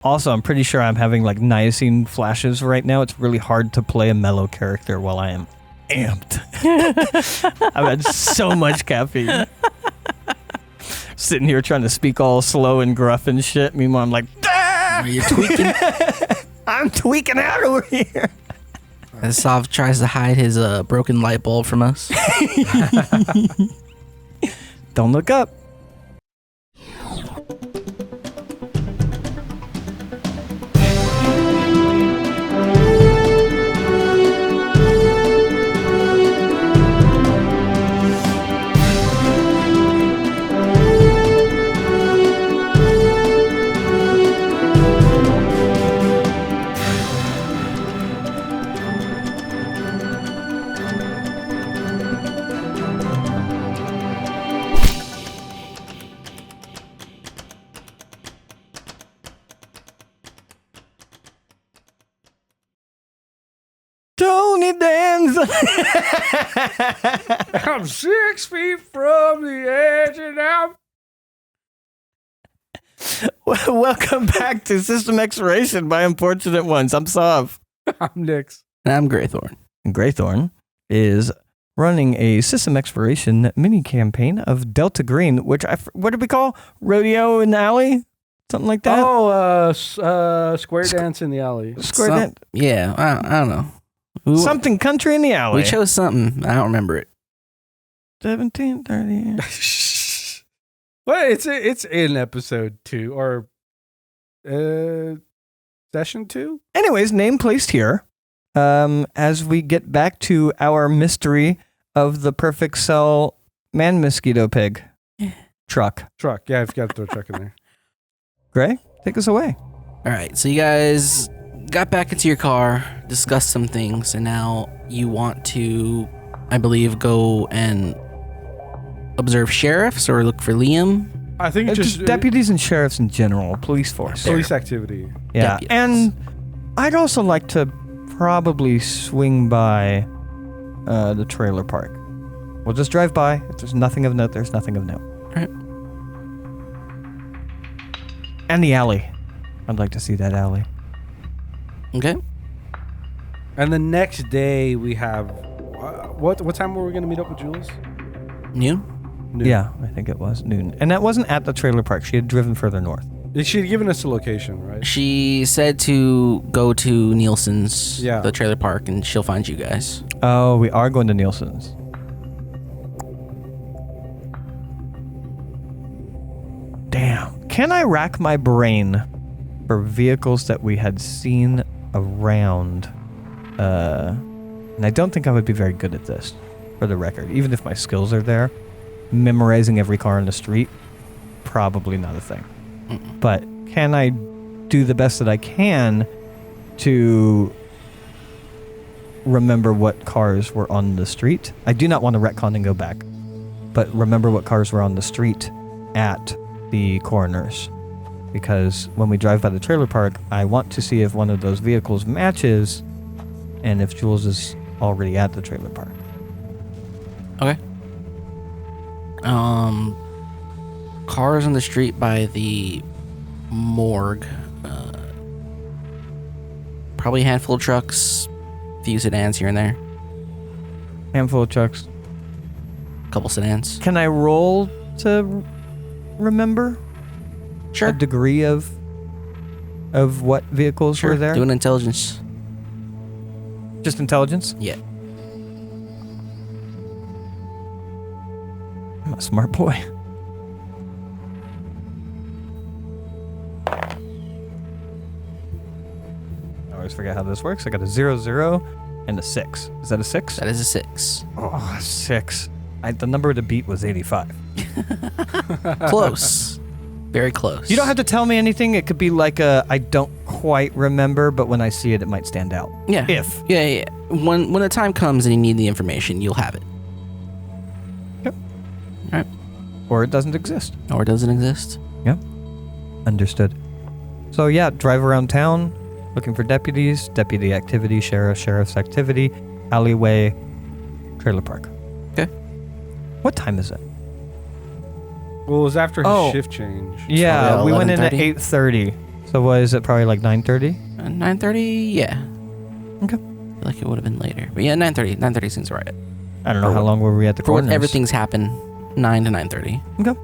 Also, I'm pretty sure I'm having like niacin flashes right now. It's really hard to play a mellow character while I am amped. I've had so much caffeine. Sitting here trying to speak all slow and gruff and shit. Meanwhile, I'm like, Are you tweaking? I'm tweaking out over here. As Sov tries to hide his broken light bulb from us. Don't look up. Tony Danza. I'm 6 feet from the edge and I'm... Welcome back to System Exploration by Unfortunate Ones. I'm Sov. I'm Nix. And I'm Graythorn. And Graythorn is running a System Exploration mini campaign of Delta Green, which what did we call? Rodeo in the Alley? Something like that? Oh, Square Dance in the Alley. Square Dance? Yeah, I don't know. Something country in the alley. We chose something. I don't remember it. 1730. Well, it's in episode 2 or session 2. Anyways, name placed here. As we get back to our mystery of the perfect cell man mosquito pig truck. Yeah, I've got to throw truck in there. Gray, take us away. All right, so you guys got back into your car, discussed some things, and now you want to, I believe, go and observe sheriffs or look for Liam. I think it's just deputies and sheriffs in general, police force. Police activity. Yeah, Deputies. and I'd also like to probably swing by the trailer park. We'll just drive by. If there's nothing of note, there's nothing of note. All right. And the alley. I'd like to see that alley. Okay. And the next day we have... what time were we going to meet up with Jules? Noon? Yeah, I think it was noon. And that wasn't at the trailer park. She had driven further north. She had given us a location, right? She said to go to Nielsen's, Yeah. the trailer park, and she'll find you guys. Oh, we are going to Nielsen's. Damn. Can I rack my brain for vehicles that we had seen around? And I don't think I would be very good at this, for the record. Even if my skills are there, memorizing every car on the street, probably not a thing. But can I do the best that I can to remember what cars were on the street? I do not want to retcon and go back, but remember what cars were on the street at the coroners. Because when we drive by the trailer park, I want to see if one of those vehicles matches and if Jules is already at the trailer park. Okay. Cars on the street by the morgue. Probably a handful of trucks, few sedans here and there. Handful of trucks. Couple sedans. Can I roll to remember Sure. a degree of what vehicles Sure. were there? Do an intelligence. Just intelligence? Yeah. I'm a smart boy. I always forget how this works. I got a 0, and a 6. Is that a 6? That is a 6. Oh, 6. The number to beat was 85. Close. Very close. You don't have to tell me anything. It could be like I don't quite remember, but when I see it, it might stand out. Yeah. If. Yeah. When the time comes and you need the information, you'll have it. Yep. All right. Or it doesn't exist. Or it doesn't exist. Yep. Understood. So yeah, drive around town, looking for deputies, deputy activity, sheriff's activity, alleyway, trailer park. Okay. What time is it? Well, it was after his shift change. Yeah, Oh, we went in at 11:30? 8:30. So what is it? Probably like 9:30? 9:30, yeah. Okay. I feel like it would have been later. But yeah, 9:30. 9:30 seems right. I don't know how long were we at the For what corners. everything's happened, 9 to 9:30. Okay.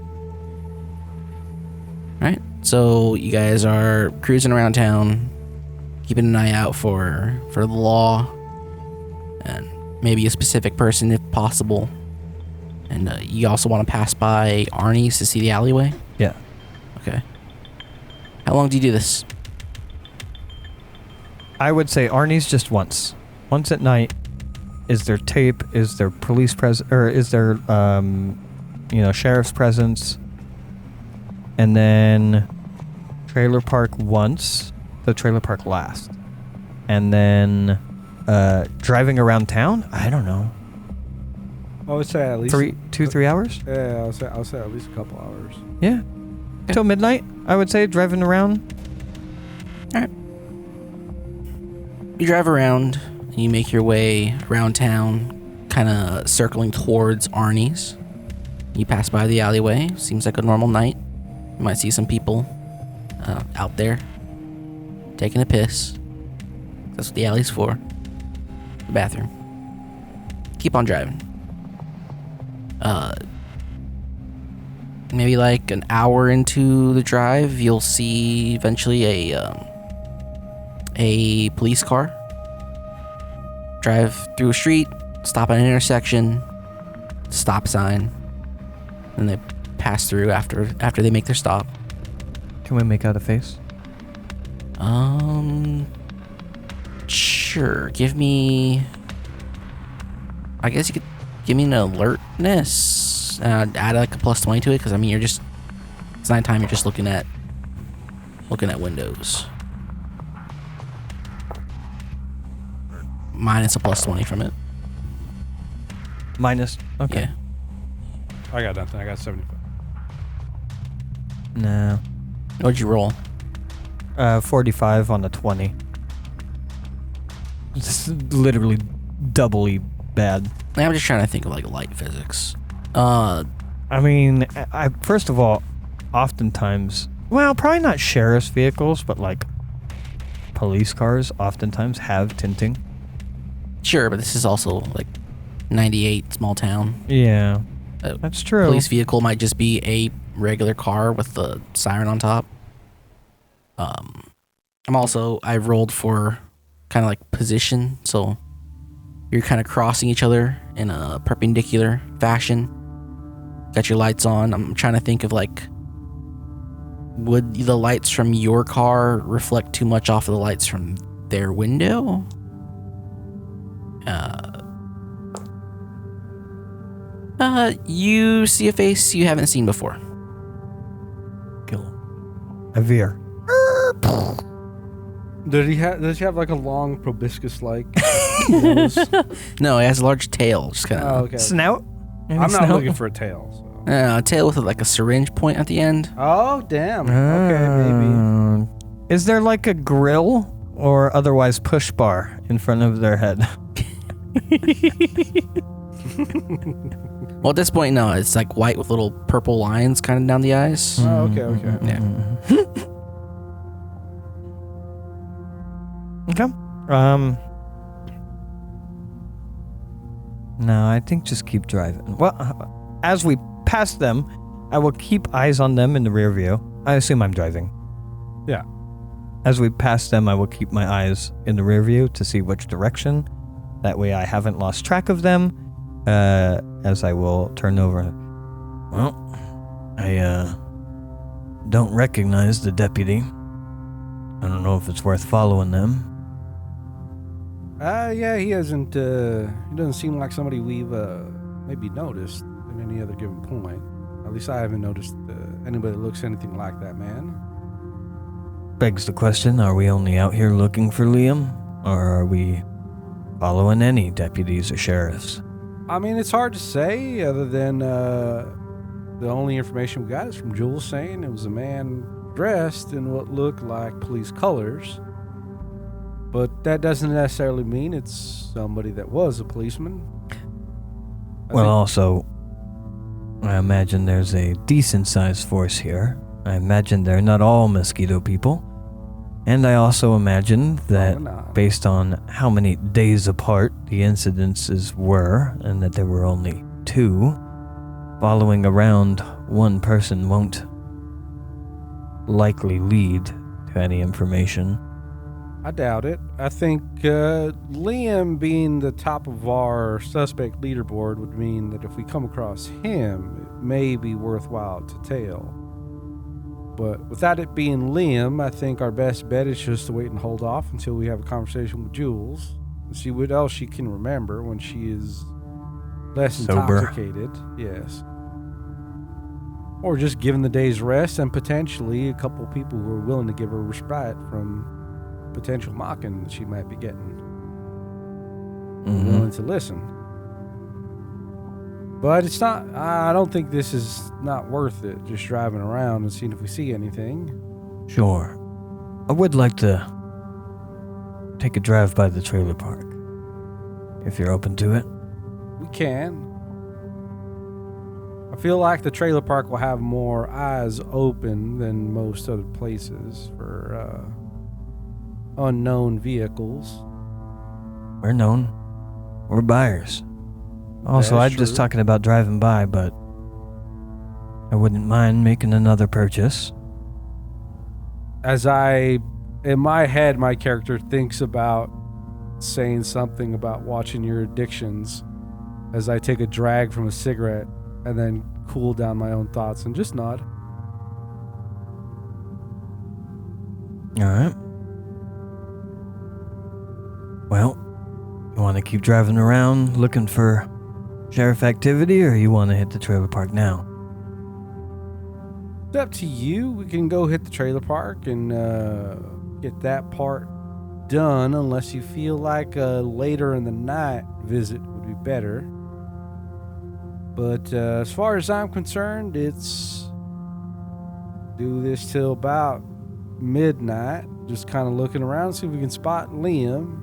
Right? So you guys are cruising around town, keeping an eye out for the law, and maybe a specific person if possible. And you also want to pass by Arnie's to see the alleyway? Yeah. Okay. How long do you do this? I would say Arnie's just once. Once at night. Is there tape? Is there police presence? Or is there, sheriff's presence? And then trailer park once. The trailer park last. And then driving around town? I don't know. I would say at least 3 hours? Yeah, I'll say at least a couple hours. Yeah. Till midnight, I would say, driving around. Alright. You drive around, and you make your way around town, kind of circling towards Arnie's. You pass by the alleyway. Seems like a normal night. You might see some people out there taking a piss. That's what the alley's for. The bathroom. Keep on driving. Maybe like an hour into the drive, you'll see eventually a police car drive through a street, stop at an intersection, stop sign, and they pass through after they make their stop. Can we make out a face? Sure. Give me. I guess you could give me an alertness. Add like a +20 to it, because I mean it's nighttime. You're just looking at windows. Minus a +20 from it. Minus. Okay. Yeah. I got nothing. I got 75. No. What'd you roll? 45 on the 20. It's literally doubly bad. I'm just trying to think of like light physics. I mean, I first of all, oftentimes, well, probably not sheriff's vehicles, but like police cars oftentimes have tinting. Sure, but this is also like 98, small town. Yeah, that's true. Police vehicle might just be a regular car with the siren on top. I've rolled for kind of like position, so you're kind of crossing each other in a perpendicular fashion. Got your lights on. I'm trying to think of like, would the lights from your car reflect too much off of the lights from their window? You see a face you haven't seen before. Kill him. I veer. Does he have like a long proboscis-like nose? No, it has a large tail. Just kind of. Oh, okay. Snout? Any I'm not snout? looking for a tail. So. A tail with like a syringe point at the end. Oh, damn. Okay, maybe. Is there like a grill or otherwise push bar in front of their head? Well, at this point, no. It's like white with little purple lines kind of down the eyes. Oh, okay. Yeah. Okay. No, I think just keep driving. Well, as we pass them, I will keep eyes on them in the rear view. I assume I'm driving. Yeah. As we pass them, I will keep my eyes in the rear view to see which direction. That way I haven't lost track of them. As I will turn over. Well, I don't recognize the deputy. I don't know if it's worth following them. Yeah, he hasn't, he doesn't seem like somebody we've, maybe noticed at any other given point. At least I haven't noticed, anybody that looks anything like that man. Begs the question, are we only out here looking for Liam? Or are we following any deputies or sheriffs? I mean, it's hard to say, other than, the only information we got is from Jules saying it was a man dressed in what looked like police colors. But that doesn't necessarily mean it's somebody that was a policeman. Also, I imagine there's a decent-sized force here. I imagine they're not all mosquito people. And I also imagine that not. based on how many days apart the incidences were, and that there were only 2, following around one person won't likely lead to any information. I doubt it. I think Liam being the top of our suspect leaderboard would mean that if we come across him, it may be worthwhile to tail. But without it being Liam, I think our best bet is just to wait and hold off until we have a conversation with Jules and see what else she can remember when she is less Sober. intoxicated. Yes. Or just given the day's rest and potentially a couple people who are willing to give her respite from potential mocking that she might be getting. Willing to listen. But it's not, I don't think this is not worth it, just driving around and seeing if we see anything. Sure. I would like to take a drive by the trailer park, if you're open to it. We can. I feel like the trailer park will have more eyes open than most other places for unknown vehicles. We're known. We're buyers. Also, That's I'm just true. talking about driving by, but I wouldn't mind making another purchase. In my head, my character thinks about saying something about watching your addictions as I take a drag from a cigarette and then cool down my own thoughts and just nod. All right. Well, you want to keep driving around looking for sheriff activity, or you want to hit the trailer park now? It's up to you. We can go hit the trailer park and get that part done, unless you feel like a later in the night visit would be better. But as far as I'm concerned, it's do this till about midnight, just kind of looking around, see if we can spot Liam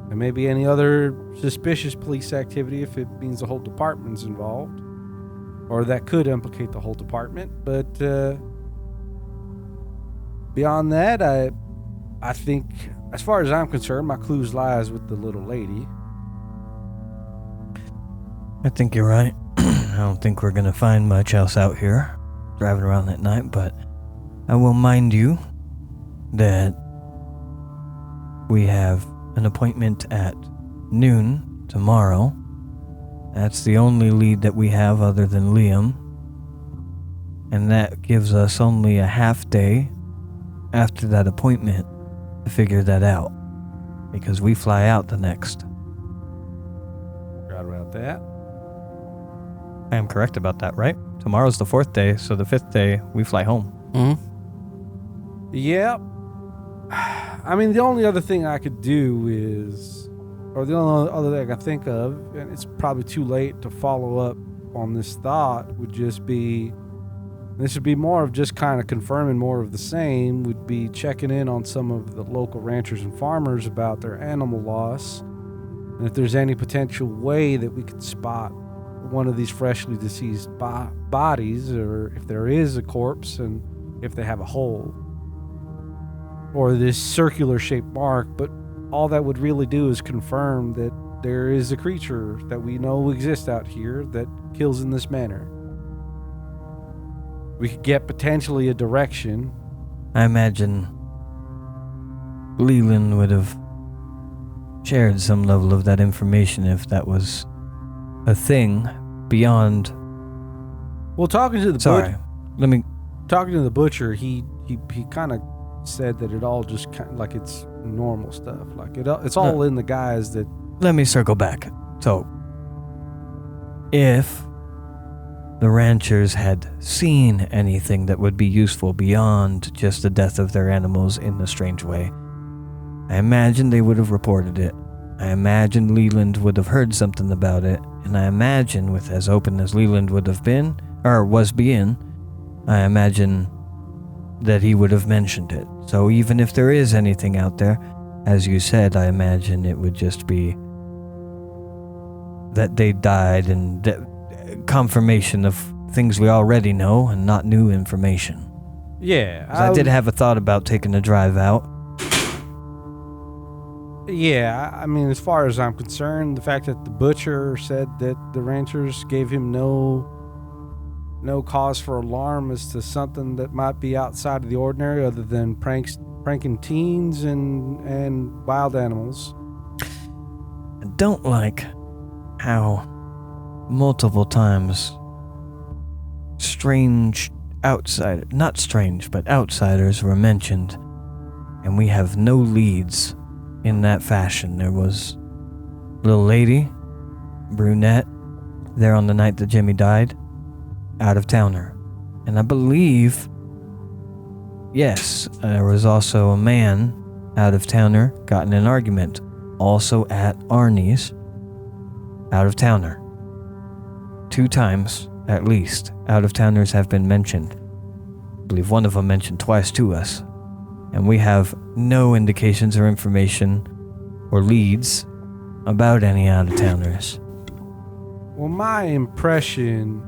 and maybe any other suspicious police activity if it means the whole department's involved, or that could implicate the whole department. But beyond that, I think, as far as I'm concerned, my clues lies with the little lady. I think you're right. I don't think we're going to find much else out here driving around at night, but I will mind you that we have an appointment at noon tomorrow. That's the only lead that we have other than Liam. And that gives us only a half day after that appointment to figure that out, because we fly out the next. Forgot about that. I am correct about that, right? Tomorrow's the 4th day, so the 5th day we fly home. Mm-hmm. Yep. I mean, the only other thing I could do is, or the only other thing I can think of, and it's probably too late to follow up on this thought, would just be, this would be more of just kind of confirming more of the same, would be checking in on some of the local ranchers and farmers about their animal loss, and if there's any potential way that we could spot one of these freshly deceased bodies, or if there is a corpse and if they have a hole or this circular shaped mark. But all that would really do is confirm that there is a creature that we know exists out here that kills in this manner. We could get potentially a direction. I imagine Leland would have shared some level of that information if that was a thing beyond. Well, talking to the talking to the butcher, he kind of said that it all just kind of like it's normal stuff, like it's all in the guise that. Let me circle back. So, if the ranchers had seen anything that would be useful beyond just the death of their animals in a strange way, I imagine they would have reported it. I imagine Leland would have heard something about it, and I imagine, with as open as Leland would have been, or was being, I imagine that he would have mentioned it. So even if there is anything out there, as you said, I imagine it would just be that they died, and confirmation of things we already know and not new information. Yeah. 'Cause I did have a thought about taking a drive out. Yeah, I mean, as far as I'm concerned, the fact that the butcher said that the ranchers gave him no cause for alarm as to something that might be outside of the ordinary other than pranking teens and wild animals. I don't like how multiple times strange not strange, but outsiders were mentioned, and we have no leads in that fashion. There was a little lady, brunette, there on the night that Jimmy died, out-of-towner. And I believe, yes, there was also a man, out-of-towner, got in an argument, also at Arnie's, out-of-towner. 2 times, at least, out-of-towners have been mentioned. I believe one of them mentioned twice to us. And we have no indications or information or leads about any out-of-towners. Well, my impression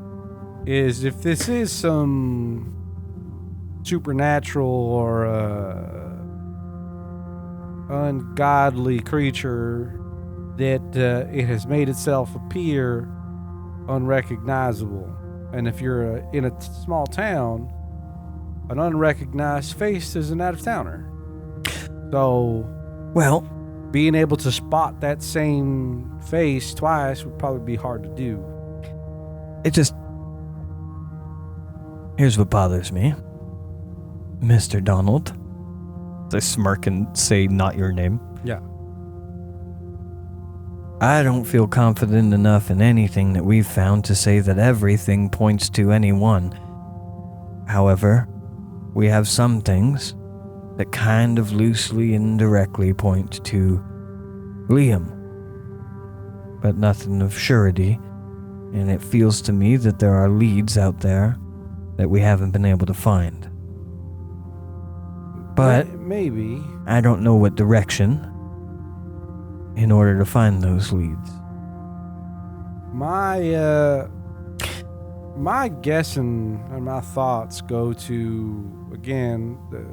is if this is some supernatural or ungodly creature, that it has made itself appear unrecognizable. And if you're in a small town, an unrecognized face is an out-of-towner. So, Well, being able to spot that same face twice would probably be hard to do. here's what bothers me. Mr. Donald. I smirk and say not your name. Yeah. I don't feel confident enough in anything that we've found to say that everything points to anyone. However, we have some things that kind of loosely and indirectly point to Liam, but nothing of surety, and it feels to me that there are leads out there that we haven't been able to find. But maybe. I don't know what direction in order to find those leads. My guess and my thoughts go to, again, the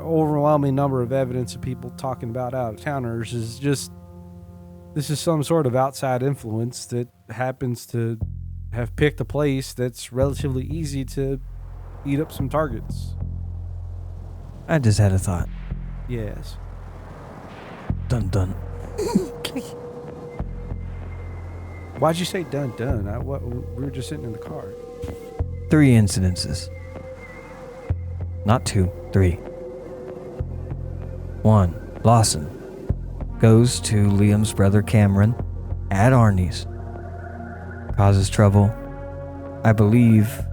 overwhelming number of evidence of people talking about out-of-towners is just, this is some sort of outside influence that happens to have picked a place that's relatively easy to eat up some targets. I just had a thought. Yes. Dun dun. Why'd you say dun dun? We were just sitting in the car. 3 incidences. Not 2, 3. 1. Lawson goes to Liam's brother Cameron at Arnie's. Causes trouble. I believe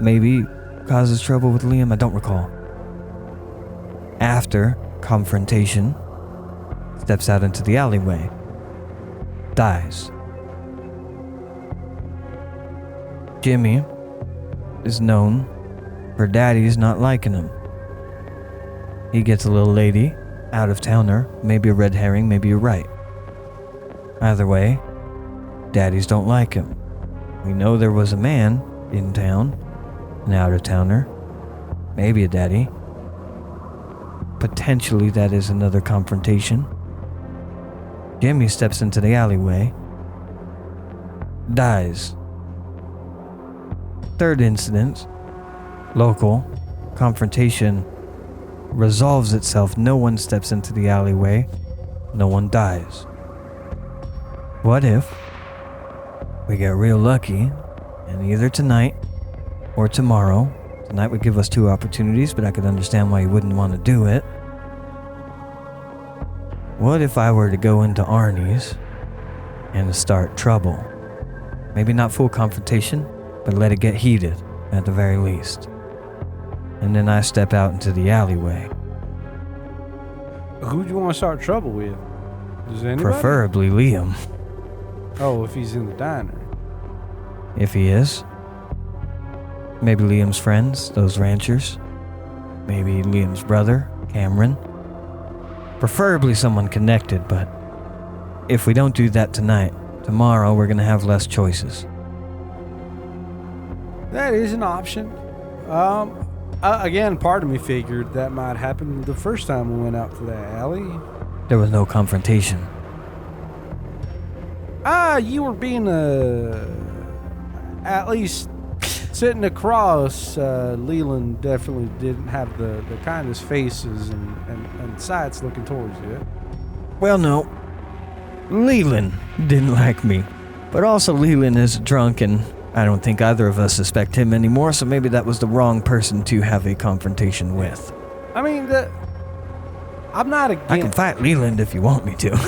maybe causes trouble with Liam. I don't recall. After confrontation, steps out into the alleyway. Dies. Jimmy is known for daddy's not liking him. He gets a little lady, out-of-towner, maybe a red herring, maybe you're right. Either way, daddies don't like him. We know there was a man in town, an out-of-towner, maybe a daddy. Potentially that is another confrontation. Jimmy steps into the alleyway, dies. 3rd incident, local, confrontation, resolves itself. No one steps into the alleyway, no one dies. What if we get real lucky and either tonight or tomorrow, tonight would give us 2 opportunities, but I could understand why you wouldn't want to do it. What if I were to go into Arnie's and start trouble? Maybe not full confrontation, but let it get heated at the very least. And then I step out into the alleyway. Who do you want to start trouble with? Does anybody? Preferably Liam, Oh, if he's in the diner. if he is. Maybe Liam's friends, those ranchers. Maybe Liam's brother, Cameron. Preferably someone connected, but if we don't do that tonight, tomorrow we're gonna have less choices. That is an option. Again, part of me figured that might happen the first time we went out to that alley. There was no confrontation. You were being at least sitting across. Leland definitely didn't have the kindest faces and sights looking towards you. Well, no. Leland didn't like me. But also Leland is drunk and I don't think either of us suspect him anymore, so maybe that was the wrong person to have a confrontation with. I mean, I'm not against... I can fight Leland if you want me to.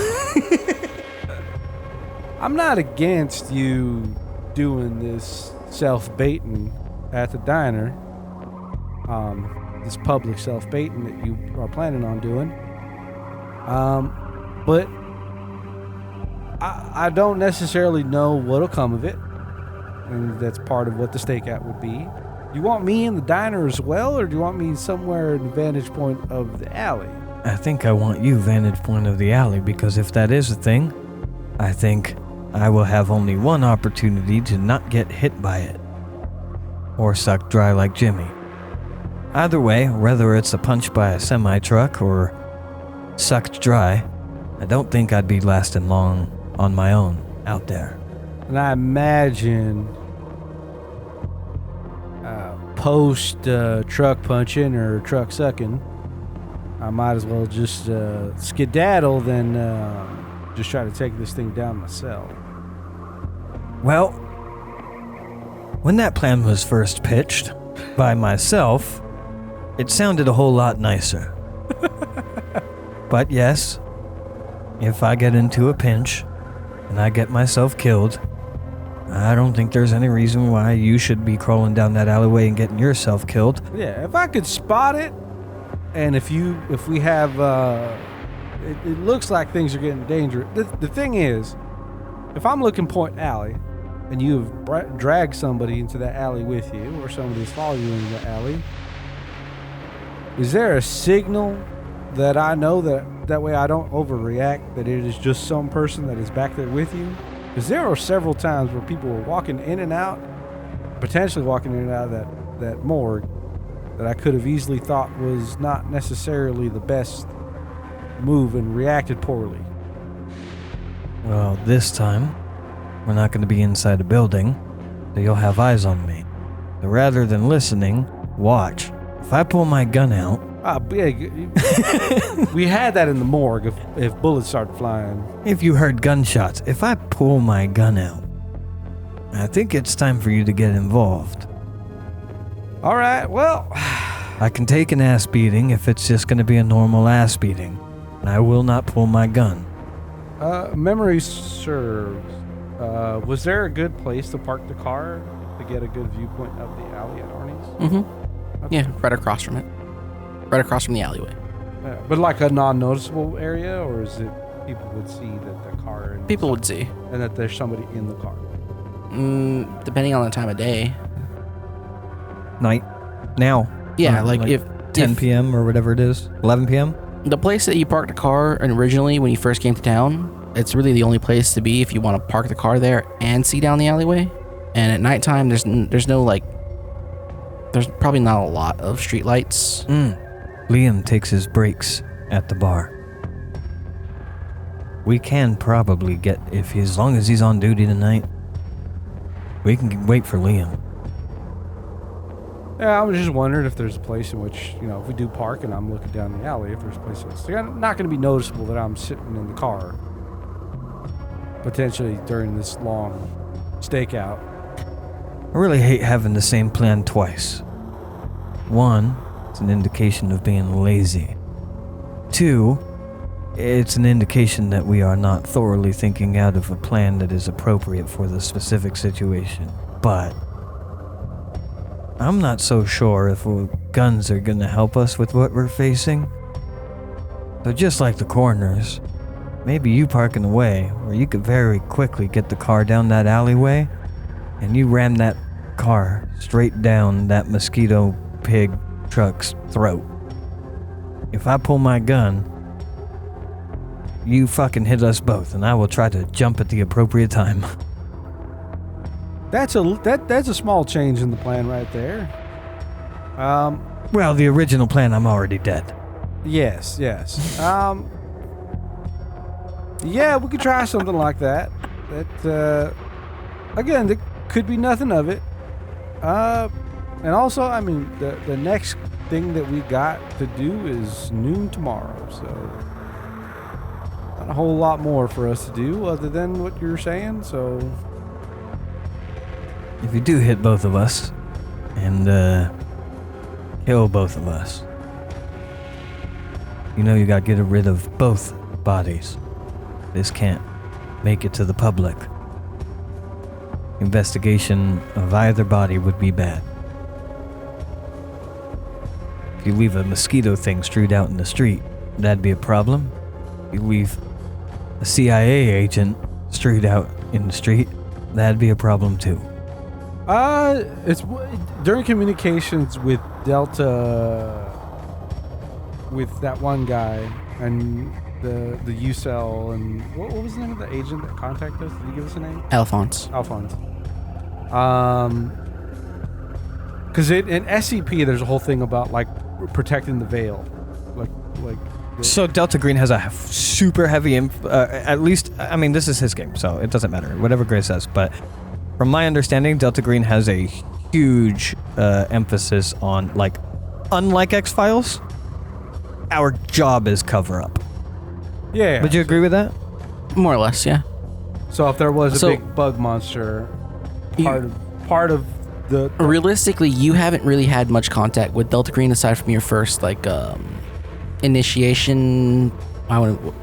I'm not against you doing this self-baiting at the diner. This public self-baiting that you are planning on doing. But I don't necessarily know what'll come of it. And that's part of what the stakeout would be. Do you want me in the diner as well, or do you want me somewhere in the vantage point of the alley? I think I want you vantage point of the alley, because if that is a thing, I think I will have only one opportunity to not get hit by it. Or sucked dry like Jimmy. Either way, whether it's a punch by a semi-truck or sucked dry, I don't think I'd be lasting long on my own out there. And I imagine post truck punching or truck sucking, I might as well just skedaddle than just try to take this thing down myself. Well, when that plan was first pitched by myself, it sounded a whole lot nicer. But yes, if I get into a pinch and I get myself killed, I don't think there's any reason why you should be crawling down that alleyway and getting yourself killed. Yeah, if I could spot it, and if we have, it looks like things are getting dangerous. The thing is, if I'm looking point alley, and you've dragged somebody into that alley with you, or somebody's following you into the alley, is there a signal that I know that way I don't overreact, that it is just some person that is back there with you? Because there are several times where people were walking in and out, potentially walking in and out of that morgue, that I could have easily thought was not necessarily the best move and reacted poorly. Well, this time, we're not going to be inside a building, so you'll have eyes on me. So rather than listening, watch. If I pull my gun out... we had that in the morgue if bullets start flying. If you heard gunshots, if I pull my gun out, I think it's time for you to get involved. All right, well... I can take an ass beating if it's just going to be a normal ass beating. I will not pull my gun. Memory serves. Was there a good place to park the car to get a good viewpoint of the alley at Arnie's? Mm-hmm. Okay. Yeah, right across from it. Right across from the alleyway. But like a non-noticeable area, or is it people would see that the car... People would see. And that there's somebody in the car? Depending on the time of day. Night. Now. Yeah, like if 10 p.m. or whatever it is. 11 p.m.? The place that you parked the car originally when you first came to town, it's really the only place to be if you want to park the car there and see down the alleyway. And at nighttime, there's no there's probably not a lot of street lights. Liam takes his breaks at the bar. We can probably get, as long as he's on duty tonight, we can wait for Liam. Yeah, I was just wondering if there's a place in which, if we do park and I'm looking down the alley, if there's a place that's not going to be noticeable that I'm sitting in the car, potentially during this long stakeout. I really hate having the same plan twice. One, it's an indication of being lazy. Two, it's an indication that we are not thoroughly thinking out of a plan that is appropriate for the specific situation. But I'm not so sure if guns are going to help us with what we're facing. So just like the coroners, maybe you parking away where you could very quickly get the car down that alleyway and you ram that car straight down that mosquito pig truck's throat. If I pull my gun, you fucking hit us both and I will try to jump at the appropriate time. That's a small change in the plan right there. Well, the original plan, I'm already dead. Yes. Yeah, we could try something like that. That, again, there could be nothing of it. And also, I mean, the next thing that we got to do is noon tomorrow, so not a whole lot more for us to do other than what you're saying, so... If you do hit both of us and kill both of us, you know you gotta get rid of both bodies. This can't make it to the public. Investigation of either body would be bad. If you leave a mosquito thing strewed out in the street, that'd be a problem. If you leave a CIA agent strewed out in the street, that'd be a problem too. It's during communications with Delta, with that one guy and the UCell, and what was the name of the agent that contacted us? Did he give us a name? Alphonse. Because in SCP, there's a whole thing about like protecting the veil, So Delta Green has a super heavy, at least, I mean, this is his game, so it doesn't matter, whatever Gray says, but from my understanding, Delta Green has a huge emphasis on, like, unlike X-Files, our job is cover-up. Yeah. Would you agree with that? More or less, yeah. So if there was a big bug monster, part of the realistically, you haven't really had much contact with Delta Green aside from your first initiation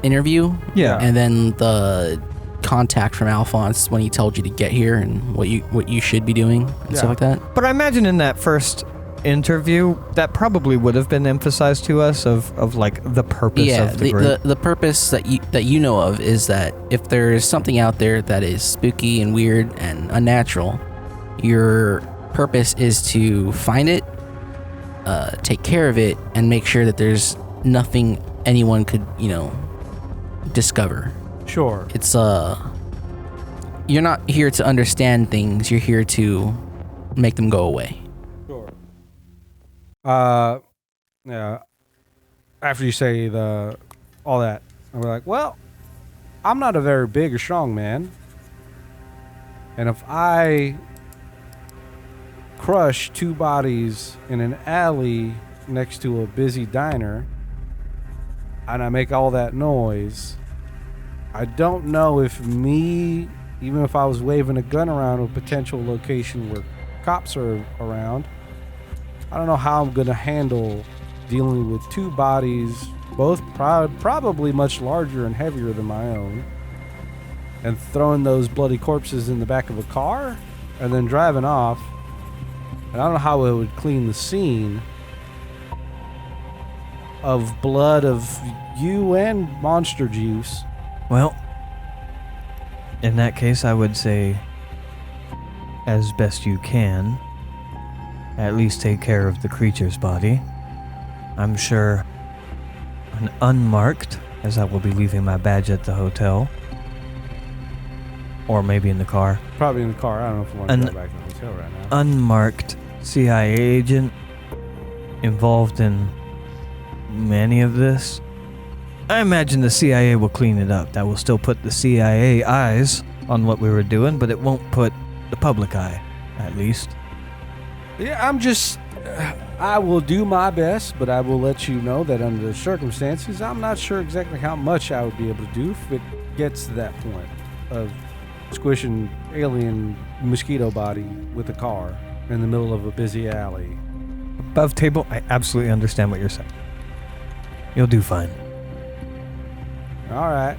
interview. Yeah. And then the contact from Alphonse when he told you to get here and what you should be doing and stuff like that. But I imagine in that first interview, that probably would have been emphasized to us of like the purpose of the group. The purpose that you know of is that if there is something out there that is spooky and weird and unnatural, your purpose is to find it, take care of it, and make sure that there's nothing anyone could, discover. Sure. It's you're not here to understand things, you're here to make them go away. Sure. Yeah. After you say all that, I'm like, well, I'm not a very big or strong man. And if I crush two bodies in an alley next to a busy diner and I make all that noise, I don't know if me, even if I was waving a gun around a potential location where cops are around, I don't know how I'm going to handle dealing with two bodies, both probably much larger and heavier than my own, and throwing those bloody corpses in the back of a car and then driving off. And I don't know how it would clean the scene of blood of you and monster juice. Well, in that case, I would say, as best you can, at least take care of the creature's body. I'm sure an unmarked, as I will be leaving my badge at the hotel, or maybe in the car. Probably in the car. I don't know if I want to go back to the hotel right now. Unmarked CIA agent involved in many of this. I imagine the CIA will clean it up. That will still put the CIA eyes on what we were doing, but it won't put the public eye, at least. Yeah, I will do my best, but I will let you know that under the circumstances, I'm not sure exactly how much I would be able to do if it gets to that point of squishing alien mosquito body with a car in the middle of a busy alley. Above table, I absolutely understand what you're saying. You'll do fine. All right.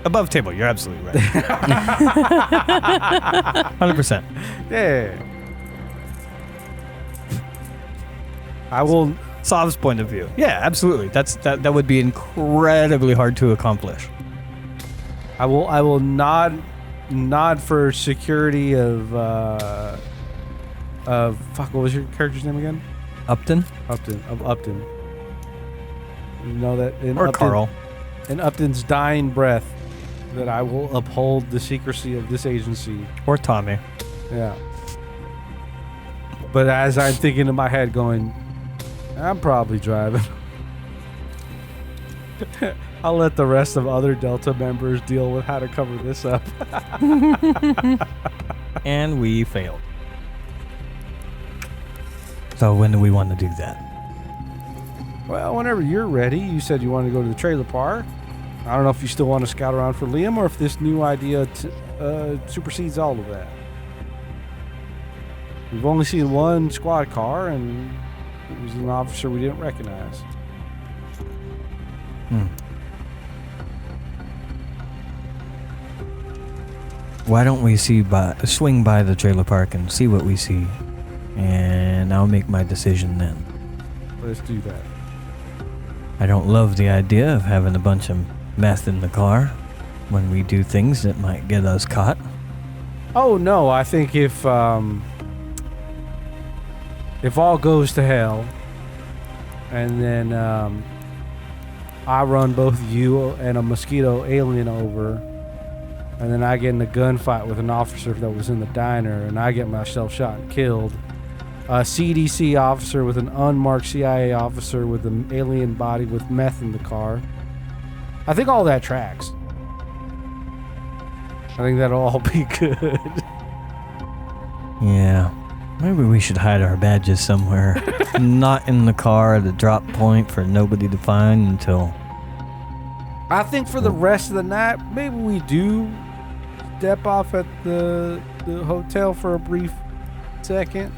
Above table, you're absolutely right. 100%. Yeah. I will. Sov's point of view. Yeah, absolutely. That would be incredibly hard to accomplish. I will nod for security of fuck, what was your character's name again? Upton? Upton. You know that in Or Upton, Carl. in Upton's dying breath, that I will uphold the secrecy of this agency. Or Tommy. Yeah. But as I'm thinking in my head going, I'm probably driving. I'll let the rest of other Delta members deal with how to cover this up. And we failed. So when do we want to do that? Well, whenever you're ready. You said you wanted to go to the trailer park. I don't know if you still want to scout around for Liam or if this new idea supersedes all of that. We've only seen one squad car, and it was an officer we didn't recognize. Why don't we swing by the trailer park and see what we see, and I'll make my decision then. Let's do that. I don't love the idea of having a bunch of meth in the car when we do things that might get us caught. Oh no, I think if all goes to hell, and then I run both you and a mosquito alien over, and then I get in a gunfight with an officer that was in the diner, and I get myself shot and killed. A CDC officer with an unmarked CIA officer with an alien body with meth in the car. I think all that tracks. I think that'll all be good. Yeah. Maybe we should hide our badges somewhere. Not in the car at a drop point for nobody to find until... I think for the rest of the night, maybe we do step off at the hotel for a brief second.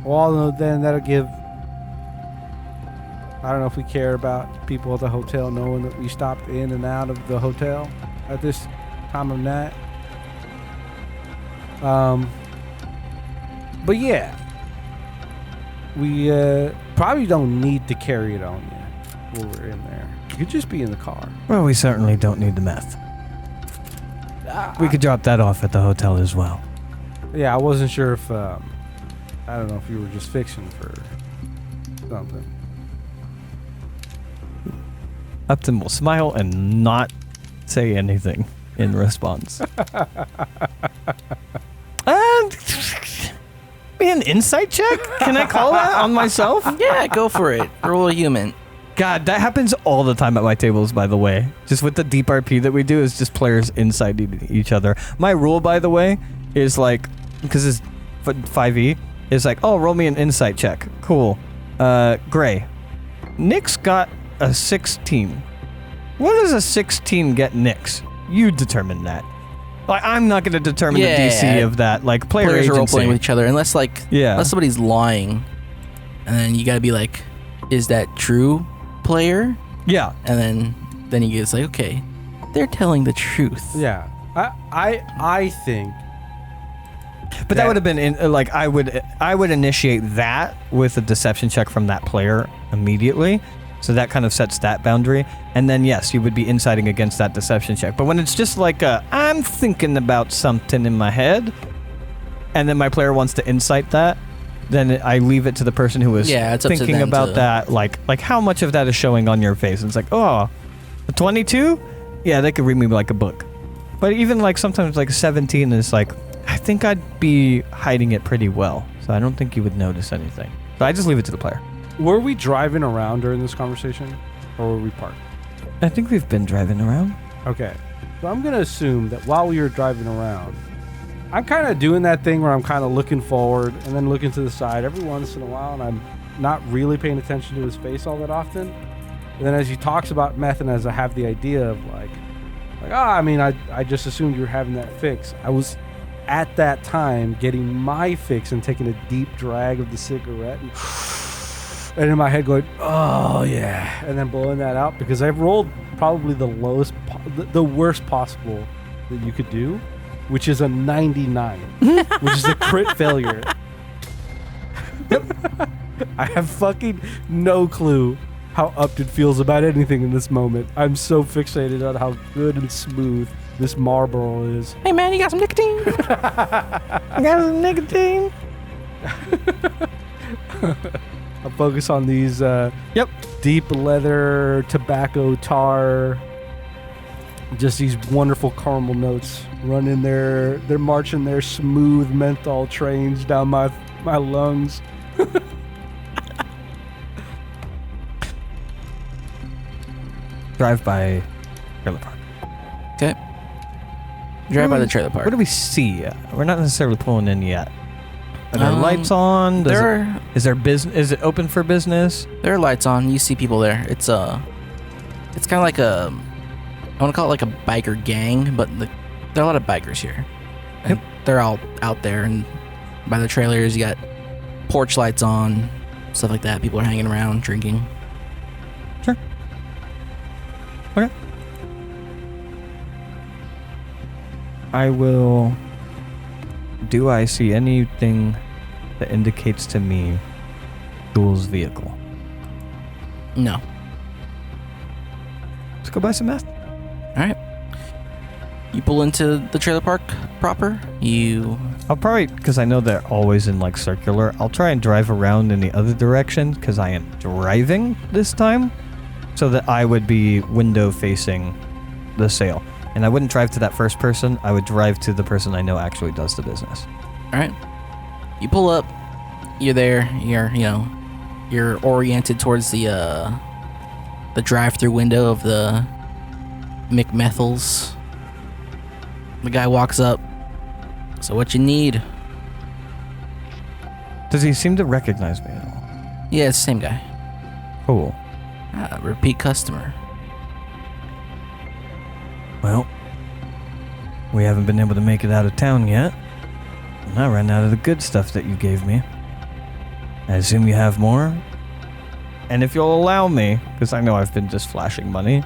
Well, then that'll give... I don't know if we care about people at the hotel knowing that we stopped in and out of the hotel at this time of night. But yeah, we probably don't need to carry it on you while we're in there. You could just be in the car. Well, we certainly don't need the meth. We could drop that off at the hotel as well. Yeah, I wasn't sure if... I don't know if you were just fixing for something. Upton will smile and not say anything in response. Be an insight check? Can I call that on myself? Yeah, go for it. Roll a human. God, that happens all the time at my tables, by the way. Just with the deep RP that we do, is just players insighting each other. My rule, by the way, is like, because it's 5e, is like, oh, roll me an insight check. Cool. Gray. Nix got a 16. What does a 16 get Nix? You determine that. Like, I'm not going to determine the DC of that. Like, player Players agency. are role-playing with each other, unless somebody's lying. And then you got to be like, is that true, player? Yeah. And then you get like, okay, they're telling the truth. Yeah. I think... But that would have been I would initiate that with a deception check from that player immediately, so that kind of sets that boundary, and then yes, you would be inciting against that deception check. But when it's just like I'm thinking about something in my head, and then my player wants to incite that, then I leave it to the person who is thinking about that, like how much of that is showing on your face. And it's like, oh, a 22, yeah, they could read me like a book. But even like sometimes like 17 is like, I think I'd be hiding it pretty well, so I don't think you would notice anything. So I just leave it to the player. Were we driving around during this conversation, or were we parked? I think we've been driving around. Okay. So I'm going to assume that while we were driving around, I'm kind of doing that thing where I'm kind of looking forward and then looking to the side every once in a while, and I'm not really paying attention to his face all that often. And then as he talks about meth, and as I have the idea of I just assumed you were having that fix. I was... at that time, getting my fix and taking a deep drag of the cigarette and in my head going, oh yeah, and then blowing that out because I've rolled probably the worst possible that you could do, which is a 99, which is a crit failure. I have fucking no clue how Upton feels about anything in this moment. I'm so fixated on how good and smooth this Marlboro is. Hey man, you got some nicotine? I got some nicotine. I focus on these deep leather tobacco tar Just these wonderful caramel notes running there. They're marching their smooth menthol trains down my lungs. Drive by trailer park. Okay. Drive by the trailer park. What do we see? We're not necessarily pulling in yet. Are there lights on? Is there business? Is it open for business? There are lights on. You see people there. It's kind of like I want to call it like a biker gang, but there are a lot of bikers here. And they're all out there, and by the trailers, you got porch lights on, stuff like that. People are hanging around, drinking. Sure. Okay. I will... Do I see anything that indicates to me Jules' vehicle? No. Let's go buy some meth. All right. You pull into the trailer park proper. I'll probably, because I know they're always in like circular, I'll try and drive around in the other direction because I am driving this time so that I would be window facing the sale. And I wouldn't drive to that first person. I would drive to the person I know actually does the business. All right. You pull up. You're there. You're oriented towards the drive-through window of the McMethils. The guy walks up. So what you need? Does he seem to recognize me at all? Yeah, it's the same guy. Cool. Repeat customer. Well, we haven't been able to make it out of town yet. And I ran out of the good stuff that you gave me. I assume you have more? And if you'll allow me, because I know I've been just flashing money,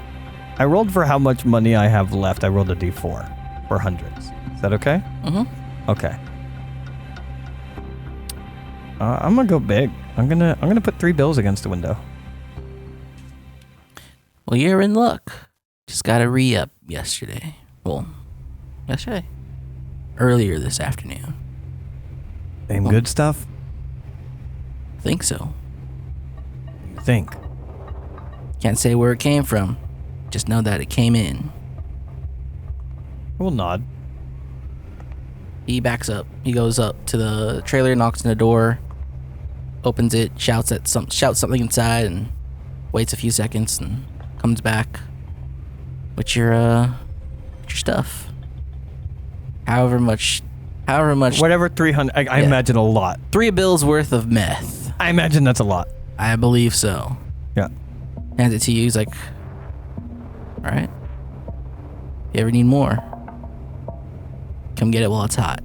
I rolled for how much money I have left. I rolled a d4 for hundreds. Is that okay? Mm-hmm. Okay. I'm gonna go big. I'm gonna put 3 bills against the window. Well, you're in luck. Just got a re-up yesterday. Well, yesterday? Earlier this afternoon. Same good stuff? Think so. You think? Can't say where it came from. Just know that it came in. We'll nod. He backs up. He goes up to the trailer, knocks on the door, opens it, shouts something inside, and waits a few seconds and comes back with your stuff. However much. Whatever 300. I imagine a lot. 3 bills worth of meth. I imagine that's a lot. I believe so. Yeah. Hands it to you. He's like, all right. If you ever need more, come get it while it's hot.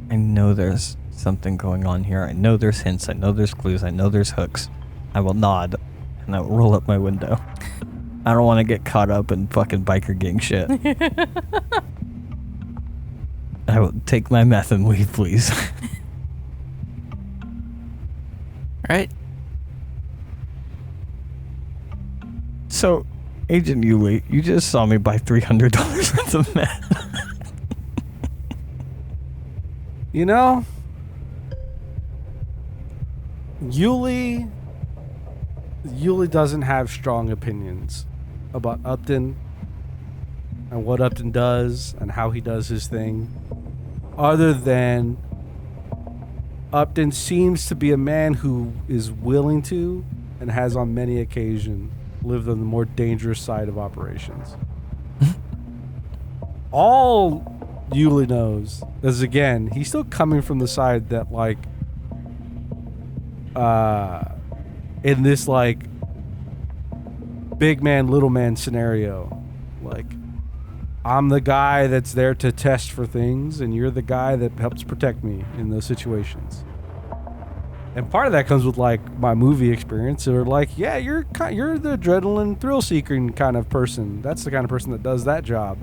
I know there's something going on here. I know there's hints. I know there's clues. I know there's hooks. I will nod, and I will roll up my window. I don't want to get caught up in fucking biker gang shit. I will take my meth and leave, please. All right. So, Agent Yuli, you just saw me buy $300 worth of meth. You know, Yuli doesn't have strong opinions about Upton and what Upton does and how he does his thing, other than Upton seems to be a man who is willing to and has on many occasions lived on the more dangerous side of operations. All Yuli knows is, again, he's still coming from the side that, like, in this, like, big man, little man scenario, like, I'm the guy that's there to test for things, and you're the guy that helps protect me in those situations. And part of that comes with, like, my movie experience. Or like, yeah, you're the adrenaline thrill-seeking kind of person. That's the kind of person that does that job.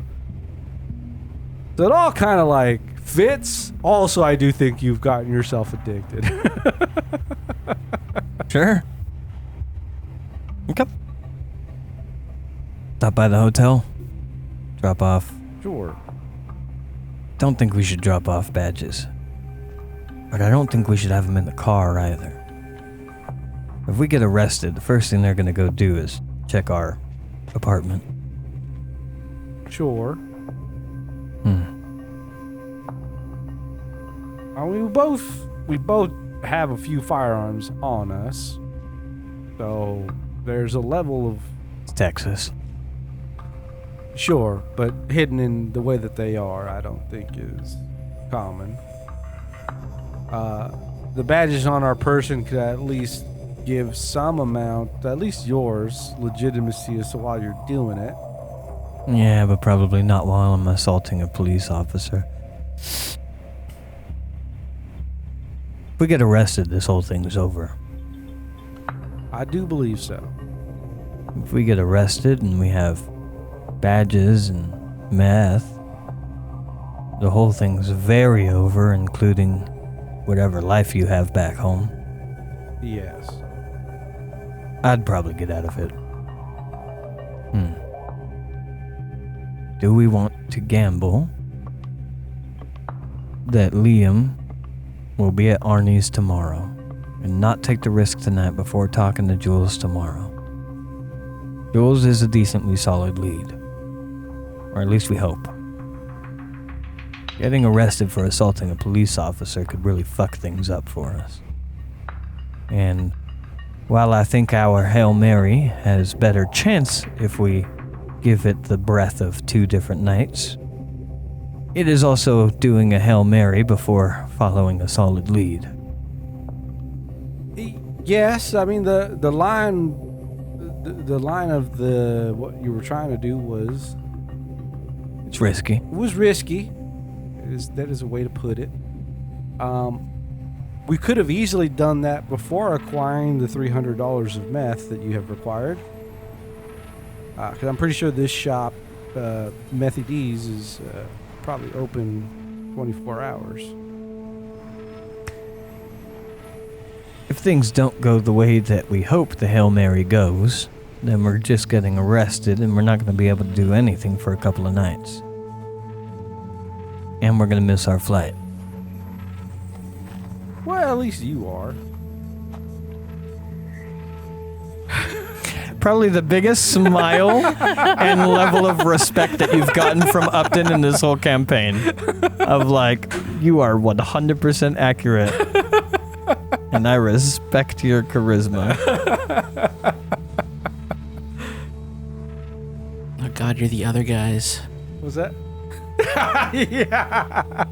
So it all kind of, like, fits. Also, I do think you've gotten yourself addicted. Sure. Okay. Stop by the hotel. Drop off. Sure. Don't think we should drop off badges. But I don't think we should have them in the car either. If we get arrested, the first thing they're gonna go do is check our apartment. Sure. We both have a few firearms on us, so there's a level of It's Texas. sure, but hidden in the way that they are, I don't think is common. The badges on our person could at least give some amount, at least yours, legitimacy as to why you're doing it. Yeah, but probably not while I'm assaulting a police officer. If we get arrested, this whole thing's over. I do believe so. If we get arrested and we have badges and meth, the whole thing's very over, including whatever life you have back home. Yes. I'd probably get out of it. Do we want to gamble that Liam will be at Arnie's tomorrow and not take the risk tonight before talking to Jules tomorrow? Jules is a decently solid lead. Or at least we hope. Getting arrested for assaulting a police officer could really fuck things up for us. And while I think our Hail Mary has better chance if we give it the breath of 2 different nights, it is also doing a Hail Mary before following a solid lead. Yes, I mean the line of what you were trying to do was It's risky. risky. That is a way to put it. We could have easily done that before acquiring the $300 of meth that you have required. Because I'm pretty sure this shop, Methy D's, is probably open 24 hours. If things don't go the way that we hope the Hail Mary goes, then we're just getting arrested and we're not going to be able to do anything for a couple of nights. And we're going to miss our flight. Well, at least you are. Probably the biggest smile and level of respect that you've gotten from Upton in this whole campaign. Of like, you are 100% accurate. And I respect your charisma. Oh God, you're the other guys. Was that? Yeah.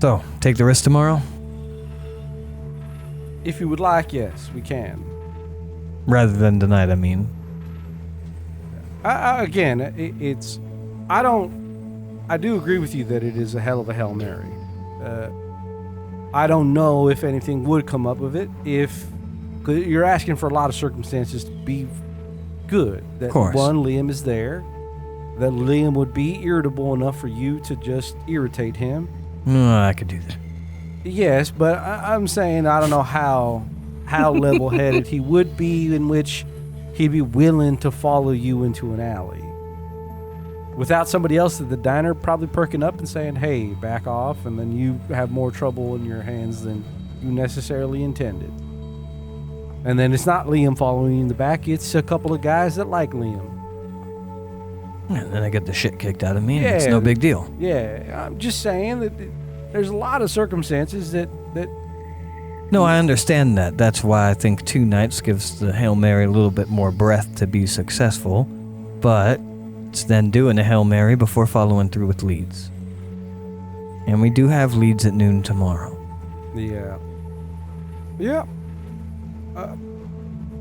So, take the risk tomorrow? If you would like, yes, we can. Rather than tonight, I mean. Again, I do agree with you that it is a hell of a Hail Mary. I don't know if anything would come up of it cause you're asking for a lot of circumstances to be good. That of course. One, Liam is there. That Liam would be irritable enough for you to just irritate him. No, I could do that. Yes, but I'm saying I don't know how level-headed he would be, in which he'd be willing to follow you into an alley. Without somebody else at the diner probably perking up and saying, hey, back off, and then you have more trouble in your hands than you necessarily intended. And then it's not Liam following you in the back, it's a couple of guys that like Liam. And then I get the shit kicked out of me, and it's no big deal. Yeah, I'm just saying that there's a lot of circumstances that... No, I understand that. That's why I think 2 nights gives the Hail Mary a little bit more breath to be successful. But it's then doing a Hail Mary before following through with leads. And we do have leads at noon tomorrow. Yeah. Yeah.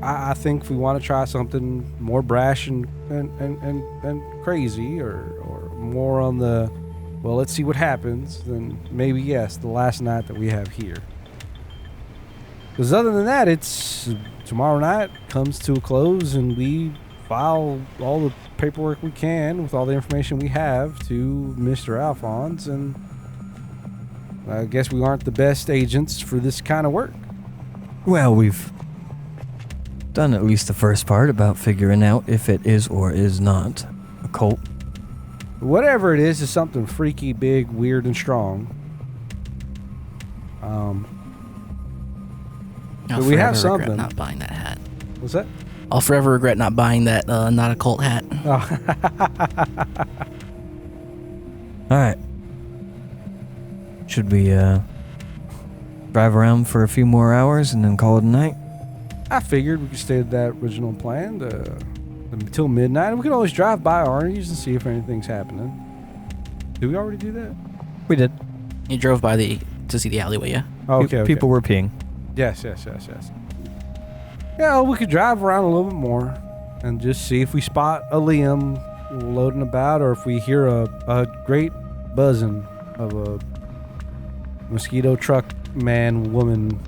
I think if we want to try something more brash and crazy, or more on the, well, let's see what happens, then maybe yes, the last night that we have here. Because other than that, it's tomorrow night comes to a close and we file all the paperwork we can with all the information we have to Mr. Alphonse, and I guess we aren't the best agents for this kind of work. Well, we've done at least the first part about figuring out if it is or is not a cult. Whatever it is something freaky, big, weird, and strong. I'll But we have forever regret something. not buying that hat. What's that? I'll forever regret not buying that not a cult hat. All right. Should we drive around for a few more hours and then call it a night? I figured we could stay at that original plan until midnight. We can always drive by Arnie's and see if anything's happening. Did we already do that? We did. You drove by to see the alleyway, yeah? Okay. People were peeing. Yes. Yeah, we could drive around a little bit more and just see if we spot a Liam loading about, or if we hear a great buzzing of a mosquito truck man, woman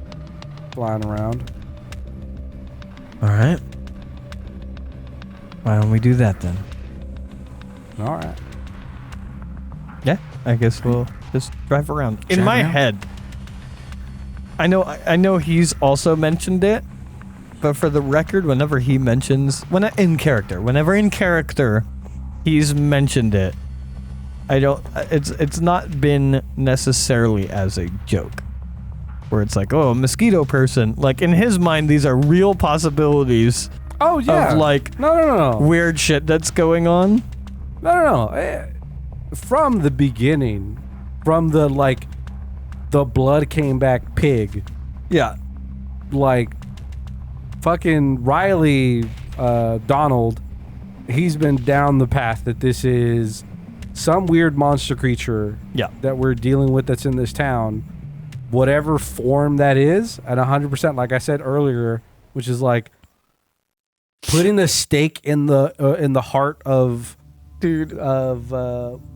flying around. All right. Why don't we do that then? All right. Yeah, I guess we'll just drive around. In my head, I know he's also mentioned it, but for the record, whenever he mentions, whenever in character, he's mentioned it. It's not been necessarily as a joke, where it's like, oh, a mosquito person. Like in his mind, these are real possibilities. Oh yeah. Of like no. weird shit that's going on. No. From the beginning, from the blood came back pig. Yeah. Like fucking Riley Donald, he's been down the path that this is some weird monster creature that we're dealing with that's in this town, whatever form that is, at 100%, like I said earlier, which is like putting the stake in the heart of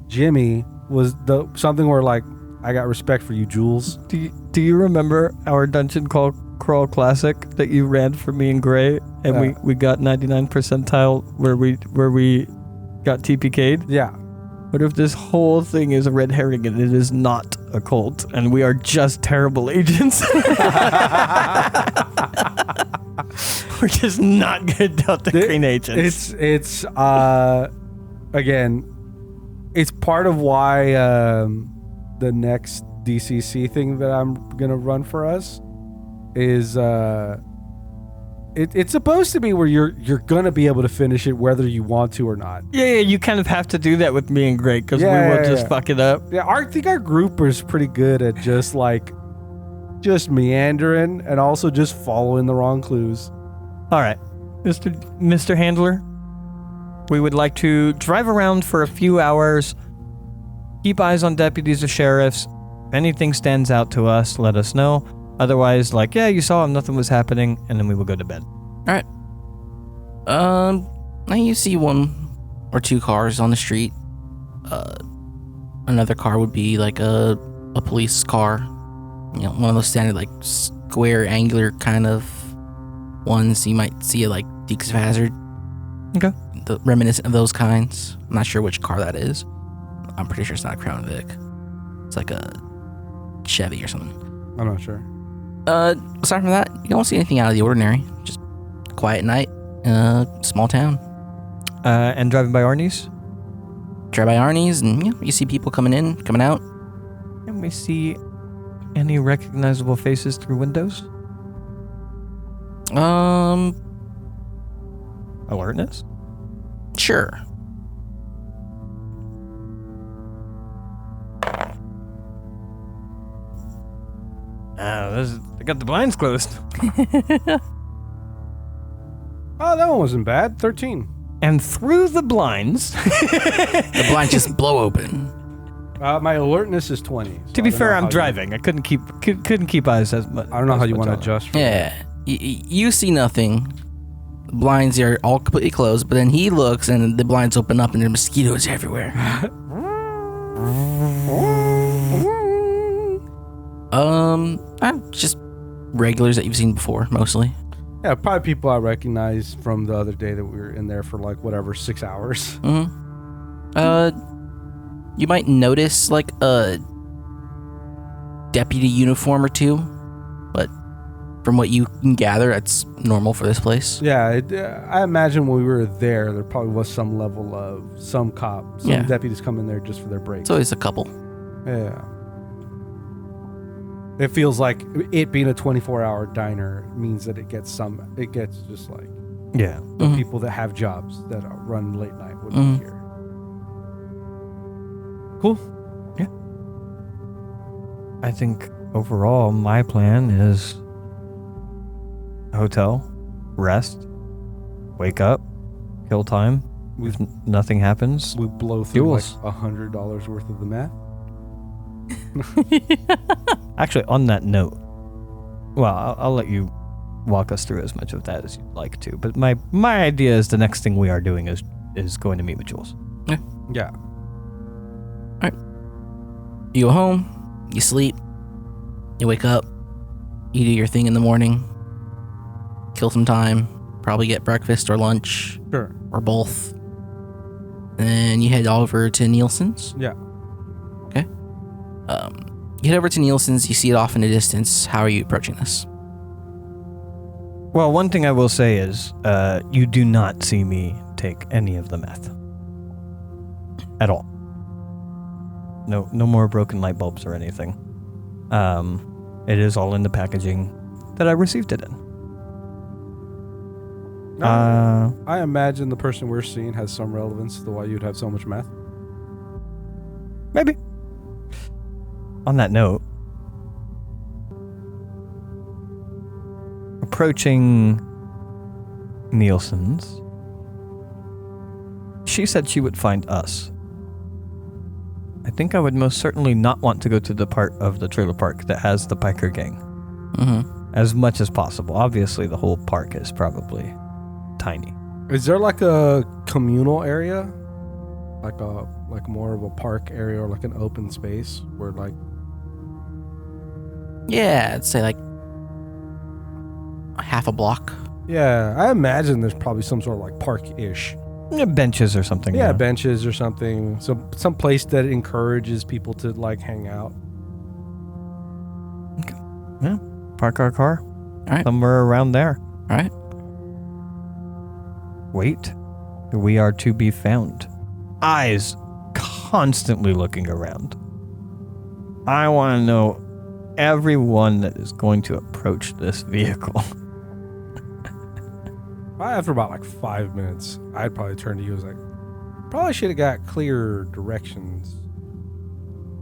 Jimmy was something where like I got respect for you, Jules. Do you remember our dungeon crawl classic that you ran for me and Gray, and we got 99 percentile where we got TPK'd? Yeah. What if this whole thing is a red herring and it is not a cult, and we are just terrible agents? We're just not good Delta Green agents. It's again, it's part of why the next DCC thing that I'm gonna run for us is it's supposed to be where you're gonna be able to finish it whether you want to or not. Yeah, you kind of have to do that with me and Greg because we will just fuck it up. Yeah, I think our group is pretty good at just meandering and also just following the wrong clues. All right, Mr. Handler, we would like to drive around for a few hours, keep eyes on deputies or sheriffs. If anything stands out to us, let us know. Otherwise, you saw him, nothing was happening, and then we will go to bed. All right. Now you see one or two cars on the street. Another car would be like a police car. You know, one of those standard square, angular kind of ones you might see at Dukes of Hazzard. Okay. The reminiscent of those kinds. I'm not sure which car that is. I'm pretty sure it's not a Crown Vic. It's like a Chevy or something. I'm not sure. Aside from that, you don't see anything out of the ordinary. Just a quiet night in a small town. And driving by Arnie's? Drive by Arnie's, and you see people coming in, coming out. Can we see any recognizable faces through windows? Alertness? Sure. They got the blinds closed. Oh, that one wasn't bad. 13. And through the blinds... The blinds just blow open. My alertness is 20. So to be fair, I'm driving. I couldn't keep eyes as much. I don't know how you want to adjust for that. You see nothing. The blinds are all completely closed, but then he looks and the blinds open up and there are mosquitoes everywhere. Just regulars that you've seen before, mostly. Yeah, probably people I recognize from the other day that we were in there for 6 hours. Mm-hmm. You might notice a deputy uniform or two, but from what you can gather, that's normal for this place. Yeah, I imagine when we were there probably was some level of some deputies come in there just for their breaks. It's always a couple. Yeah. It feels like it being a 24-hour diner means that it gets just Yeah. The Mhm. people that have jobs that run late night would Mhm. be here. Cool. I think overall my plan is hotel, rest, wake up, kill time. If nothing happens, We blow through Fuels. like $100 worth of the math. actually, on that note, well, I'll let you walk us through as much of that as you'd like to. But my idea is the next thing we are doing is going to meet with Jules. Yeah. You go home, you sleep, you wake up, you do your thing in the morning, kill some time, probably get breakfast or lunch Sure. or both. And then you head over to Nielsen's. Yeah. You head over to Nielsen's, you see it off in the distance. How are you approaching this? Well, one thing I will say is you do not see me take any of the meth. At all. No more broken light bulbs or anything. It is all in the packaging that I received it in. I imagine the person we're seeing has some relevance to why you'd have so much meth. Maybe. On that note, approaching Nielsen's, she said she would find us. I think I would most certainly not want to go to the part of the trailer park that has the biker gang. Mm-hmm. As much as possible. Obviously, the whole park is probably tiny. Is there like a communal area? Like more of a park area or like an open space where like Yeah, I'd say like half a block. yeah, I imagine there's probably some sort of like park-ish. Yeah, benches or something. Yeah, benches or something. Some place that encourages people to like hang out. Yeah. Park our car. All right. Somewhere around there. All right. Wait. We are to be found. Eyes constantly looking around. I want to know everyone that is going to approach this vehicle. After about like 5 minutes, I'd probably turn to you as like, probably should have got clear directions.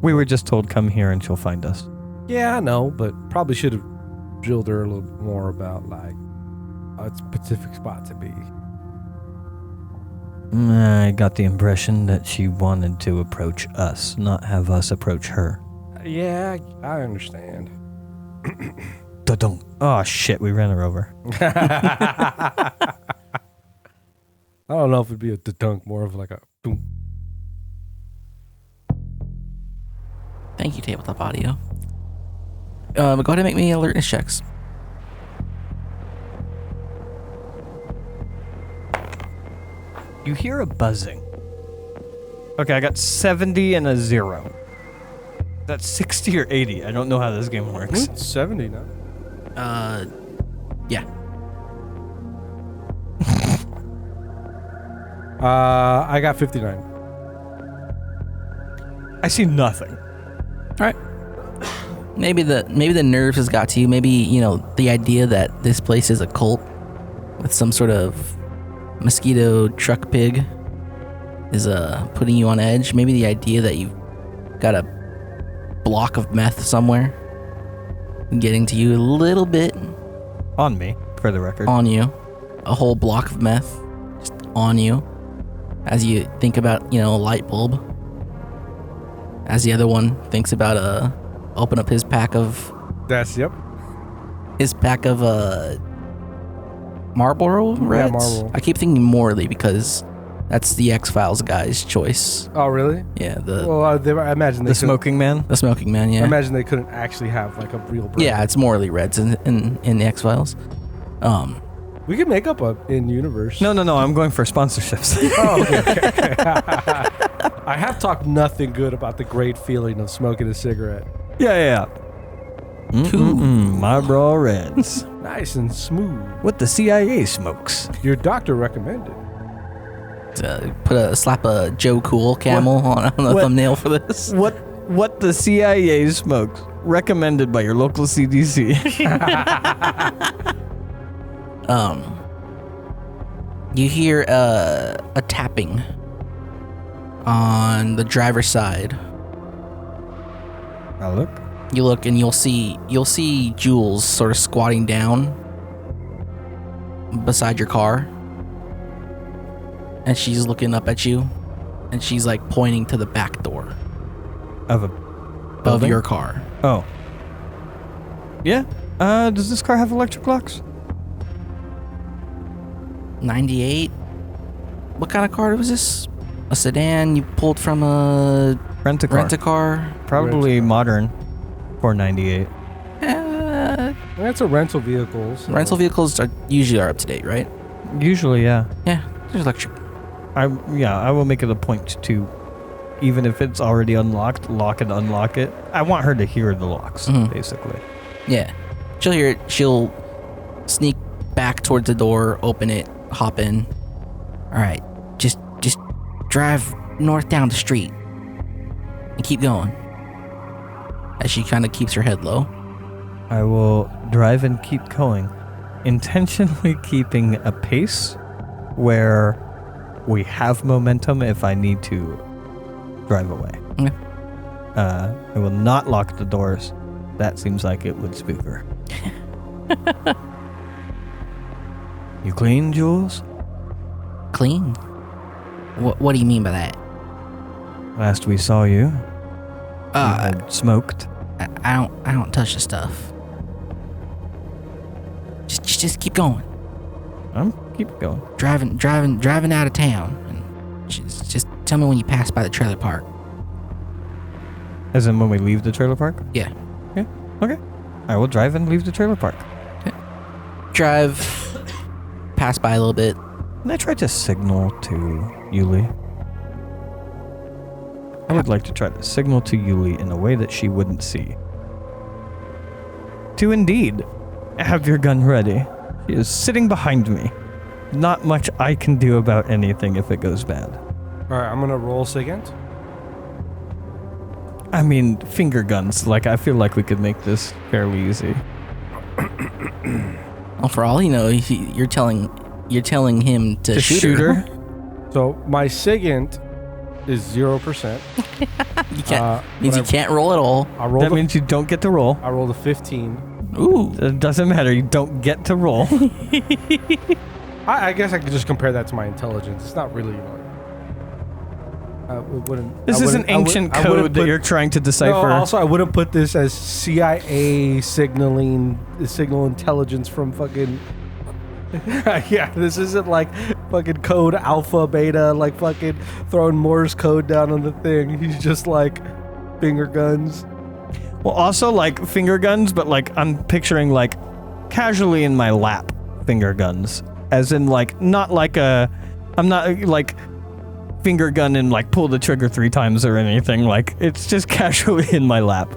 We were just told come here and she'll find us. Yeah, I know, but probably should have drilled her a little more about like a specific spot to be. I got the impression that she wanted to approach us, not have us approach her. Yeah, I understand. Da-dunk. Oh shit, we ran her over. I don't know if it'd be a dunk, more of like a boom. Thank you, Tabletop Audio. Go ahead and make me alertness checks. You hear a buzzing. Okay, I got 70 and a 0. That's 60 or 80. I don't know how this game works. 70 now. Yeah. I got 59. I see nothing. All right. Maybe the nerves has got to you. Maybe, you know, the idea that this place is a cult with some sort of mosquito truck pig is putting you on edge. Maybe the idea that you've got a block of meth somewhere getting to you a little bit On me, for the record. on you. A whole block of meth just on you as you think about, you know, a light bulb. As the other one thinks about open up his pack of Marlboro Reds. Marlboro. I keep thinking Morley because that's the X-Files guy's choice. Oh, really? Yeah, Well, I imagine they The smoking man? the smoking man. I Yeah, imagine they couldn't actually have like a real brand. yeah, it's Morley Reds in the X-Files. We could make up a in-universe. No, I'm going for sponsorships. Oh, okay. I have talked nothing good about the great feeling of smoking a cigarette. yeah. Marlboro Reds. Nice and smooth. What the CIA smokes. Your doctor recommended. Slap a Joe Cool camel on the What? thumbnail for this. What the CIA smokes. Recommended by your local CDC. You hear a tapping on the driver's side. I'll look. You look and you'll see Jules sort of squatting down beside your car. And she's looking up at you. And she's like pointing to the back door Of of your car. Oh. Yeah. Does this car have electric locks? 98? What kind of car was this? A sedan you pulled from a Rent-a-car. rent-a-car? Probably modern for 98. That's a rental vehicle. So. Rental vehicles usually are up to date, right? Usually, yeah. Yeah, there's electric. I will make it a point to, even if it's already unlocked, lock and unlock it. I want her to hear the locks, basically. Yeah. She'll hear it. She'll sneak back towards the door, open it, hop in. All right, just drive north down the street and keep going. As she kind of keeps her head low. I will drive and keep going, intentionally keeping a pace where we have momentum if I need to drive away. Okay. I will not lock the doors. That seems like it would spook her. You clean, Jules? Clean? What do you mean by that? Last we saw you, you Uh, had smoked. I don't touch the stuff. Just keep going. Keep going. Driving out of town. And just tell me when you pass by the trailer park. As in when we leave the trailer park? Yeah. Yeah. Okay. I will drive and leave the trailer park. Drive, pass by a little bit. And I tried to signal to Yuli. I would like to try to signal to Yuli in a way that she wouldn't see. To indeed have your gun ready. She is sitting behind me. Not much I can do about anything if it goes bad. All right, I'm going to roll SIGINT. I mean, finger guns. Like, I feel like we could make this fairly easy. Well, for all you know, you're telling him to shoot her. So my SIGINT is 0%. You can't. Means you can't roll at all. That means you don't get to roll. I rolled a 15. Ooh. It doesn't matter. You don't get to roll. I guess I could just compare that to my intelligence. It's not really like. This is an ancient code that you're trying to decipher. No, also, I wouldn't put this as CIA signal intelligence from fucking. Yeah, this isn't like fucking code alpha, beta, like fucking throwing Morse code down on the thing. He's just like finger guns. Well, also like finger guns, but like I'm picturing like casually in my lap finger guns. As in like, not like I'm not like finger gun and like pull the trigger 3 times or anything. Like it's just casually in my lap.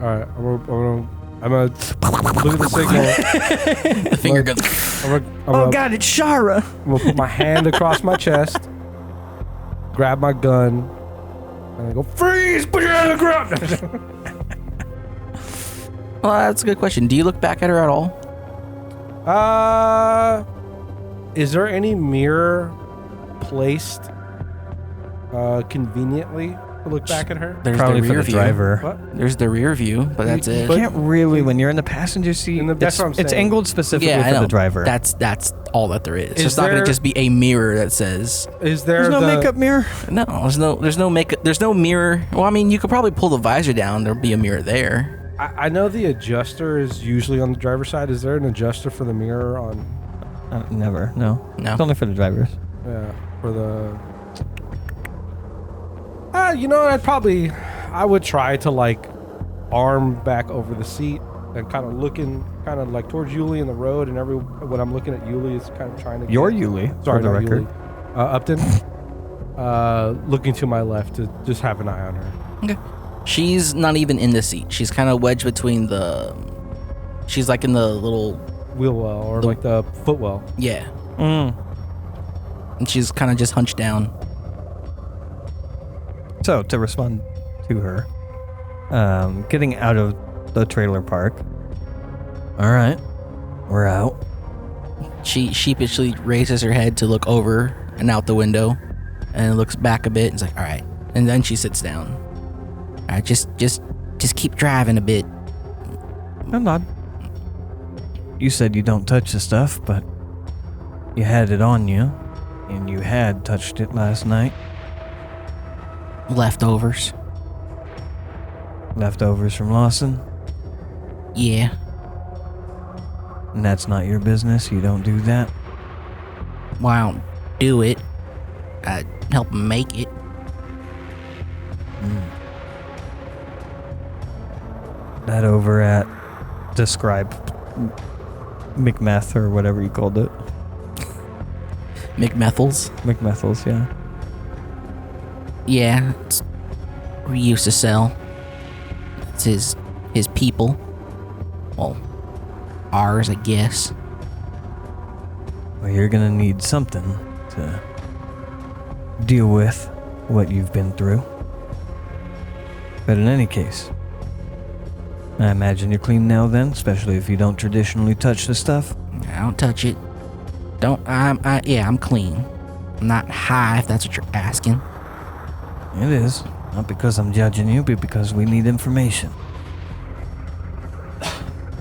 All right, I'm gonna look at the signal. The finger gun. Oh God, it's Shara. I'm gonna put my hand across my chest, grab my gun, and I go, freeze, put your hand on the ground. Well, that's a good question. Do you look back at her at all? Is there any mirror placed conveniently to look back at her? There's Probably the for rear the view. driver. What? There's the rear view, but that's it. You can't really when you're in the passenger seat. That's what I'm It's saying. angled specifically Yeah, I for know. the driver. That's all that there is. Is It's not going there- to just be a mirror that says Is there There's no makeup mirror. no. There's no makeup. There's no mirror. Well, I mean, you could probably pull the visor down. There'll be a mirror there. I know the adjuster is usually on the driver's side. Is there an adjuster for the mirror on? Never. No. No. It's only for the drivers. Yeah, for the. You know, I would try to like arm back over the seat and kind of looking kind of like towards Yuli in the road, and when I'm looking at Yuli, it's kind of trying to. You're Yuli, Sorry, for the not record. Yuli. Upton. Looking to my left to just have an eye on her. Okay. She's not even in the seat. She's kind of wedged between she's like in the little. Wheel well or like the footwell. Yeah. And she's kind of just hunched down. So to respond to her, getting out of the trailer park. All right, we're out. She sheepishly raises her head to look over and out the window, and looks back a bit. And is like, all right. And then she sits down. All right, just keep driving a bit. I'm not. You said you don't touch the stuff, but you had it on you, and you had touched it last night. Leftovers. Leftovers from Lawson? Yeah. And that's not your business? You don't do that? Well, I don't do it. I help him make it. That over at Describe McMeth or whatever you called it. McMethils? McMethils, yeah. Yeah, it's we used to sell. It's his people. Well, ours, I guess. Well, you're gonna need something to deal with what you've been through. But in any case, I imagine you're clean now then, especially if you don't traditionally touch the stuff. I don't touch it. I'm clean. I'm not high, if that's what you're asking. It is. Not because I'm judging you, but because we need information.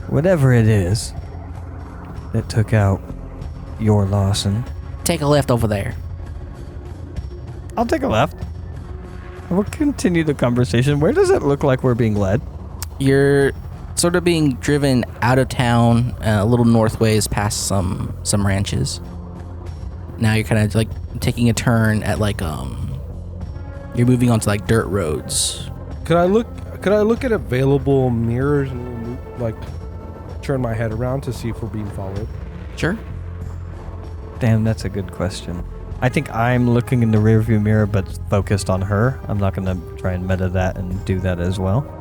Whatever it is that took out your Lawson. Take a left over there. I'll take a left. We'll continue the conversation. Where does it look like we're being led? You're sort of being driven out of town, a little northways past some ranches. Now you're kind of like taking a turn at like you're moving onto like dirt roads. Could I look at available mirrors and like turn my head around to see if we're being followed? Sure. Damn, that's a good question. I think I'm looking in the rearview mirror, but focused on her. I'm not gonna try and meta that and do that as well.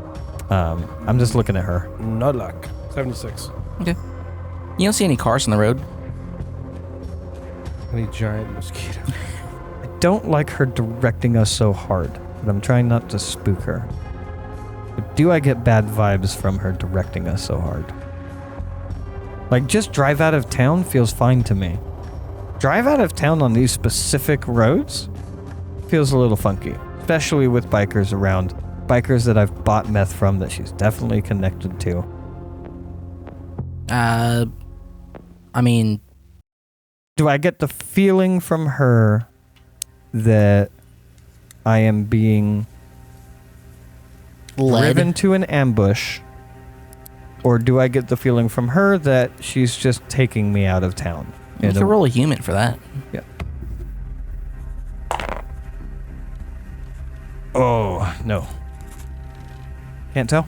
I'm just looking at her. No luck. 76. Okay. You don't see any cars on the road. Any giant mosquito. I don't like her directing us so hard, but I'm trying not to spook her. But do I get bad vibes from her directing us so hard? Like, just drive out of town feels fine to me. Drive out of town on these specific roads feels a little funky, especially with bikers around. Bikers that I've bought meth from that she's definitely connected to. I mean, do I get the feeling from her that I am being driven to an ambush, or do I get the feeling from her that she's just taking me out of town? You can roll a human for that. Yeah. Oh, no. Can't tell.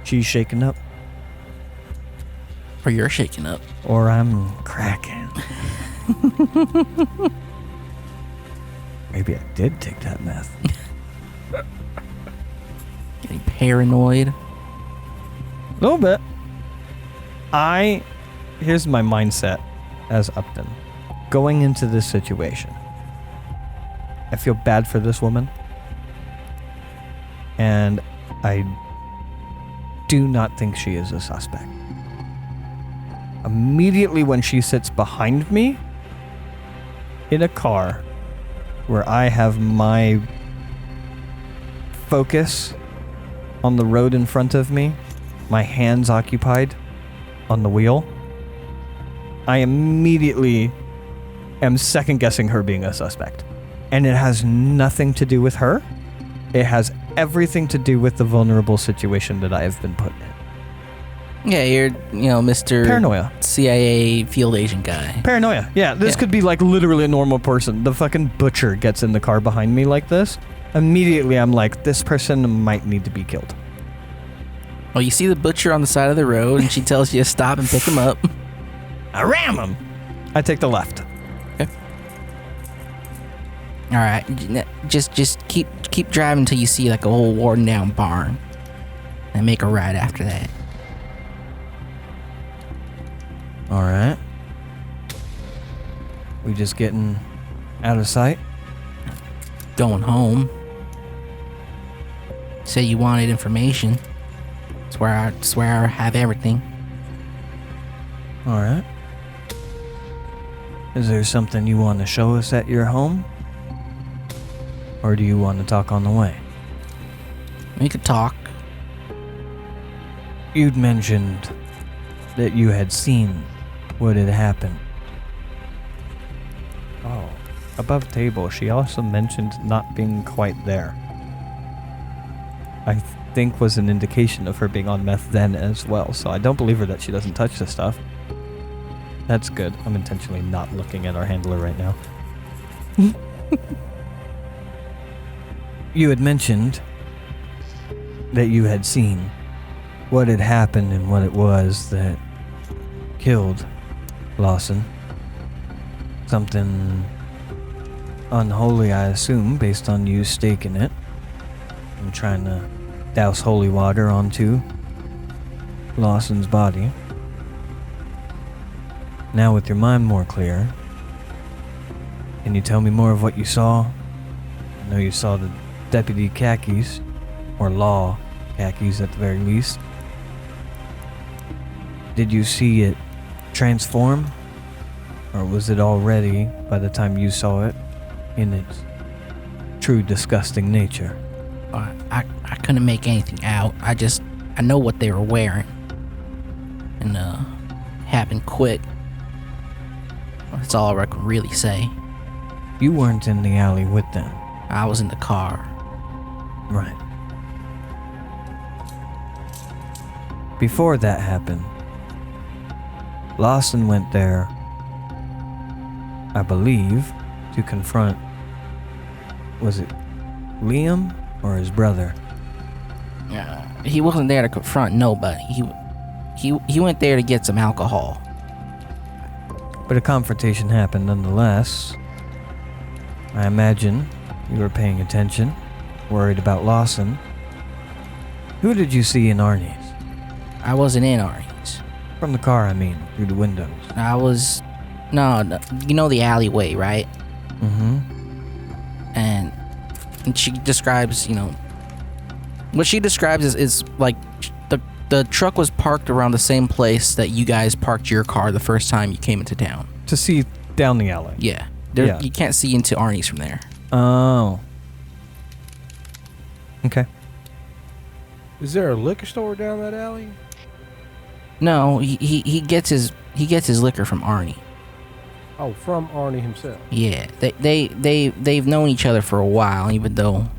She's shaking up. Or you're shaking up. Or I'm cracking. Maybe I did take that meth. Getting paranoid. A little bit. Here's my mindset as Upton. Going into this situation, I feel bad for this woman. And I do not think she is a suspect. Immediately when she sits behind me in a car where I have my focus on the road in front of me, my hands occupied on the wheel, I immediately am second guessing her being a suspect. And it has nothing to do with her. It has everything to do with the vulnerable situation that I have been put in. Yeah, you're, Mr. Paranoia. CIA field agent guy. Paranoia. Yeah, this could be like literally a normal person. The fucking butcher gets in the car behind me like this. Immediately I'm like, this person might need to be killed. Well, you see the butcher on the side of the road and she tells you to stop and pick him up. I ram him. I take the left. Okay. All right, just keep driving until you see like a whole worn down barn, and make a right after that. All right. We just getting out of sight? Going home. Said you wanted information. Swear I have everything. Alright. Is there something you want to show us at your home? Or do you want to talk on the way? We could talk. You'd mentioned that you had seen what had happened. Oh. Above table, she also mentioned not being quite there. I think was an indication of her being on meth then as well, so I don't believe her that she doesn't touch this stuff. That's good. I'm intentionally not looking at our handler right now. You had mentioned that you had seen what had happened and what it was that killed Lawson. Something unholy, I assume, based on you staking it and trying to douse holy water onto Lawson's body. Now with your mind more clear, can you tell me more of what you saw? I know you saw the deputy khakis, or law khakis at the very least. Did you see it transform? Or was it already, by the time you saw it, in its true disgusting nature? I couldn't make anything out. I know what they were wearing. And happened quick. That's all I can really say. You weren't in the alley with them. I was in the car. Right. Before that happened, Lawson went there, I believe, to confront, was it Liam or his brother? He wasn't there to confront nobody. He went there to get some alcohol. But a confrontation happened nonetheless. I imagine you were paying attention, worried about Lawson. Who did you see in Arnie's? I wasn't in Arnie's. From the car, I mean, through the windows. I was... No, you know the alleyway, right? Mm-hmm. And she describes, what she describes is like the truck was parked around the same place that you guys parked your car the first time you came into town. To see down the alley. Yeah. Yeah. You can't see into Arnie's from there. Oh. Okay. Is there a liquor store down that alley? No, he gets his liquor from Arnie. Oh, from Arnie himself. Yeah, they've known each other for a while, even though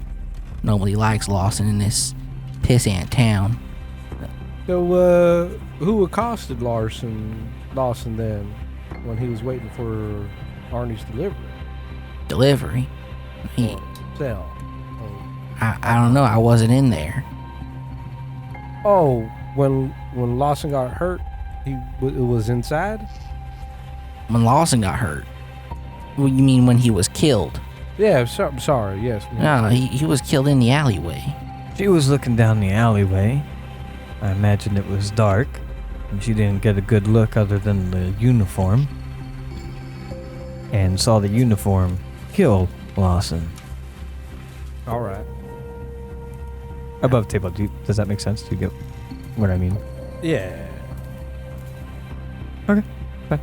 nobody likes Lawson in this pissant town. So, who accosted Lawson then when he was waiting for Arnie's delivery? Delivery? Sell. I don't know. I wasn't in there. Oh, when Lawson got hurt, it was inside? When Lawson got hurt? What you mean when he was killed? Yeah, sorry, yes. No, he was killed in the alleyway. She was looking down the alleyway. I imagine it was dark, and she didn't get a good look other than the uniform. And saw the uniform kill Lawson. All right. Above table, does that make sense? Do you get what I mean? Yeah. Okay, fine.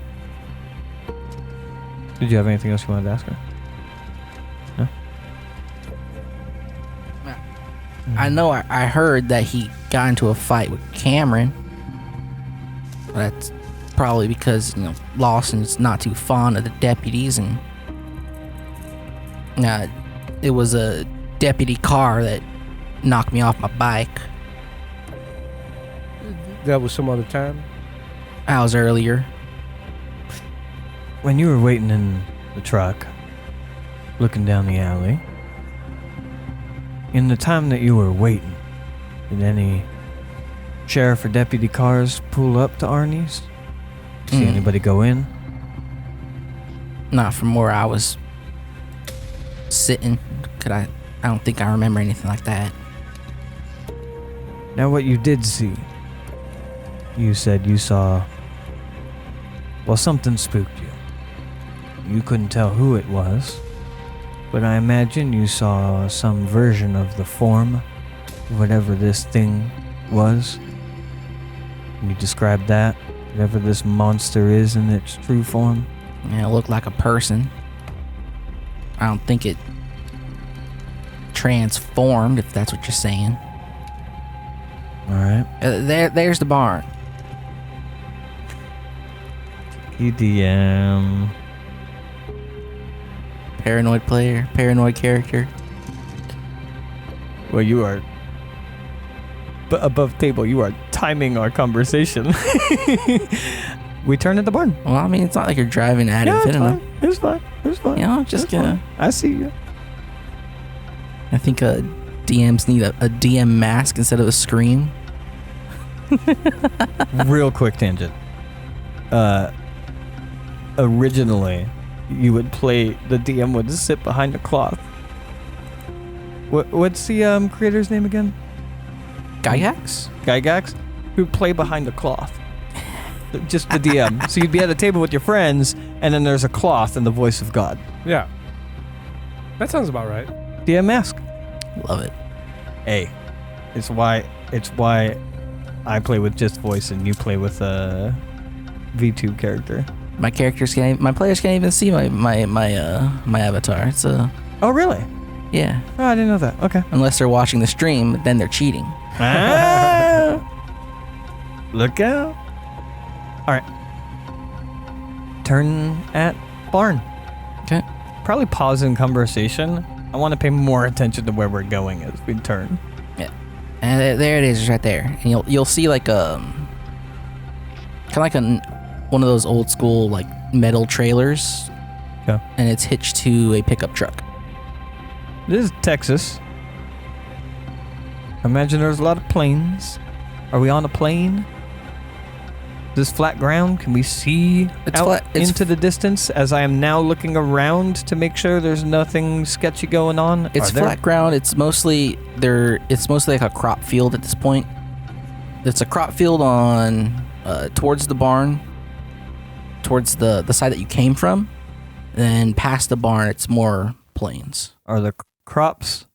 Did you have anything else you wanted to ask her? No? I know I heard that he got into a fight with Cameron. That's probably because, Lawson's not too fond of the deputies, and it was a deputy car that knocked me off my bike. That was some other time? Hours earlier. When you were waiting in the truck, looking down the alley, in the time that you were waiting, did any sheriff or deputy cars pull up to Arnie's? See anybody go in? Not from where I was sitting. I don't think I remember anything like that. Now what you did see, you said you saw, well, something spooked you. You couldn't tell who it was, but I imagine you saw some version of the form, whatever this thing was. Can you describe that? Whatever this monster is in its true form. Yeah, it looked like a person. I don't think it transformed, if that's what you're saying. All right. There's the barn. EDM. Paranoid player, paranoid character. Well, you are above table. You are timing our conversation. We turn at the barn. Well, I mean, it's not like you're driving at Yeah, infinitum. it's fine. It's fine. You know, just It's fine. I see you. I think DMs need a DM mask instead of a screen. Real quick tangent. Originally, you would play, the DM would sit behind a cloth. What's the creator's name again? Gygax? Gygax? Who'd play behind a cloth. Just the DM. So you'd be at a table with your friends, and then there's a cloth and the voice of God. Yeah. That sounds about right. DM mask. Love it. Hey, it's why I play with just voice and you play with a V2 character. My players can't even see my avatar. It's Oh, really? yeah. Oh, I didn't know that. Okay. Unless they're watching the stream, then they're cheating. Ah, look out. All right. Turn at barn. Okay. Probably pause in conversation. I want to pay more attention to where we're going as we turn. Yeah. And there it is, right there. And you'll see like kind of like one of those old school like metal trailers. Yeah. And it's hitched to a pickup truck. This is Texas. I imagine there's a lot of planes. Are we on a plane? This flat ground? Can we see into the distance as I am now looking around to make sure there's nothing sketchy going on? It's flat ground. It's mostly like a crop field at this point. It's a crop field on towards the barn, towards the side that you came from. Then past the barn, it's more plains. Are the crops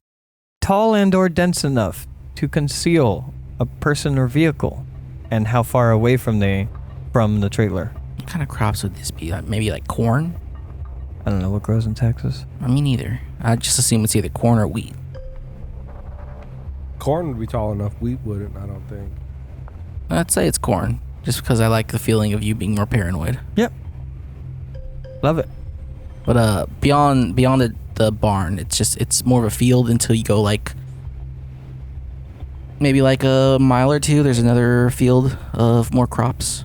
tall and or dense enough to conceal a person or vehicle? And how far away from the trailer? What kind of crops would this be? Maybe like corn? I don't know what grows in Texas. Me neither. I just assume it's either corn or wheat. Corn would be tall enough. Wheat wouldn't, I don't think. I'd say it's corn, just because I like the feeling of you being more paranoid. Yep. Love it. But beyond the barn, it's more of a field until you go like maybe like a mile or two. There's another field of more crops.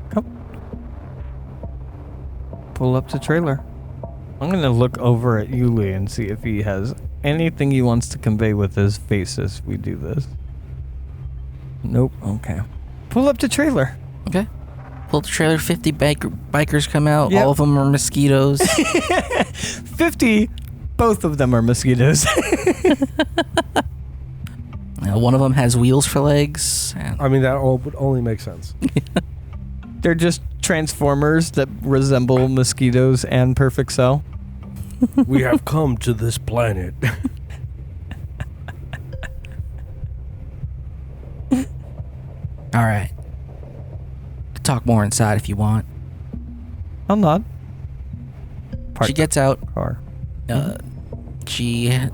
Come. Pull up the trailer. I'm going to look over at Yuli and see if he has anything he wants to convey with his face as we do this. Nope. Okay. Pull up the trailer. Okay. Pull up the trailer. 50 bikers come out. Yep. All of them are mosquitoes. 50. Both of them are mosquitoes. One of them has wheels for legs. I mean, that would only make sense. They're just transformers that resemble mosquitoes and Perfect Cell. We have come to this planet. All right. Talk more inside if you want. I'll nod. She gets out. Car. Does she have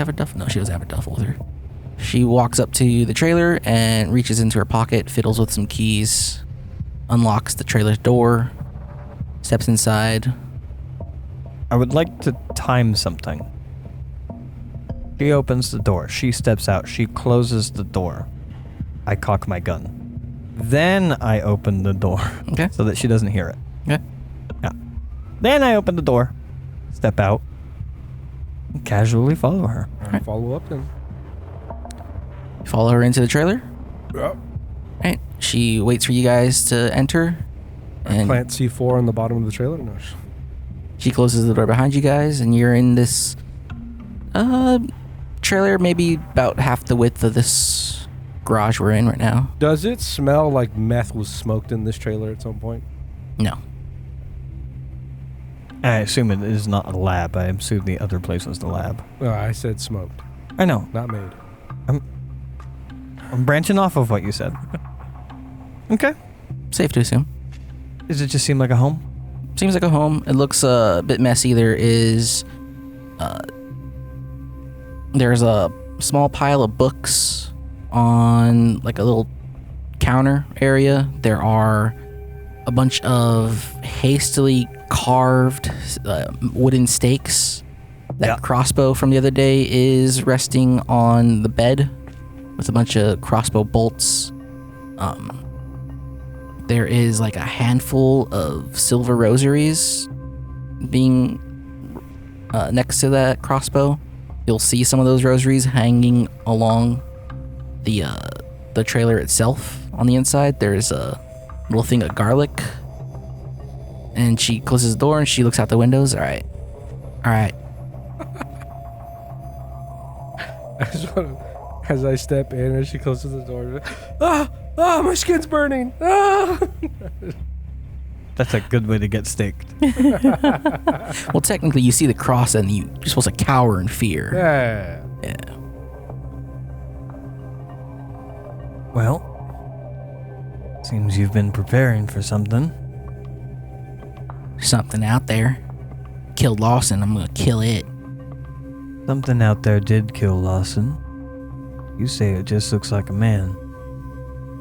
a duffel? No, she doesn't have a duffel with her. She walks up to the trailer and reaches into her pocket, fiddles with some keys, unlocks the trailer's door, steps inside. I would like to time something. She opens the door. She steps out. She closes the door. I cock my gun. Then I open the door. Okay. So that she doesn't hear it. Okay. Yeah. Then I open the door, step out, and casually follow her. All right, follow up then. Follow her into the trailer. Yep. Right. She waits for you guys to enter. And Plant C4 on the bottom of the trailer? No. she closes the door behind you guys, and you're in this trailer, maybe about half the width of this garage we're in right now. Does it smell like meth was smoked in this trailer at some point? No. I assume it is not a lab. I assume the other place was the lab. No, I said smoked, I know. not made. I'm branching off of what you said. Okay. Safe to assume. Does it just seem like a home? Seems like a home. It looks a bit messy. There's a small pile of books on like a little counter area. There are a bunch of hastily carved wooden stakes. That crossbow from the other day is resting on the bed with a bunch of crossbow bolts. There is like a handful of silver rosaries being next to that crossbow. You'll see some of those rosaries hanging along the trailer itself. On the inside, there's a little thing of garlic. And she closes the door and she looks out the windows. All right. As I step in and she closes the door, my skin's burning. That's a good way to get staked. Well, technically, you see the cross and you're supposed to cower in fear. Yeah. Yeah. Well, seems you've been preparing for something. Something out there. Killed Lawson. I'm gonna kill it. Something out there did kill Lawson. You say it just looks like a man.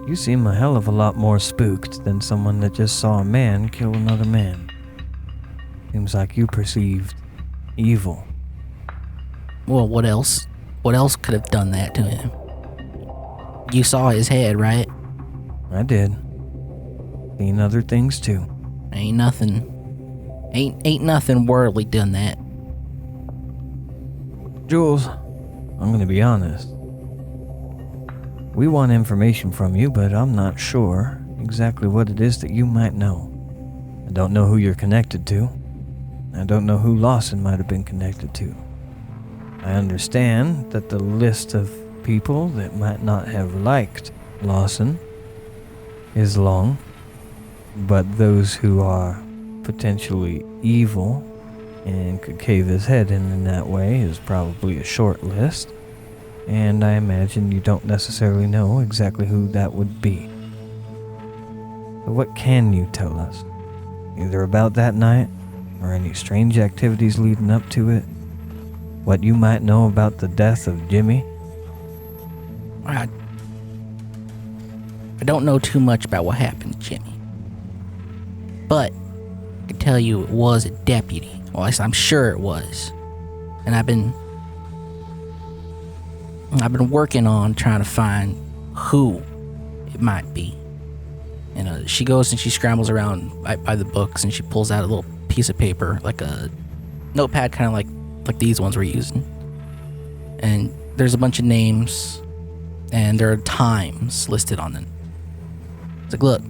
You seem a hell of a lot more spooked than someone that just saw a man kill another man. Seems like you perceived evil. Well, what else? What else could have done that to him? You saw his head, right? I did. Seen other things too. Ain't nothing worldly done that. Jules, I'm gonna be honest. We want information from you, but I'm not sure exactly what it is that you might know. I don't know who you're connected to. I don't know who Lawson might have been connected to. I understand that the list of people that might not have liked Lawson is long, but those who are potentially evil and could cave his head in that way is probably a short list. And I imagine you don't necessarily know exactly who that would be. So what can you tell us? Either about that night, or any strange activities leading up to it? What you might know about the death of Jimmy? I don't know too much about what happened to Jimmy. But I can tell you it was a deputy. Well, at least I'm sure it was. And I've been working on trying to find who it might be. And she goes and she scrambles around by the books and she pulls out a little piece of paper, like a notepad, kind of like these ones we're using. And there's a bunch of names and there are times listed on them. It's like, look,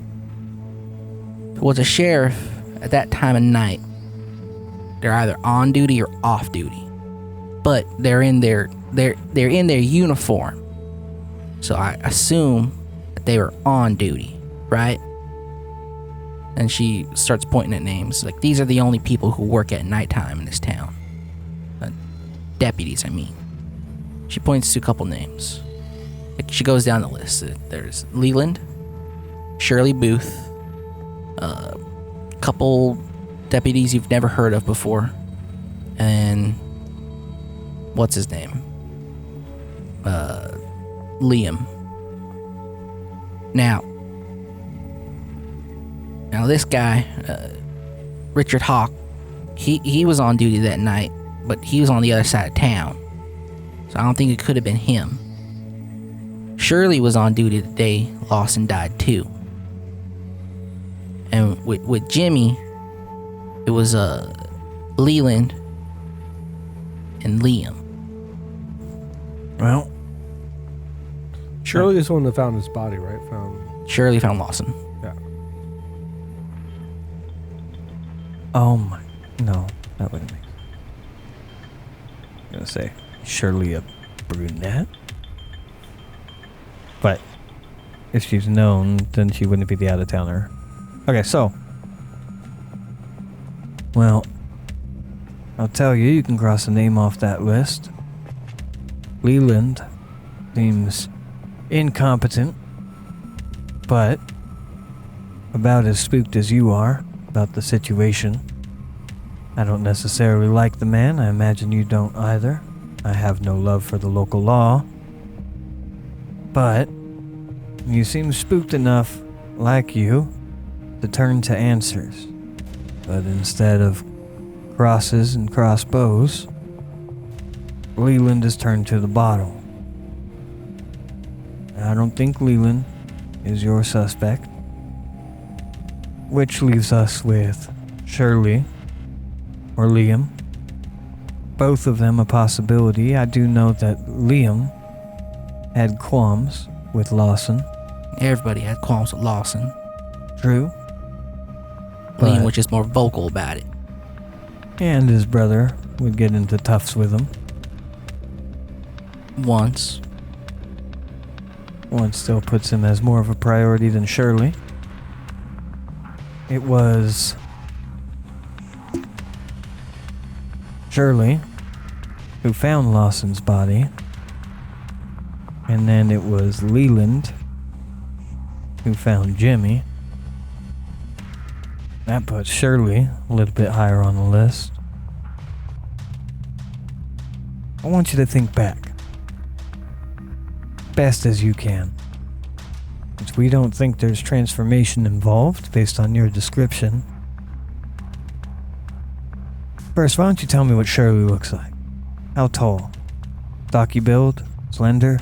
if it was a sheriff at that time of night, they're either on duty or off duty. But they're in their uniform. So I assume that they were on duty, right? And she starts pointing at names. Like, these are the only people who work at nighttime in this town. Deputies, I mean. She points to a couple names. Like, she goes down the list. There's Leland, Shirley Booth, a couple deputies you've never heard of before, and what's his name? Liam. Now this guy, Richard Hawk, he was on duty that night, but he was on the other side of town, so I don't think it could have been him. Shirley was on duty the day Lawson died too. And with Jimmy, it was Leland and Liam. Well, Shirley is the one that found his body, right? Shirley found Lawson. Yeah. oh my, no, that wouldn't make sense. I'm gonna say, surely a brunette? But if she's known, then she wouldn't be the out-of-towner. Okay, so, well, I'll tell you, you can cross a name off that list. Leland seems incompetent, but about as spooked as you are about the situation. I don't necessarily like the man. I imagine you don't either. I have no love for the local law. But you seem spooked enough, like you, to turn to answers. But instead of crosses and crossbows, Leland has turned to the bottle. I don't think Leland is your suspect. Which leaves us with Shirley or Liam. Both of them a possibility. I do know that Liam had qualms with Lawson. Everybody had qualms with Lawson. True. Liam was just more vocal about it. And his brother would get into toughs with him. Once. One still puts him as more of a priority than Shirley. It was Shirley who found Lawson's body. And then it was Leland who found Jimmy. That puts Shirley a little bit higher on the list. I want you to think back. Best as you can. Since we don't think there's transformation involved based on your description. First, why don't you tell me what Shirley looks like? How tall? Stocky build? Slender?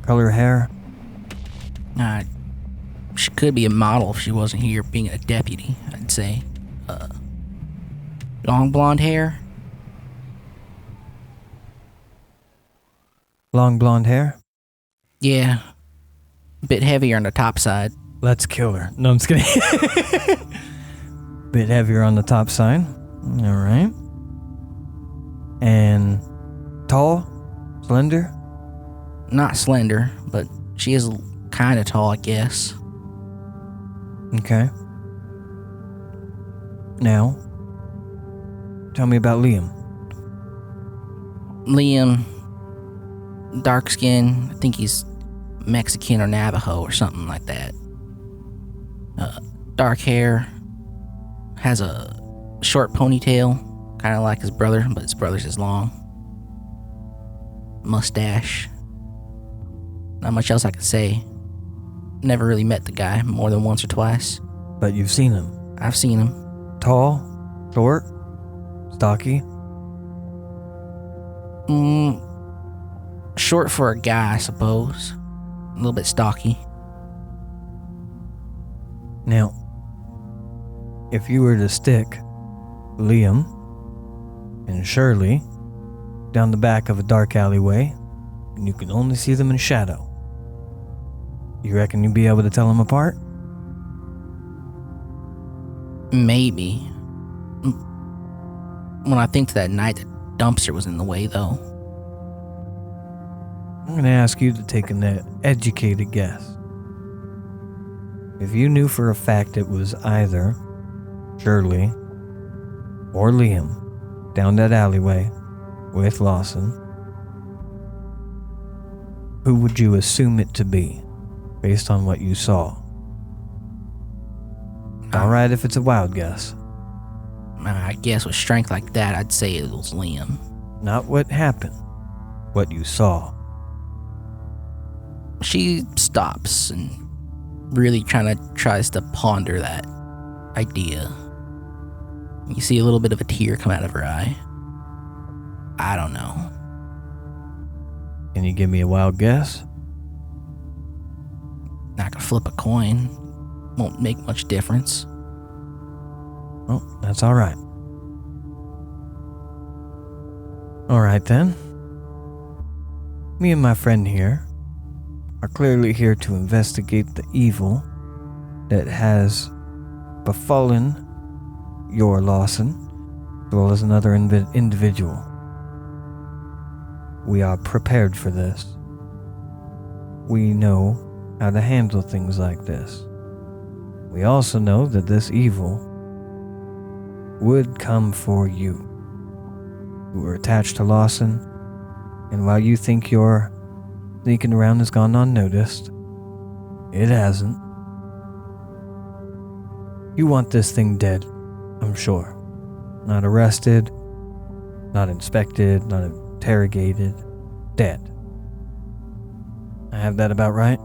Color hair? She could be a model if she wasn't here being a deputy, I'd say. Long blonde hair? Long blonde hair? Yeah. A bit heavier on the top side. Let's kill her. No, I'm just kidding. Bit heavier on the top side. Alright. And tall? Slender? Not slender, but she is kind of tall, I guess. Okay. Now, tell me about Liam. Liam, dark skin. I think he's Mexican or Navajo or something like that. Dark hair. Has a short ponytail, kind of like his brother, but his brother's is long. Mustache. Not much else I can say. Never really met the guy more than once or twice. But you've seen him. I've seen him. Tall? Short? Stocky? Short for a guy, I suppose. A little bit stocky. Now, if you were to stick Liam and Shirley down the back of a dark alleyway, and you could only see them in shadow, you reckon you'd be able to tell them apart? Maybe. When I think to that night, the dumpster was in the way, though. I'm going to ask you to take an educated guess. If you knew for a fact it was either Shirley or Liam down that alleyway with Lawson, who would you assume it to be based on what you saw? Alright if it's a wild guess. I guess with strength like that, I'd say it was Liam. Not what happened, what you saw. She stops and really tries to ponder that idea. You see a little bit of a tear come out of her eye. I don't know. Can you give me a wild guess? I could flip a coin. Won't make much difference. Well, that's alright. Alright then. Me and my friend here are clearly here to investigate the evil that has befallen your Lawson, as well as another individual. We are prepared for this. We know how to handle things like this. We also know that this evil would come for you, who are attached to Lawson, and while you think your sneaking around has gone unnoticed, it hasn't. You want this thing dead, I'm sure. Not arrested, not inspected, not interrogated. Dead. I have that about right?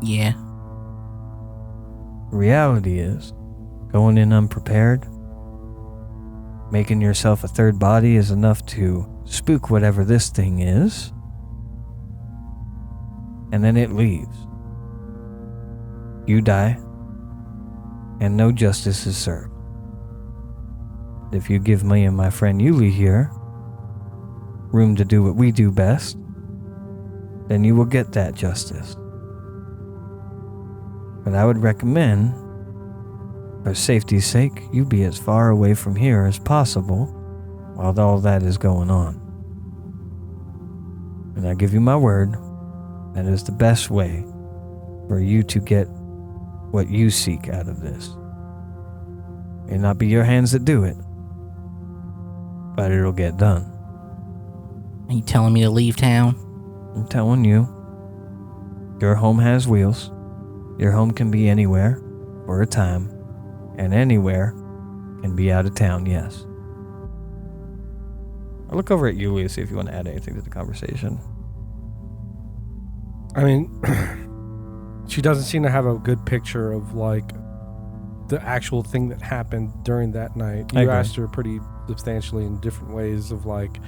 Yeah. The reality is, going in unprepared, making yourself a third body is enough to spook whatever this thing is, and then it leaves. You die, and no justice is served. If you give me and my friend Yuli here room to do what we do best, then you will get that justice. But I would recommend, for safety's sake, you be as far away from here as possible while all that is going on. And I give you my word, that is the best way for you to get what you seek out of this. May not be your hands that do it, but it'll get done. Are you telling me to leave town? I'm telling you, your home has wheels. Your home can be anywhere for a time, and anywhere can be out of town, yes. I'll look over at Yuli and see if you want to add anything to the conversation. I mean, she doesn't seem to have a good picture of like the actual thing that happened during that night. I You agree. asked her pretty substantially in different ways of like,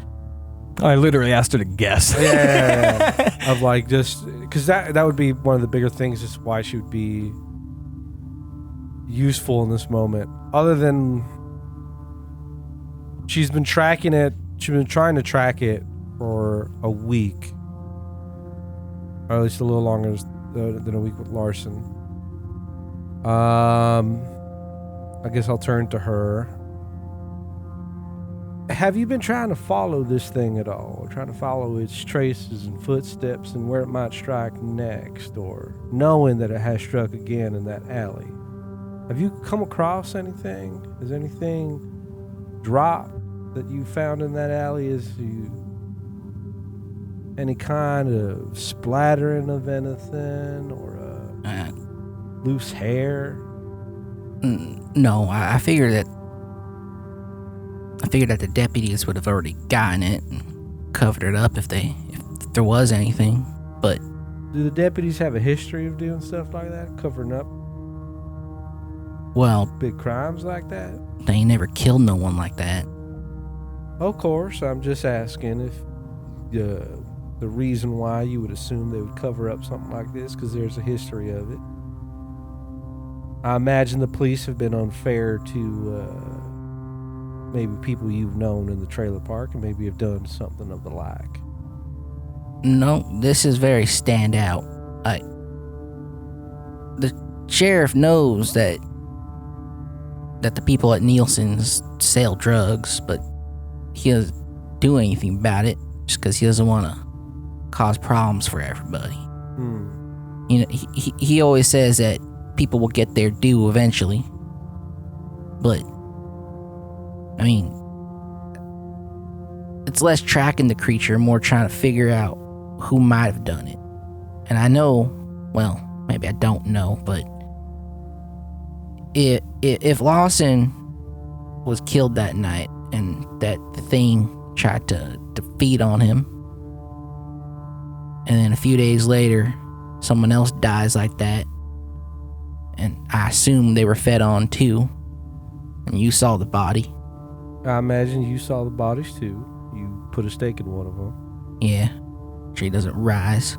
I literally asked her to guess. yeah, of like just because that would be one of the bigger things, is why she would be useful in this moment. Other than she's been tracking it, she's been trying to track it for a week, or at least a little longer than a week with Larson. I guess I'll turn to her. Have you been trying to follow this thing at all? Or trying to follow its traces and footsteps and where it might strike next? Or knowing that it has struck again in that alley? Have you come across anything? Has anything dropped that you found in that alley? Any kind of splattering of anything? Or loose hair? No, I figured that the deputies would have already gotten it and covered it up if there was anything. But Do the deputies have a history of doing stuff like that? Covering up well, big crimes like that? they never killed no one like that. Of course, I'm just asking if the reason why you would assume they would cover up something like this, because there's a history of it. I imagine the police have been unfair to maybe people you've known in the trailer park and maybe have done something of the like. No, this is very standout. The sheriff knows that the people at Nielsen's sell drugs, but he doesn't do anything about it just because he doesn't want to cause problems for everybody. You know, he always says that people will get their due eventually, but I mean, it's less tracking the creature, more trying to figure out who might have done it. And I know, well, maybe I don't know, but if Lawson was killed that night and that the thing tried to feed on him, and then a few days later someone else dies like that, and I assume they were fed on too, and you saw the body. I imagine you saw the bodies too. You put a stake in one of them. Yeah, tree doesn't rise.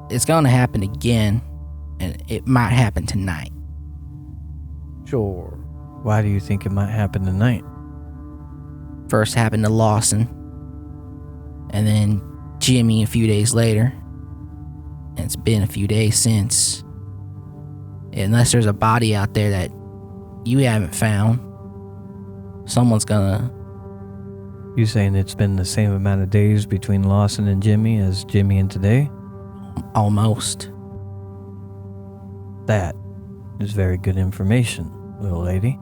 It's gonna happen again, and it might happen tonight. Sure. Why do you think it might happen tonight? First happened to Lawson, and then Jimmy a few days later, and it's been a few days since. Unless there's a body out there that you haven't found, someone's gonna... You saying it's been the same amount of days between Lawson and Jimmy as Jimmy and today? Almost. That is very good information, little lady.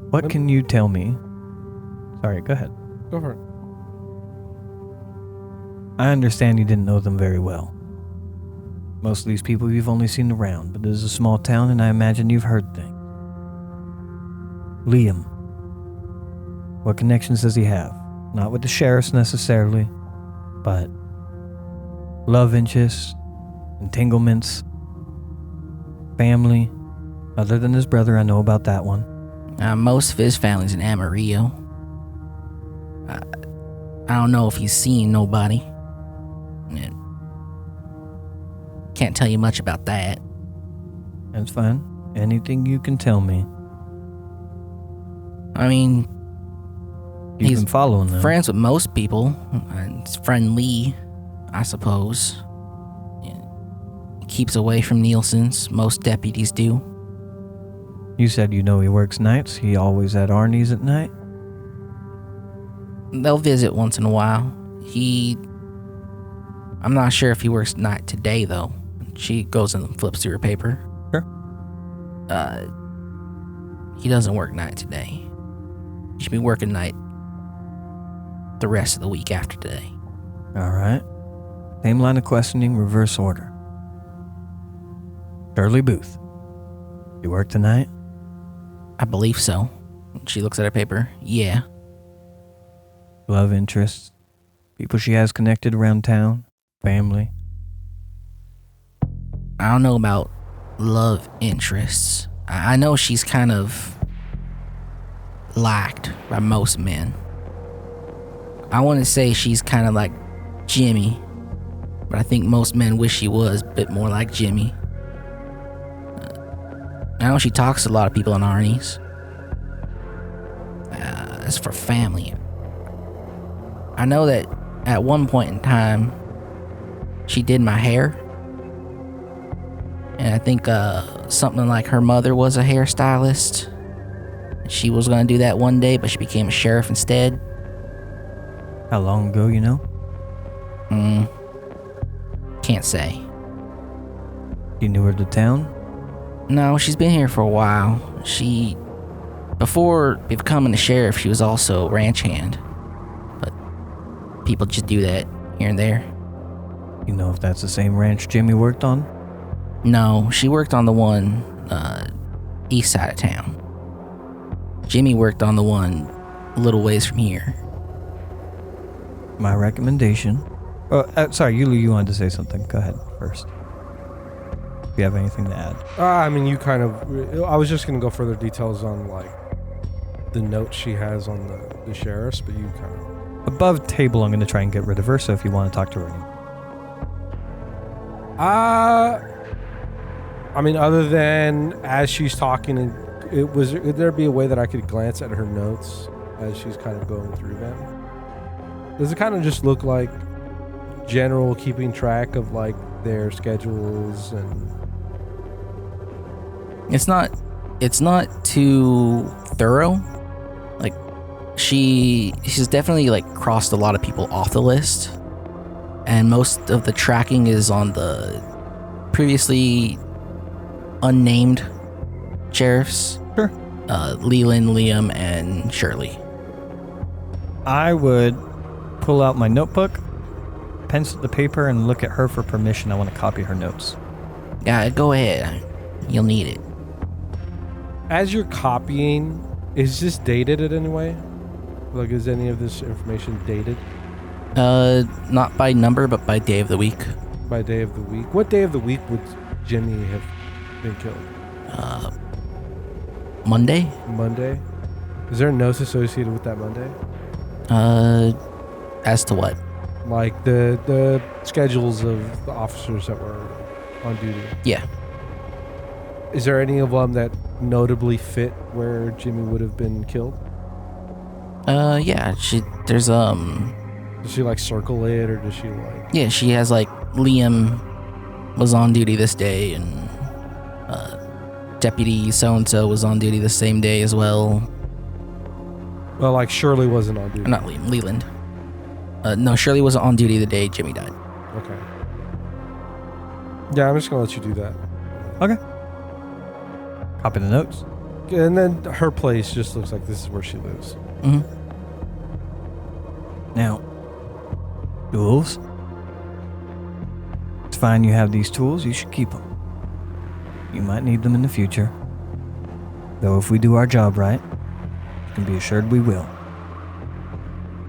What can you tell me? Sorry, go ahead. Go for it. I understand you didn't know them very well. Most of these people you've only seen around, but this is a small town and I imagine you've heard things. Liam. What connections does he have? Not with the sheriffs necessarily, but love interests, entanglements, family. Other than his brother, I know about that one. Most of his family's in Amarillo. I don't know if he's seen nobody. Can't tell you much about that. That's fine. Anything you can tell me. I mean, You've been following them. friends with most people. And it's friendly, I suppose. He keeps away from Nielsen's. Most deputies do. You said you know he works nights. He always at Arnie's at night? They'll visit once in a while. I'm not sure if he works night today, though. She goes and flips through her paper. Sure. He doesn't work night today. He should be working night the rest of the week after today. All right. Same line of questioning, reverse order. Shirley Booth. You work tonight? I believe so. She looks at her paper. Yeah. Love interests? People she has connected around town? Family? I don't know about love interests. I know she's kind of liked by most men. I want to say she's kind of like Jimmy, but I think most men wish she was a bit more like Jimmy. I know she talks to a lot of people in Arnie's. As for family, I know that at one point in time, she did my hair. And I think something like her mother was a hairstylist. She was going to do that one day, but she became a sheriff instead. How long ago, you know? Can't say. You knew her to town? No, she's been here for a while. Before becoming a sheriff, she was also a ranch hand. But people just do that here and there. You know if that's the same ranch Jimmy worked on? No, she worked on the one east side of town. Jimmy worked on the one a little ways from here. My recommendation... sorry, you wanted to say something. Go ahead first. If you have anything to add. I mean, you kind of... I was just going to go further details on, like, the note she has on the sheriff's, but you kind of... Above table, I'm going to try and get rid of her, so if you want to talk to her anymore. I mean, other than as she's talking, would there be a way that I could glance at her notes as she's kind of going through them? Does it kind of just look like general keeping track of, like, their schedules and... It's not too thorough. Like, she's definitely, like, crossed a lot of people off the list. And most of the tracking is on the previously unnamed sheriffs. Sure. Leland, Liam, and Shirley. I would pull out my notebook, pencil the paper, and look at her for permission. I want to copy her notes. Yeah, go ahead. You'll need it. As you're copying, is this dated in any way? Like, is any of this information dated? Not by number, but by day of the week. By day of the week? What day of the week would Jimmy have been killed? Monday? Monday? Is there notes associated with that Monday? As to what? Like the schedules of the officers that were on duty. Yeah. Is there any of them that notably fit where Jimmy would have been killed? Yeah. There's Does she like circle it, or does she like? Yeah, she has like Liam was on duty this day, and Deputy so and so was on duty the same day as well. Well, like Shirley wasn't on duty. Not Liam, Leland. No, Shirley wasn't on duty the day Jimmy died. Okay. Yeah, I'm just gonna let you do that. Okay. Copy the notes. And then her place just looks like this is where she lives. Mm-hmm. Now, Jules, it's fine you have these tools, you should keep them. You might need them in the future. Though if we do our job right, you can be assured we will.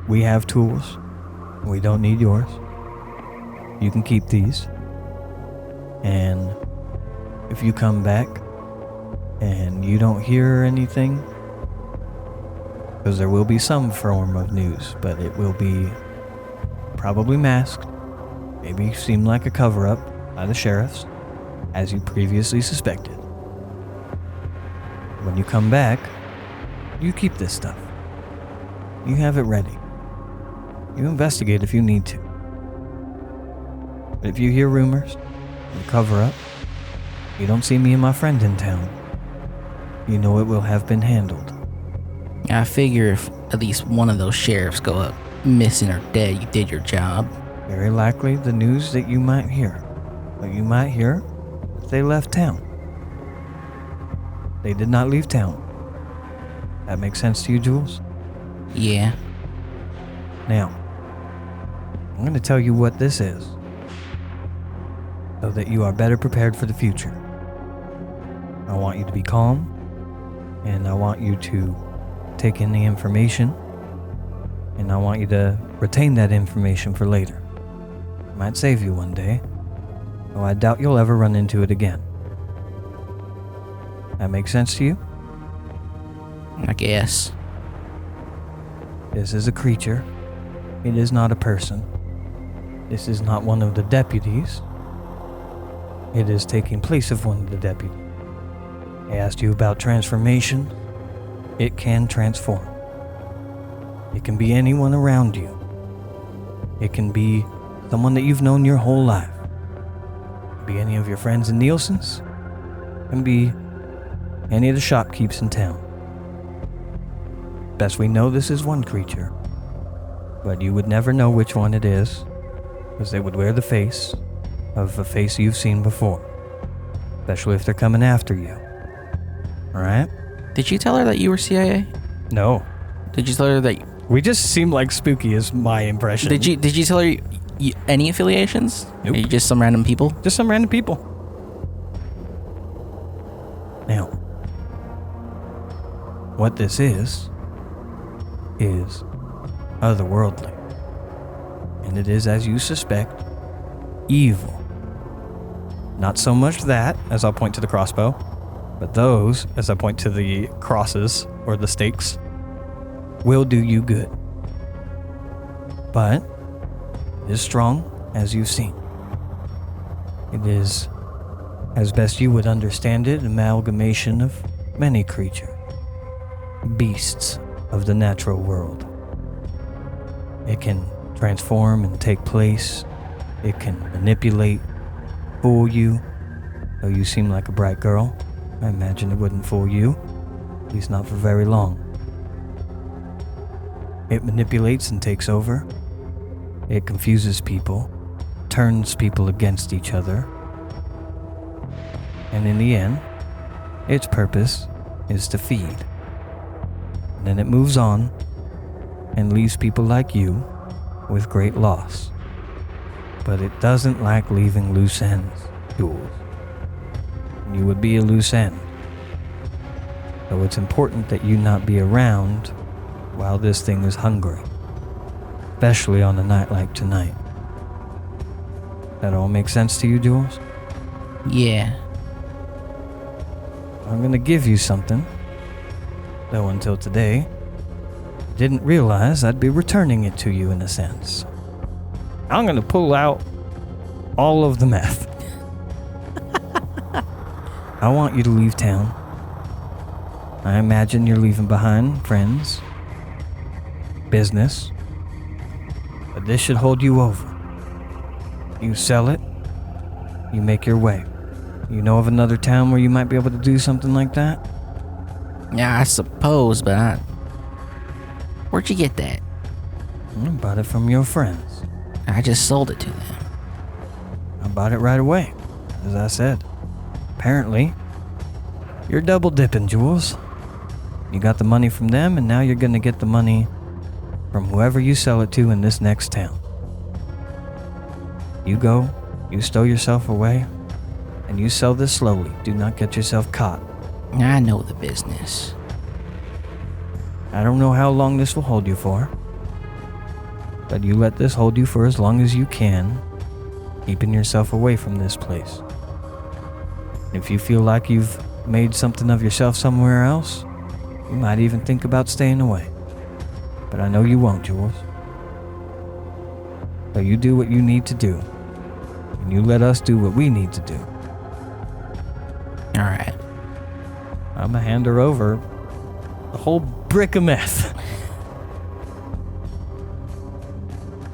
We have tools. We don't need yours. You can keep these. And if you come back and you don't hear anything, because there will be some form of news, but it will be probably masked, maybe seem like a cover-up by the sheriffs, as you previously suspected. When you come back, you keep this stuff. You have it ready. You investigate if you need to. But if you hear rumors, you cover up, you don't see me and my friend in town, you know it will have been handled. I figure if at least one of those sheriffs go up missing or dead, you did your job. Very likely the news that you might hear. But you might hear that they left town. They did not leave town. That makes sense to you, Jules? Yeah. Now, I'm going to tell you what this is, so that you are better prepared for the future. I want you to be calm, and I want you to take in the information, and I want you to retain that information for later. It might save you one day, though I doubt you'll ever run into it again. That makes sense to you? I guess. This is a creature. It is not a person. This is not one of the deputies. It is taking place of one of the deputies. I asked you about transformation. It can transform. It can be anyone around you. It can be someone that you've known your whole life. It can be any of your friends in Nielsen's. It can be any of the shopkeepers in town. Best we know, this is one creature. But you would never know which one it is, because they would wear the face of a face you've seen before. Especially if they're coming after you. Alright? Did you tell her that you were CIA? No. Did you tell her that... We just seem like spooky is my impression. Did you tell her any affiliations? Nope. Are you just some random people? Just some random people. Now, what this is otherworldly. And it is, as you suspect, evil. Not so much that, as I'll point to the crossbow, but those, as I point to the crosses or the stakes, will do you good. But it is strong, as you've seen. It is, as best you would understand it, an amalgamation of many creatures, beasts of the natural world. It can transform and take place. It can manipulate, fool you. Though you seem like a bright girl, I imagine it wouldn't fool you, at least not for very long. It manipulates and takes over. It confuses people, turns people against each other. And in the end, its purpose is to feed. And then it moves on and leaves people like you with great loss. But it doesn't like leaving loose ends, Jules. You would be a loose end. So it's important that you not be around while this thing is hungry. Especially on a night like tonight. That all make sense to you, Jules? Yeah. I'm gonna give you something. Though until today, I didn't realize I'd be returning it to you in a sense. I'm gonna pull out all of the meth. I want you to leave town. I imagine you're leaving behind friends, business, but this should hold you over. You sell it, you make your way. You know of another town where you might be able to do something like that? Yeah, I suppose, but where'd you get that? I bought it from your friends. I just sold it to them. I bought it right away, as I said. Apparently, you're double dipping, Jules. You got the money from them, and now you're gonna get the money from whoever you sell it to in this next town. You go, You stow yourself away, and you sell this slowly. Do not get yourself caught. I know the business. I don't know how long this will hold you for, but you let this hold you for as long as you can, keeping yourself away from this place. If you feel like you've made something of yourself somewhere else, you might even think about staying away. But I know you won't, Jules. So you do what you need to do, and you let us do what we need to do. All right. I'm gonna hand her over a whole brick of meth.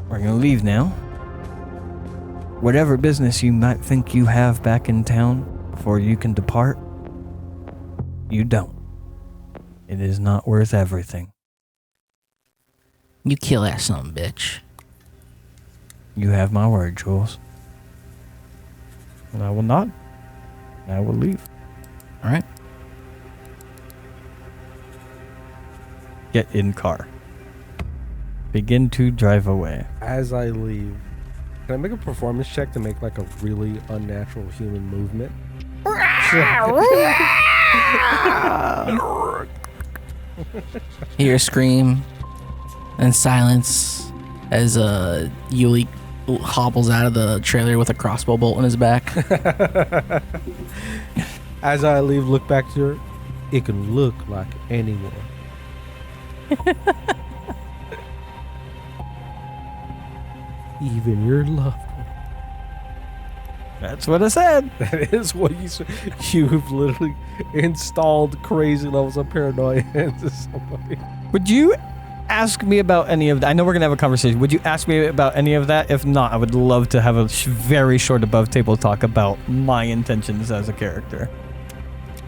We're gonna leave now. Whatever business you might think you have back in town before you can depart, you don't. It is not worth everything. You kill that son of a bitch. You have my word, Jules. And I will not. I will leave. All right. Get in car. Begin to drive away. As I leave, can I make a performance check to make like a really unnatural human movement? Hear a scream and silence as Yuli hobbles out of the trailer with a crossbow bolt in his back. As I leave, look back to her. It can look like anyone. Even your loved one. That's what I said. That is what you said. You've literally installed crazy levels of paranoia into somebody. Would you ask me about any of that? I know we're going to have a conversation. Would you ask me about any of that? If not, I would love to have a very short above table talk about my intentions as a character.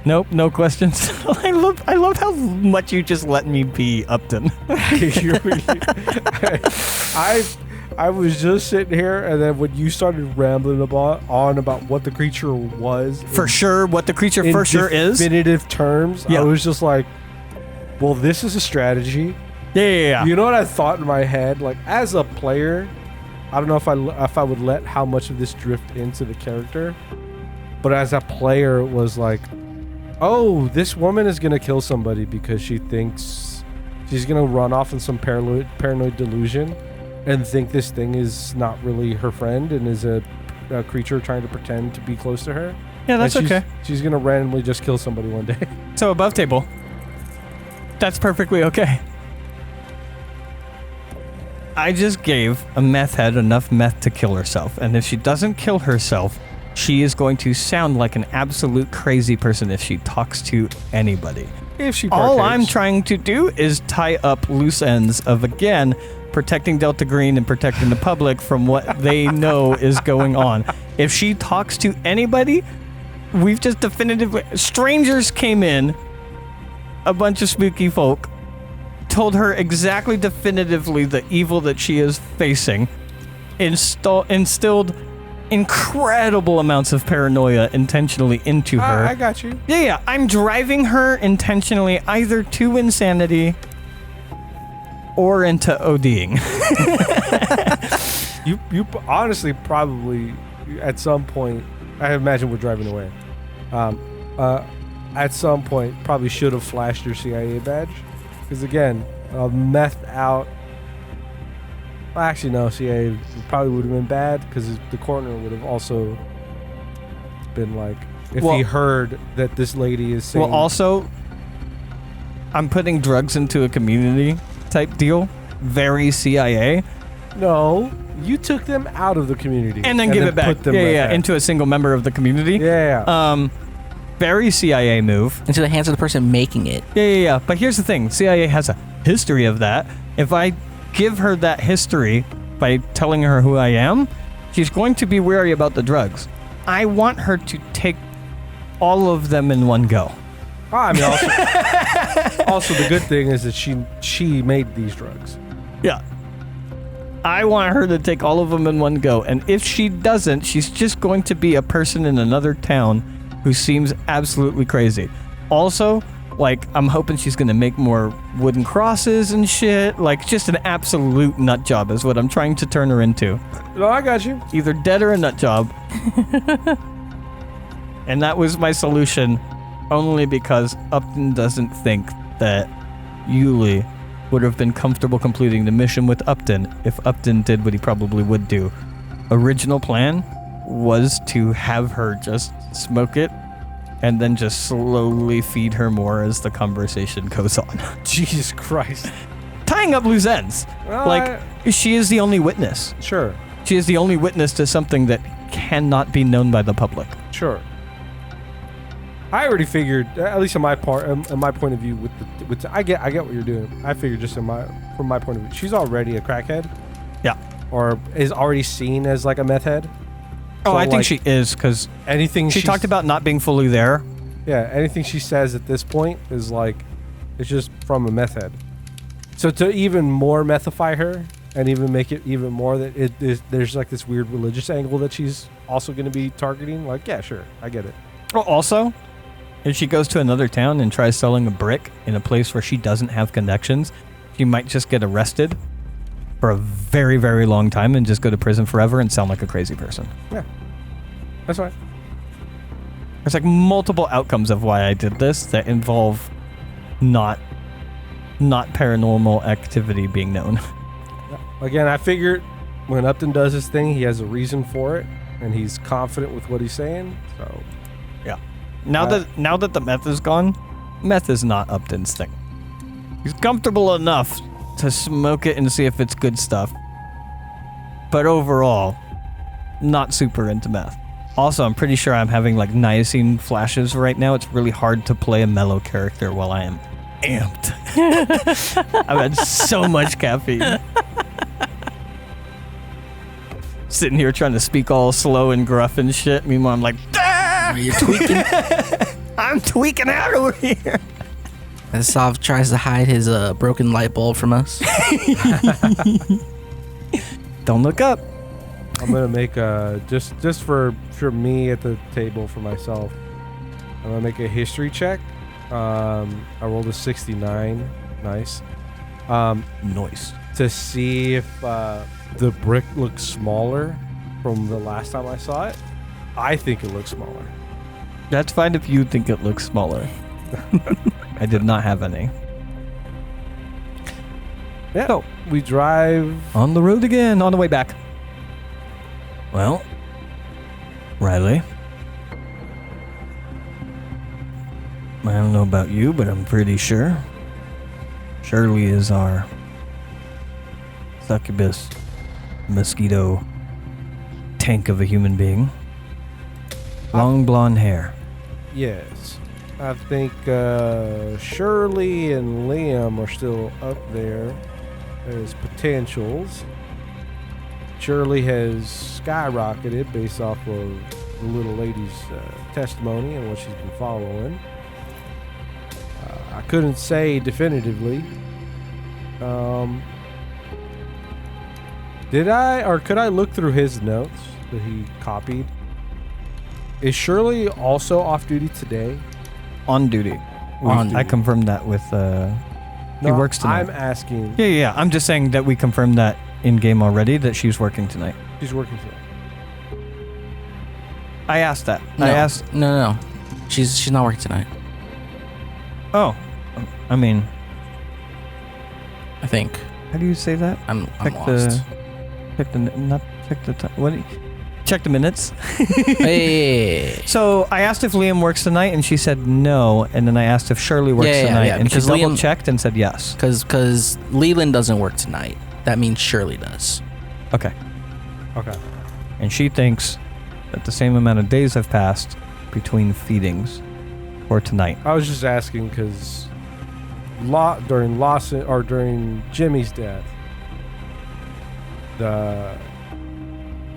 Nope, no questions. I love how much you just let me be Upton. I was just sitting here, and then when you started rambling on about what the creature was, For sure, what the creature for sure is. definitive terms, Yeah. I was just like, well, this is a strategy. Yeah. You know what I thought in my head? Like, as a player, I don't know if I would let how much of this drift into the character, but as a player, it was like, oh, this woman is gonna kill somebody because she thinks she's gonna run off in some paranoid delusion and think this thing is not really her friend and is a creature trying to pretend to be close to her. Yeah, that's And okay. She's gonna randomly just kill somebody one day. So above table. That's perfectly okay. I just gave a meth head enough meth to kill herself, and if she doesn't kill herself, she is going to sound like an absolute crazy person if she talks to anybody. If she All partakes. I'm trying to do is tie up loose ends of, again, protecting Delta Green and protecting the public from what they know is going on. If she talks to anybody, we've just definitively... Strangers came in, a bunch of spooky folk, told her exactly definitively the evil that she is facing, instilled incredible amounts of paranoia intentionally into her. I got you. Yeah, I'm driving her intentionally either to insanity or into ODing. You honestly probably at some point, I imagine we're driving away. At some point, probably should have flashed your CIA badge, because again, meth out. Well, actually, no, CIA probably would have been bad because the coroner would have also been like, if he heard that this lady is saying. Well, also, I'm putting drugs into a community type deal. Very CIA. No, you took them out of the community And then give it back. Put them right back. into a single member of the community. Yeah. Very CIA move. Into the hands of the person making it. Yeah. But here's the thing. CIA has a history of that. If I give her that history by telling her who I am, she's going to be wary about the drugs. I want her to take all of them in one go. I mean, also the good thing is that she made these drugs. Yeah. I want her to take all of them in one go. And if she doesn't, she's just going to be a person in another town who seems absolutely crazy. Also, Like, I'm hoping she's gonna make more wooden crosses and shit. Like, just an absolute nut job is what I'm trying to turn her into. No, I got you. Either dead or a nut job. And that was my solution, only because Upton doesn't think that Yuli would have been comfortable completing the mission with Upton if Upton did what he probably would do. Original plan was to have her just smoke it and then just slowly feed her more as the conversation goes on. Jesus Christ. Tying up loose ends. Well, She is the only witness. Sure. She is the only witness to something that cannot be known by the public. Sure. I already figured, at least in my point of view, I get what you're doing. I figured just from my point of view, she's already a crackhead. Yeah. Or is already seen as like a meth head. Oh, So, I think she is, because anything she talked about not being fully there. Yeah, anything she says at this point is like, it's just from a meth head. So to even more methify her and even make it even more that there's like this weird religious angle that she's also going to be targeting. Like, yeah, sure, I get it. Oh, also, if she goes to another town and tries selling a brick in a place where she doesn't have connections, she might just get arrested for a very, very long time and just go to prison forever and sound like a crazy person. Yeah, that's fine. There's like multiple outcomes of why I did this that involve not paranormal activity being known. Again, I figured when Upton does his thing, he has a reason for it, and he's confident with what he's saying. So, yeah. Now that the meth is gone, meth is not Upton's thing. He's comfortable enough to smoke it and see if it's good stuff. But overall, not super into meth. Also, I'm pretty sure I'm having like niacin flashes right now. It's really hard to play a mellow character while I am amped. I've had so much caffeine. Sitting here trying to speak all slow and gruff and shit. Meanwhile, I'm like, ah! You're tweaking. I'm tweaking out over here. As Sov tries to hide his broken light bulb from us. Don't look up. I'm gonna make just for me at the table for myself. I'm gonna make a history check. I rolled a 69. Nice. Noise. To see if the brick looks smaller from the last time I saw it. I think it looks smaller. That's fine if you think it looks smaller. I did not have any. Yeah. So we drive on the road again on the way back. Well, Riley, I don't know about you, but I'm pretty sure Shirley is our succubus mosquito tank of a human being. Long blonde hair. Yes. I think Shirley and Liam are still up there as potentials. Shirley has skyrocketed based off of the little lady's testimony and what she's been following. I couldn't say definitively. Could I look through his notes that he copied? Is Shirley also off duty today? On duty. I confirmed that with he works tonight. I'm asking. Yeah. I'm just saying that we confirmed that in game already that she's working tonight. She's working tonight. I asked that. No. She's not working tonight. Oh, I mean, I think. how do you say that? I'm lost. Check the minutes. Hey. So I asked if Liam works tonight, and she said no. And then I asked if Shirley works tonight, and she double checked and said yes. Because Leland doesn't work tonight. That means Shirley does. Okay. Okay. And she thinks that the same amount of days have passed between feedings for tonight. I was just asking because during Jimmy's death,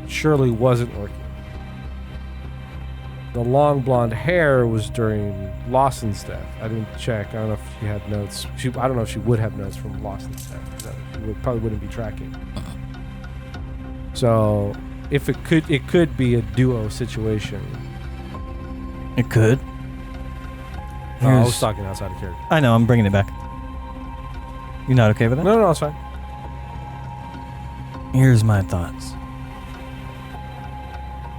Shirley wasn't working. The long blonde hair was during Lawson's death. I didn't check. I don't know if she had notes. I don't know if she would have notes from Lawson's death. She probably wouldn't be tracking. So, if it could be a duo situation. It could. No, I was Here's- talking outside of character. I know, I'm bringing it back. You not okay with that? No, it's fine. Here's my thoughts.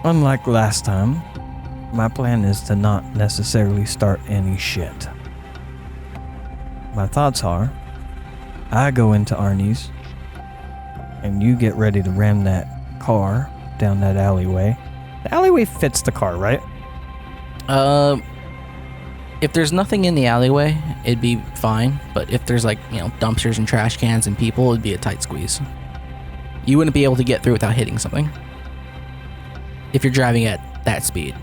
Unlike last time, my plan is to not necessarily start any shit. My thoughts are, I go into Arnie's, and you get ready to ram that car down that alleyway. The alleyway fits the car, right? If there's nothing in the alleyway, it'd be fine. But if there's like, dumpsters and trash cans and people, it'd be a tight squeeze. You wouldn't be able to get through without hitting something. If you're driving at that speed.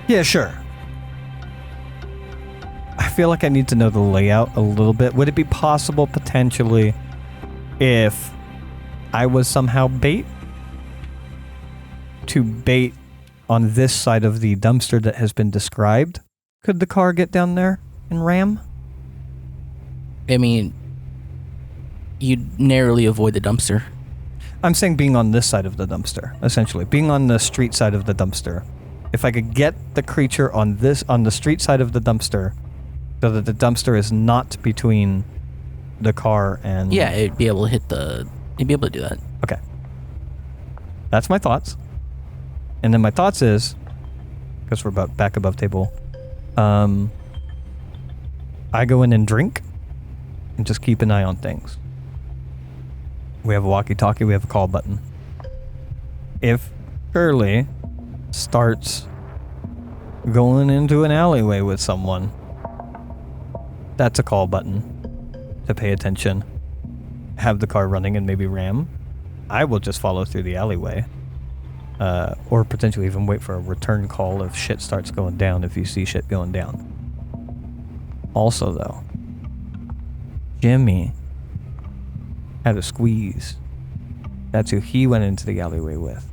Yeah, sure. I feel like I need to know the layout a little bit. Would it be possible, potentially, if I was somehow bait, to bait on this side of the dumpster that has been described? Could the car get down there and ram? I mean, you'd narrowly avoid the dumpster. I'm saying being on this side of the dumpster, essentially. Being on the street side of the dumpster. If I could get the creature on the street side of the dumpster, so that the dumpster is not between the car and... Yeah, it'd be able to you'd be able to do that. Okay. That's my thoughts. And then my thoughts is, because we're about back above table, I go in and drink and just keep an eye on things. We have a walkie-talkie, we have a call button. If Shirley starts going into an alleyway with someone, that's a call button to pay attention. Have the car running and maybe ram. I will just follow through the alleyway. Or potentially even wait for a return call if shit starts going down, if you see shit going down. Also though, Jimmy had a squeeze. That's who he went into the alleyway with.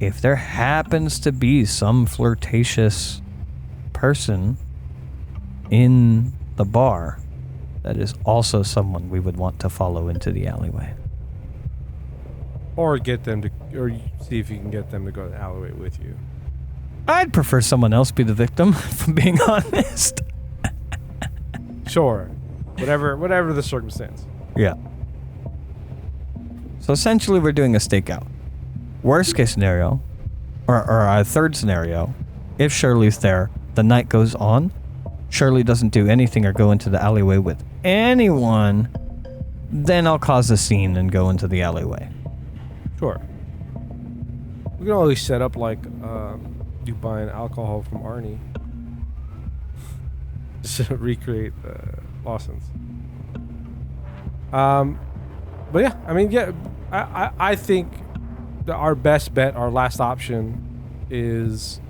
If there happens to be some flirtatious person in the bar, that is also someone we would want to follow into the alleyway. Or see if you can get them to go to the alleyway with you. I'd prefer someone else be the victim, if I'm being honest. Sure. Whatever the circumstance. Yeah. So essentially we're doing a stakeout. Worst case scenario, or a third scenario, if Shirley's there, the night goes on, Shirley doesn't do anything or go into the alleyway with anyone, then I'll cause a scene and go into the alleyway. Sure. We can always set up like you buying alcohol from Arnie. Just to recreate Lawson's. But yeah, I mean, yeah, I think our best bet, our last option, is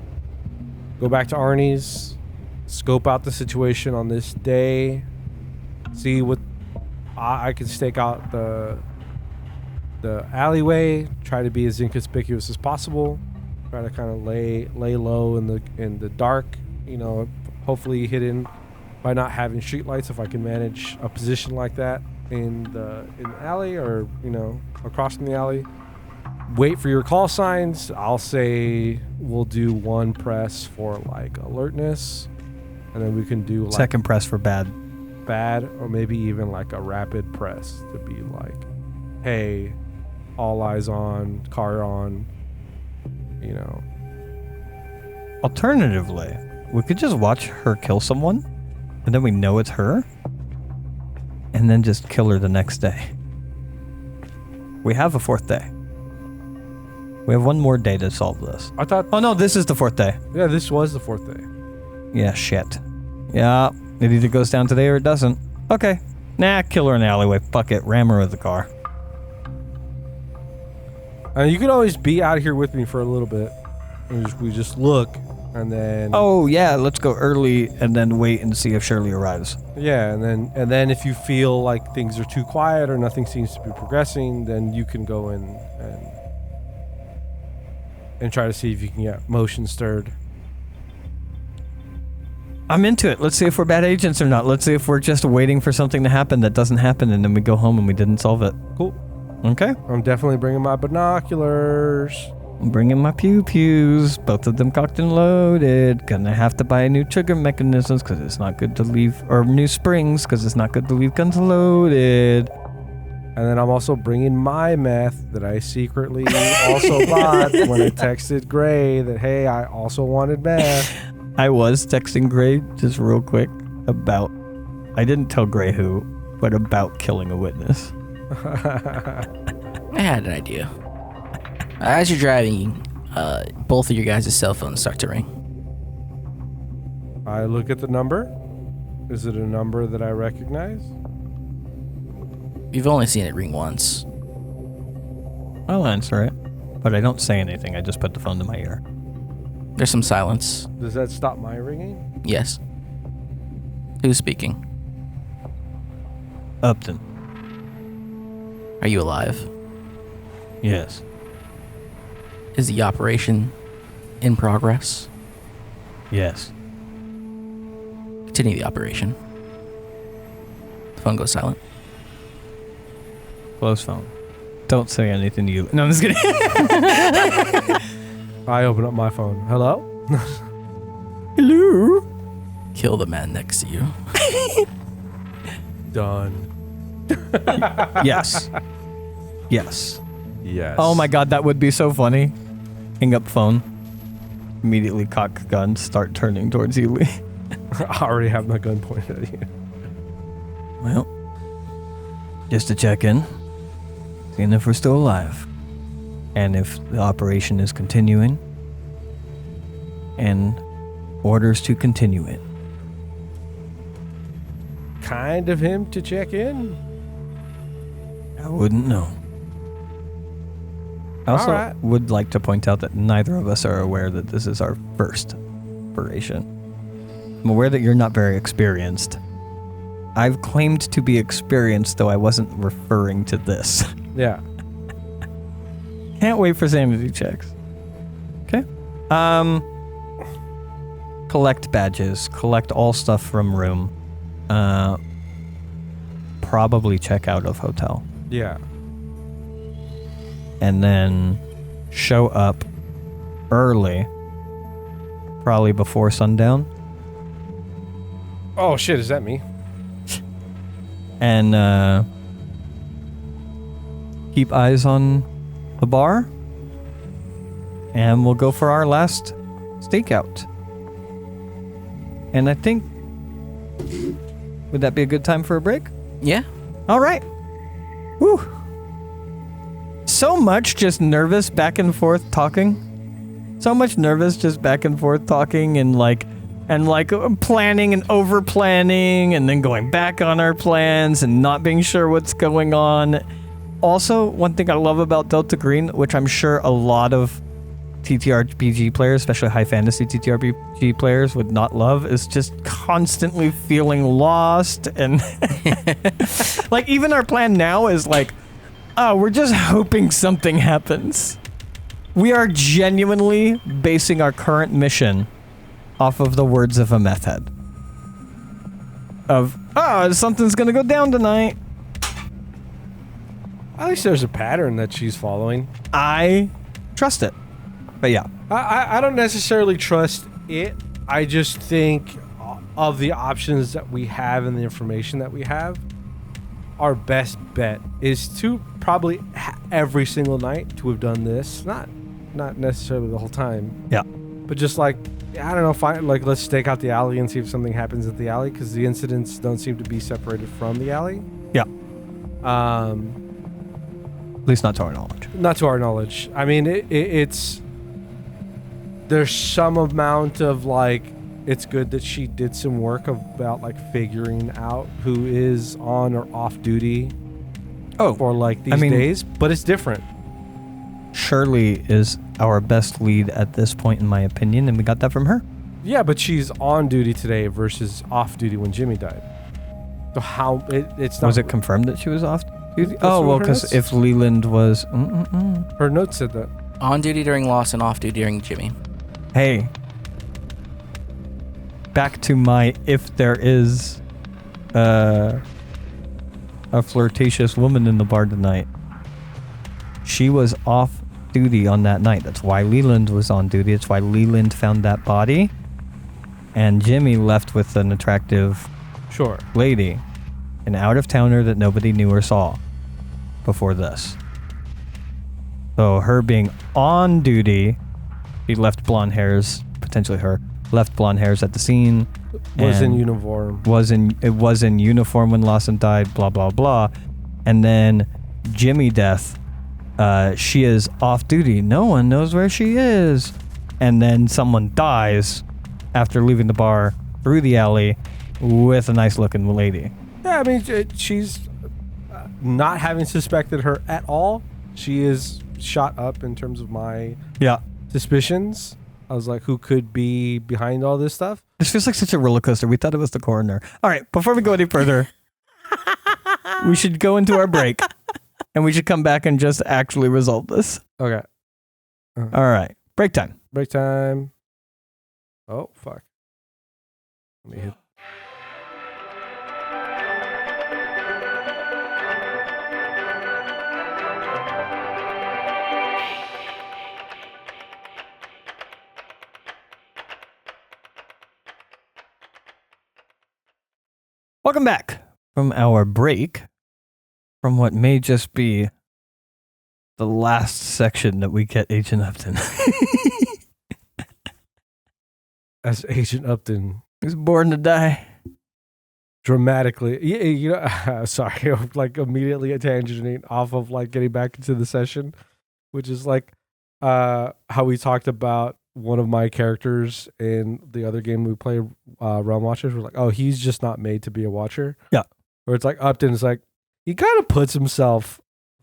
go back to Arnie's, scope out the situation on this day, see what I can stake out the alleyway, try to be as inconspicuous as possible, try to kind of lay low in the dark, hopefully hidden by not having street lights if I can manage a position like that in the alley or across from the alley. Wait for your call signs. I'll say we'll do one press for like alertness, and then we can do like Second press for bad, or maybe even like a rapid press to be like, hey, all eyes on, car on, Alternatively, we could just watch her kill someone, and then we know it's her, and then just kill her the next day. We have a fourth day. We have one more day to solve this. I thought, Oh no, this is the fourth day. yeah, this was the fourth day. Yeah, shit. Yeah, it either goes down today or it doesn't. Okay. Nah, kill her in the alleyway. Fuck it. Ram her with the car. You could always be out here with me for a little bit. And we just look, and then Oh yeah, let's go early and then wait and see if Shirley arrives. yeah, and then if you feel like things are too quiet or nothing seems to be progressing, then you can go in and try to see if you can get motion stirred. I'm into it. Let's see if we're bad agents or not. Let's see if we're just waiting for something to happen that doesn't happen and then we go home and we didn't solve it. Cool. Okay. I'm definitely bringing my binoculars. I'm bringing my pew-pews, both of them cocked and loaded. Gonna have to buy new trigger mechanisms because it's not good to leave, or new springs because it's not good to leave guns loaded. And then I'm also bringing my meth that I secretly also bought when I texted Gray that, hey, I also wanted meth. I was texting Gray just real quick about, I didn't tell Gray who, but about killing a witness. I had an idea. As you're driving, both of your guys' cell phones start to ring. I look at the number. Is it a number that I recognize? You've only seen it ring once. I'll answer it, but I don't say anything. I just put the phone to my ear. There's some silence. Does that stop my ringing? Yes. Who's speaking? Upton. Are you alive? Yes. Is the operation in progress? Yes. Continue the operation. The phone goes silent. Close phone. Don't say anything to you. No, I'm just kidding. I open up my phone. Hello? Hello? Kill the man next to you. Done. Yes. Yes. Yes. Oh my god, that would be so funny. Hang up phone. Immediately cock gun, start turning towards you, Lee. I already have my gun pointed at you. Well, just to check in. Seeing if we're still alive. And if the operation is continuing. And orders to continue it. Kind of him to check in. I wouldn't know. I also Alright. would like to point out that neither of us are aware that this is our first operation. I'm aware that you're not very experienced. I've claimed to be experienced, though I wasn't referring to this. Yeah. Can't wait for sanity checks. Okay. Collect badges. Collect all stuff from room. Probably check out of hotel. Yeah. And then show up early. Probably before sundown. Oh shit, is that me? And keep eyes on the bar. And we'll go for our last stakeout. And I think... Would that be a good time for a break? Yeah. All right. Woo. So much just nervous back and forth talking. So much nervous just back and forth talking and planning and over planning and then going back on our plans and not being sure what's going on. Also, one thing I love about Delta Green, which I'm sure a lot of TTRPG players, especially high fantasy TTRPG players, would not love, is just constantly feeling lost. And like, even our plan now is like, oh, we're just hoping something happens. We are genuinely basing our current mission off of the words of a meth head. Of, something's gonna go down tonight. At least there's a pattern that she's following. I trust it. But yeah. I don't necessarily trust it. I just think of the options that we have and the information that we have, our best bet is to probably every single night to have done this. Not necessarily the whole time. Yeah. But just like, I don't know, let's stake out the alley and see if something happens at the alley, because the incidents don't seem to be separated from the alley. Yeah. At least not to our knowledge. Not to our knowledge. I mean, it's... There's some amount of, like, it's good that she did some work about, like, figuring out who is on or off duty for, like, these days. But it's different. Shirley is our best lead at this point, in my opinion, and we got that from her. Yeah, but she's on duty today versus off duty when Jimmy died. So how... it's not... Was it confirmed that she was off duty? That's Oh, well, what her because notes- if Leland was... Her note said that. On duty during loss and off duty during Jimmy. Hey. Back to my if there is a flirtatious woman in the bar tonight. She was off duty on that night. That's why Leland was on duty. It's why Leland found that body. And Jimmy left with an attractive lady, an out-of-towner that nobody knew or saw before this. So her being on duty, he left blonde hairs, potentially her, left blonde hairs at the scene. Was in uniform. It was in uniform when Lawson died, blah, blah, blah. And then Jimmy death, she is off duty. No one knows where she is. And then someone dies after leaving the bar through the alley with a nice looking lady. Yeah, I mean, she's not having suspected her at all. She is shot up in terms of my suspicions. I was like, who could be behind all this stuff? This feels like such a roller coaster. We thought it was the coroner. All right, before we go any further, we should go into our break and we should come back and just actually resolve this. Okay. All right, break time. Break time. Oh, fuck. Let me hit. Welcome back from our break from what may just be the last section that we get Agent Upton. As Agent Upton He's born to die. Dramatically. You know, sorry, I'm like immediately tangenting off of like getting back into the session, which is like how we talked about one of my characters in the other game we play, Realm Watchers. We're like, oh, he's just not made to be a watcher. Yeah. Where it's like Upton's like, he kind of puts himself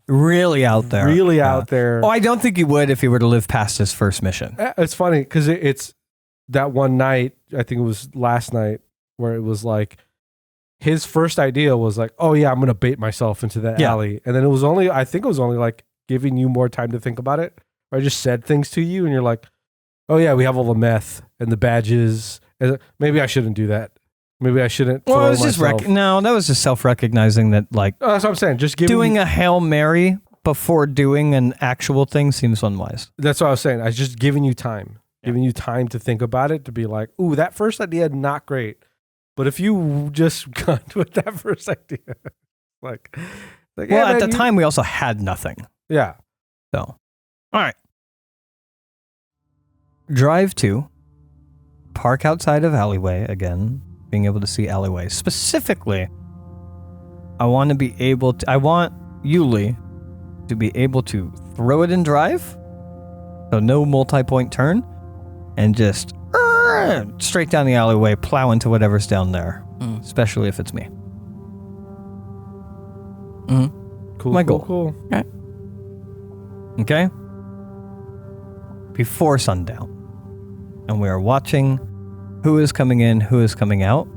really out there. Really out there. Oh, I don't think he would if he were to live past his first mission. It's funny because it's that one night, I think it was last night, where it was like, his first idea was like, oh yeah, I'm going to bait myself into that alley. And then I think it was only like giving you more time to think about it. Or I just said things to you and you're like, oh yeah, we have all the meth and the badges. And maybe I shouldn't do that. Maybe I shouldn't. Well, it was just no, that was just self-recognizing that like. Oh, that's what I'm saying. Just doing a Hail Mary before doing an actual thing seems unwise. That's what I was saying. I was just giving you time, giving you time to think about it, to be like, ooh, that first idea, not great. But if you just gone with that first idea, like well, yeah, at the time we also had nothing. Yeah. So, all right. Drive to, park outside of alleyway again, being able to see alleyway. Specifically, I want Yuli to be able to throw it in drive, so no multi-point turn, and just straight down the alleyway, plow into whatever's down there, especially if it's me. Cool. My goal. Cool. Okay? Before sundown. And we are watching who is coming in, who is coming out.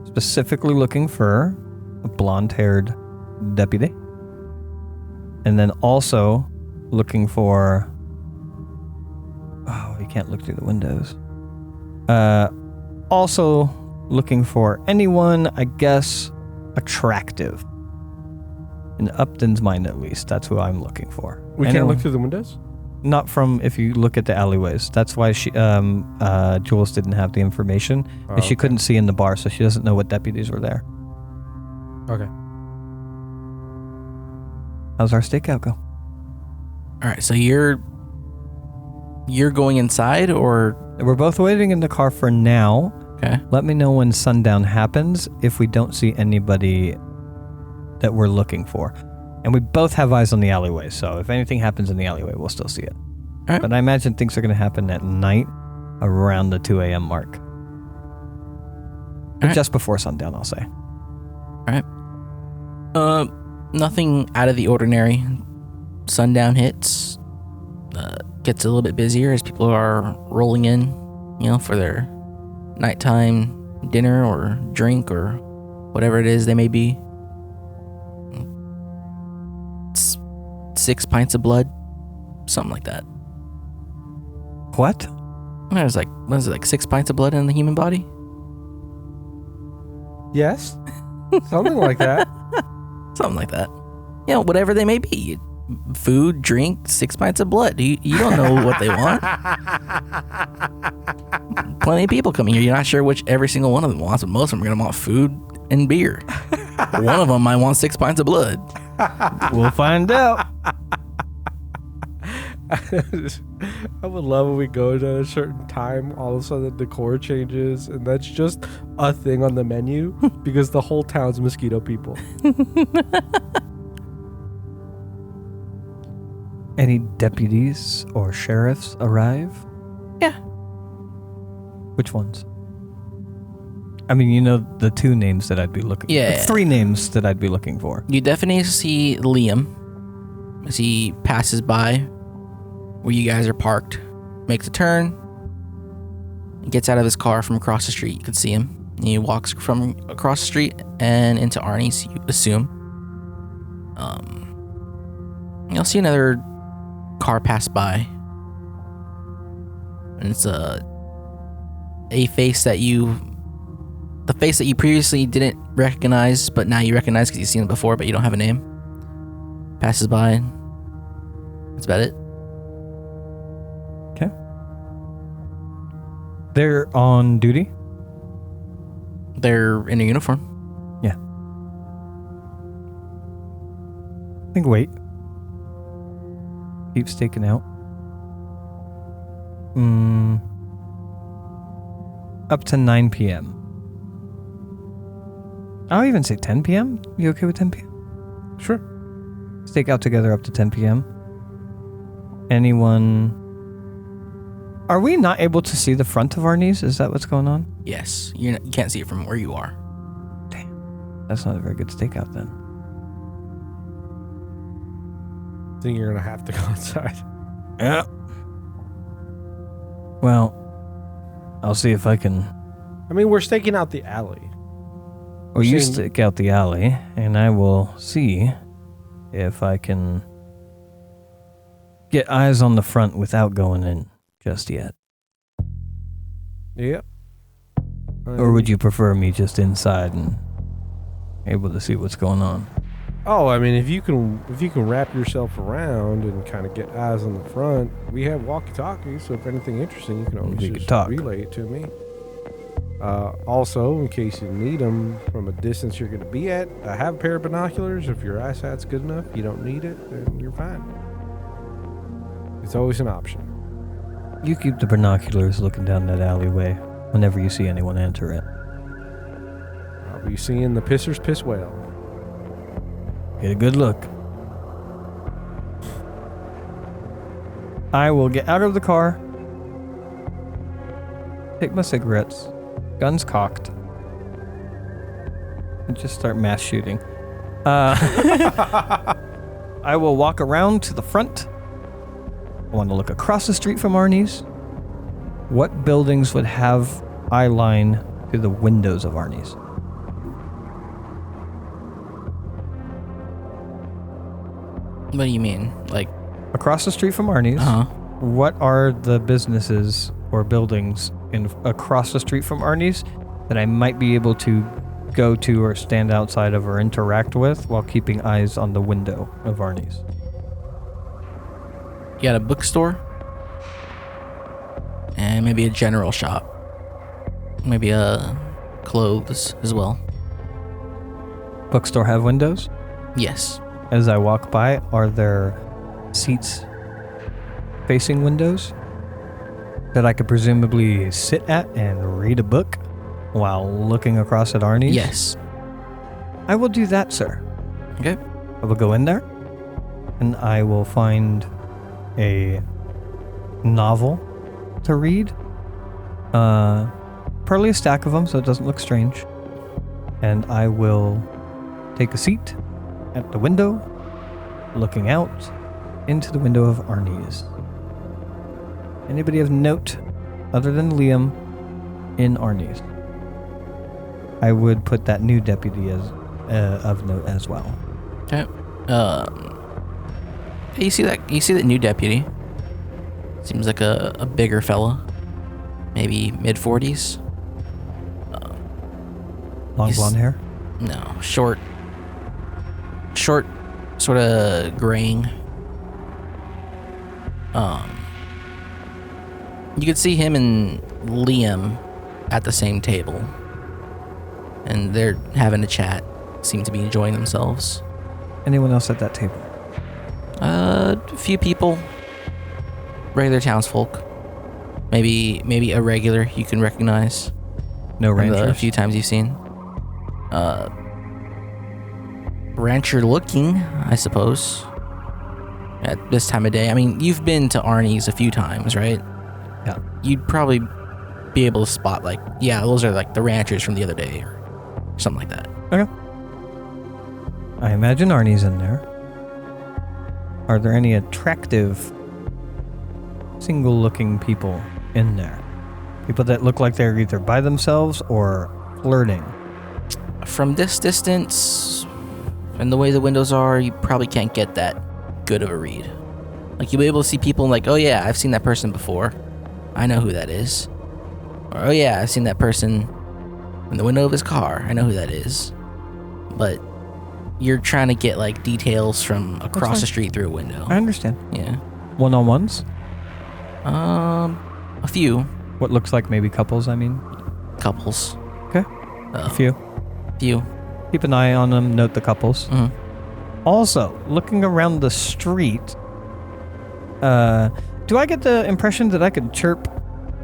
Specifically looking for a blonde-haired deputy. And then also looking for... Oh, you can't look through the windows. Also looking for anyone, I guess, attractive. In Upton's mind, at least. That's who I'm looking for. We can't look through the windows? Not from if you look at the alleyways. That's why Jules didn't have the information. And she couldn't see in the bar, so she doesn't know what deputies were there. Okay. How's our stakeout go? All right, so you're going inside, or we're both waiting in the car for now. Okay. Let me know when sundown happens if we don't see anybody that we're looking for. And we both have eyes on the alleyway, so if anything happens in the alleyway, we'll still see it. All right. But I imagine things are going to happen at night around the 2 a.m. mark. But just before sundown, I'll say. All right. Nothing out of the ordinary. Sundown hits. Gets a little bit busier as people are rolling in, for their nighttime dinner or drink or whatever it is they may be. 6 pints of blood, something like that. What? There's like 6 pints of blood in the human body? Yes. Something like that. Something like that. Whatever they may be. food, drink, 6 pints of blood. You don't know what they want. Plenty of people coming here. You're not sure which every single one of them wants, but most of them are going to want food and beer. One of them might want 6 pints of blood. We'll find out. I would love when we go to a certain time, all of a sudden the decor changes, and that's just a thing on the menu because the whole town's mosquito people. Any deputies or sheriffs arrive? Yeah. Which ones? I mean, you know the 2 names that I'd be looking for. Yeah. 3 names that I'd be looking for. You definitely see Liam as he passes by where you guys are parked, makes a turn, gets out of his car from across the street. You can see him. He walks from across the street and into Arnie's, you assume. You'll see another car pass by. And it's the face that you previously didn't recognize, but now you recognize because you've seen it before, but you don't have a name. Passes by. That's about it. Okay. They're on duty? They're in a uniform. Yeah. I think wait. Keep staking out. Up to 9 p.m. I'll even say 10 p.m. You okay with 10 p.m.? Sure. Stake out together up to 10 p.m. Anyone... Are we not able to see the front of Arnie's? Is that what's going on? Yes. You can't see it from where you are. Damn. That's not a very good stakeout then. I think you're going to have to go outside. Yeah. Well, I'll see if I can... I mean, we're staking out the alley. Well, you stake out the alley, and I will see if I can get eyes on the front without going in just yet. Yep. Or would you prefer me just inside and able to see what's going on? Oh, I mean, if you can wrap yourself around and kind of get eyes on the front, we have walkie-talkies, so if anything interesting, you can always just relay it to me. Also, in case you need them from a distance you're going to be at, I have a pair of binoculars. If your eyesight's good enough, you don't need it, then you're fine. It's always an option. You keep the binoculars looking down that alleyway whenever you see anyone enter it. I'll be seeing the pissers piss well. Get a good look. I will get out of the car, take my cigarettes, guns cocked, and just start mass shooting. I will walk around to the front. I want to look across the street from Arnie's. What buildings would have eye line to the windows of Arnie's? What do you mean? Like across the street from Arnie's? Uh-huh. What are the businesses or buildings across the street from Arnie's that I might be able to go to or stand outside of or interact with while keeping eyes on the window of Arnie's? You got a bookstore and maybe a general shop. Maybe clothes as well. Bookstore have windows? Yes. As I walk by, are there seats facing windows that I could presumably sit at and read a book while looking across at Arnie's? Yes. I will do that, sir. Okay. I will go in there and I will find a novel to read. Probably a stack of them so it doesn't look strange. And I will take a seat at the window, looking out into the window of Arnie's. Anybody of note other than Liam in Arnie's? I would put that new deputy as of note as well. Okay. You see that new deputy? Seems like a bigger fella, maybe mid-40s. Long blonde hair? No, short, sort of graying You could see him and Liam at the same table, and they're having a chat. Seem to be enjoying themselves. Anyone else at that table? A few people, regular townsfolk. Maybe a regular you can recognize. No from ranchers? a few times you've seen. Rancher looking, I suppose. At this time of day. I mean, you've been to Arnie's a few times, right? Yeah. You'd probably be able to spot, like, yeah, those are like the ranchers from the other day or something like that. Okay. I imagine Arnie's in there. Are there any attractive, single-looking people in there? People that look like they're either by themselves or flirting? From this distance, and the way the windows are, you probably can't get that good of a read. Like, you'll be able to see people like, oh yeah, I've seen that person before. I know who that is. Or, oh yeah, I've seen that person in the window of his car. I know who that is. But you're trying to get, like, details from across the street through a window. I understand. Yeah. One-on-ones? A few. What looks like maybe couples, I mean? Couples. Okay. A few. Few. Keep an eye on them, note the couples. Mm-hmm. Also, looking around the street, do I get the impression that I could chirp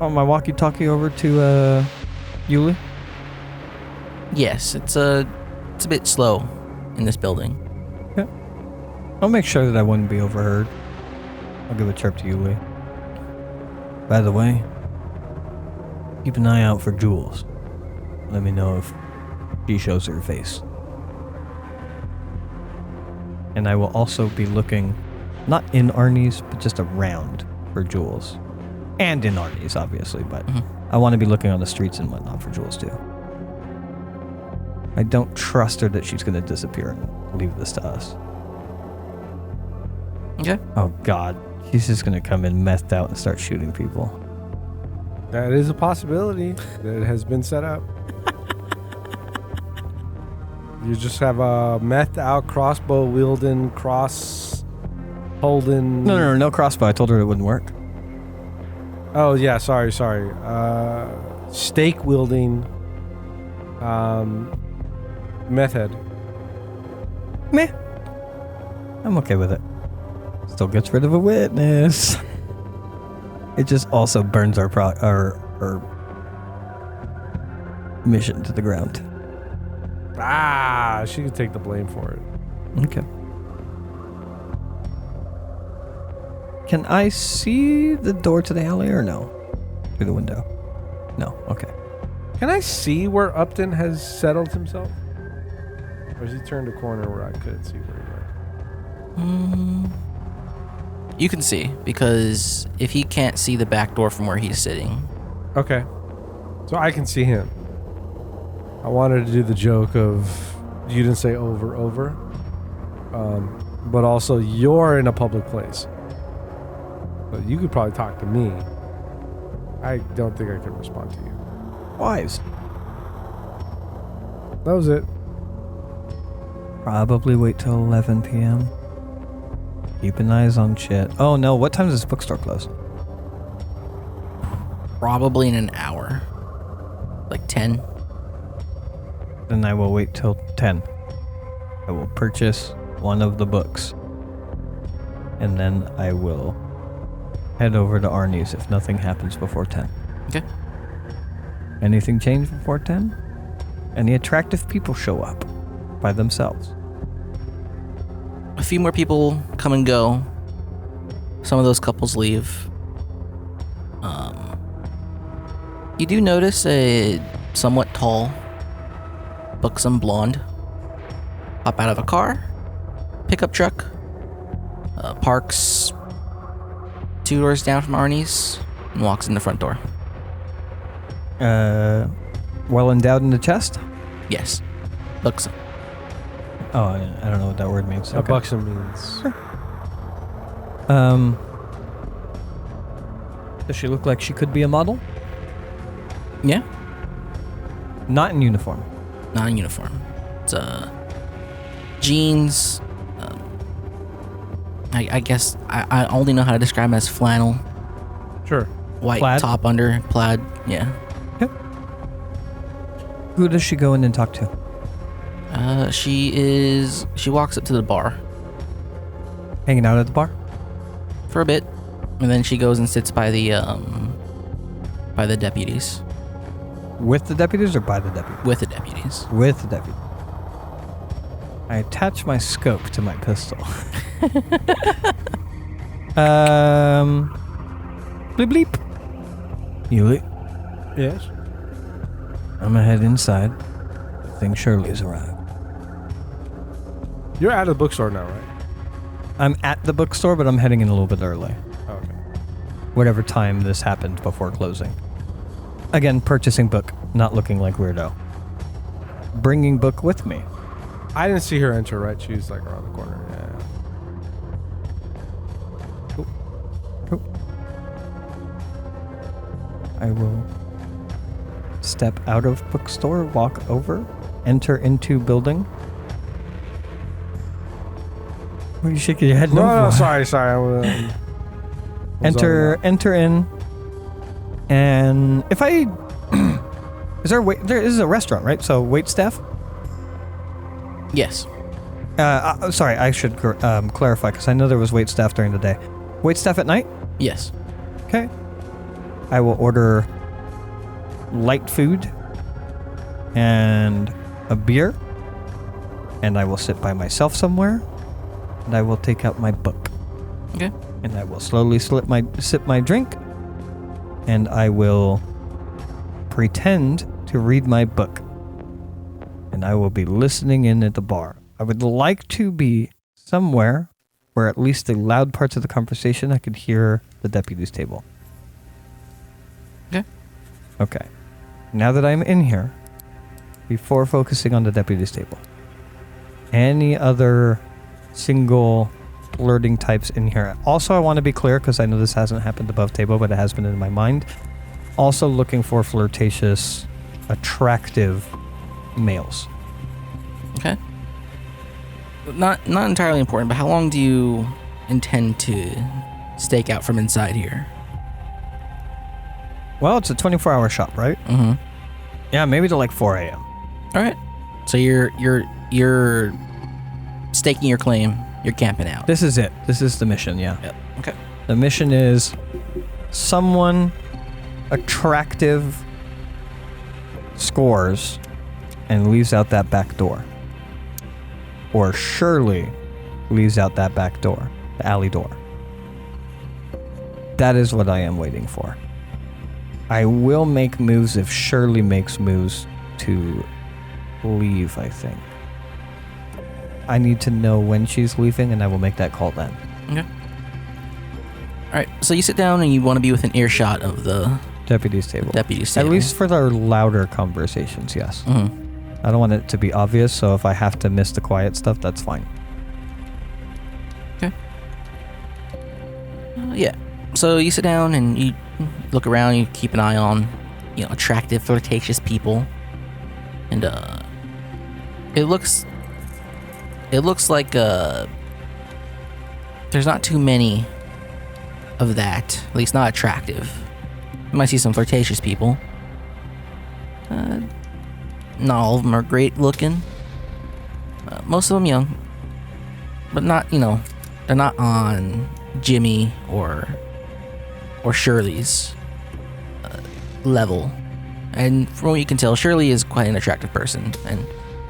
on my walkie-talkie over to Yuli? Yes, it's a bit slow in this building. Okay. I'll make sure that I wouldn't be overheard. I'll give a chirp to Yuli. By the way, keep an eye out for Jules. Let me know if she shows her face. And I will also be looking, not in Arnie's, but just around for Jules. And in Arnie's, obviously, but I want to be looking on the streets and whatnot for Jules, too. I don't trust her that she's going to disappear and leave this to us. Okay. Oh, God. She's just going to come in methed out and start shooting people. That is a possibility that has been set up. You just have a methed out crossbow wielding, cross holding. No crossbow. I told her it wouldn't work. Oh yeah, sorry. Stake wielding, meth head. Meh. I'm okay with it. Still gets rid of a witness. It just also burns our mission to the ground. She could take the blame for it. Okay. Can I see the door to the alley or no? Through the window? No. Okay. Can I see where Upton has settled himself? Or has he turned a corner where I couldn't see where he went? You can see, because if he can't see the back door from where he's sitting. Okay. So I can see him. I wanted to do the joke of, you didn't say over. But also, you're in a public place. But you could probably talk to me. I don't think I could respond to you. Wise. That was it. Probably wait till 11 p.m. Keep an eyes on shit. Oh no, what time does this bookstore close? Probably in an hour. Like 10. Then I will wait till 10. I will purchase one of the books. And then I will head over to Arnie's if nothing happens before 10. Okay. Anything change before 10? Any attractive people show up by themselves? A few more people come and go. Some of those couples leave. You do notice a somewhat tall, buxom blonde hop out of a car, pickup truck, parks 2 doors down from Arnie's, and walks in the front door. Well endowed in the chest? Yes, buxom. Oh, I don't know what that word means. What buxom means. Does she look like she could be a model? Yeah, Not in uniform. not in uniform. It's jeans, I guess I only know how to describe him as flannel. Sure. White Plaid? top under, plaid, yeah. Yep. Who does she go in and talk to? She walks up to the bar Hanging out at the bar? for a bit, and then she goes and sits by the deputies. With the deputies or by the deputies? With the deputies. With the deputies. I attach my scope to my pistol. Bleep bleep. Yuli, Yes. I'm gonna head inside. I think Shirley's arrived. You're out of the bookstore now, right? I'm at the bookstore, but I'm heading in a little bit early. Oh, okay. Whatever time this happened before closing. Again, purchasing book, not looking like weirdo. Bringing book with me. I didn't see her enter, right? She was like around the corner. Yeah. Cool. I will step out of bookstore, walk over, enter into building. What are you shaking your head? No, for? sorry. Enter in, and if I there is a restaurant, right? So wait staff. Yes. Sorry, I should clarify because I know there was wait staff during the day. Wait staff at night. Yes. Okay. I will order light food and a beer, and I will sit by myself somewhere, and I will take out my book. Okay. And I will slowly sip my drink, and I will pretend to read my book, and I will be listening in at the bar. I would like to be somewhere where at least the loud parts of the conversation I could hear the deputy's table. Okay. Okay. Now that I'm in here, before focusing on the deputy's table, any other single blurting types in here? Also, I want to be clear, because I know this hasn't happened above table, but it has been in my mind. Also looking for flirtatious, attractive males. Okay. Not entirely important, but how long do you intend to stake out from inside here? Well, it's a 24-hour shop, right? Mm-hmm. Yeah, maybe to like 4 a.m. All right. So you're staking your claim. You're camping out. This is it. This is the mission, yeah. Yep. Okay. The mission is someone attractive scores and leaves out that back door. Or Shirley leaves out that back door, the alley door. That is what I am waiting for. I will make moves if Shirley makes moves to leave, I think. I need to know when she's leaving, and I will make that call then. Okay. All right. So you sit down and you want to be within earshot of the Deputy's table. deputy's At table. least for their louder conversations, yes. Mm-hmm. I don't want it to be obvious, so if I have to miss the quiet stuff, that's fine. Okay. Yeah. So you sit down and you look around. You keep an eye on, attractive, flirtatious people, and it looks like there's not too many of that. At least not attractive. You might see some flirtatious people. Not all of them are great looking. Most of them young, but not, they're not on Jimmy or Shirley's level. And from what you can tell, Shirley is quite an attractive person. And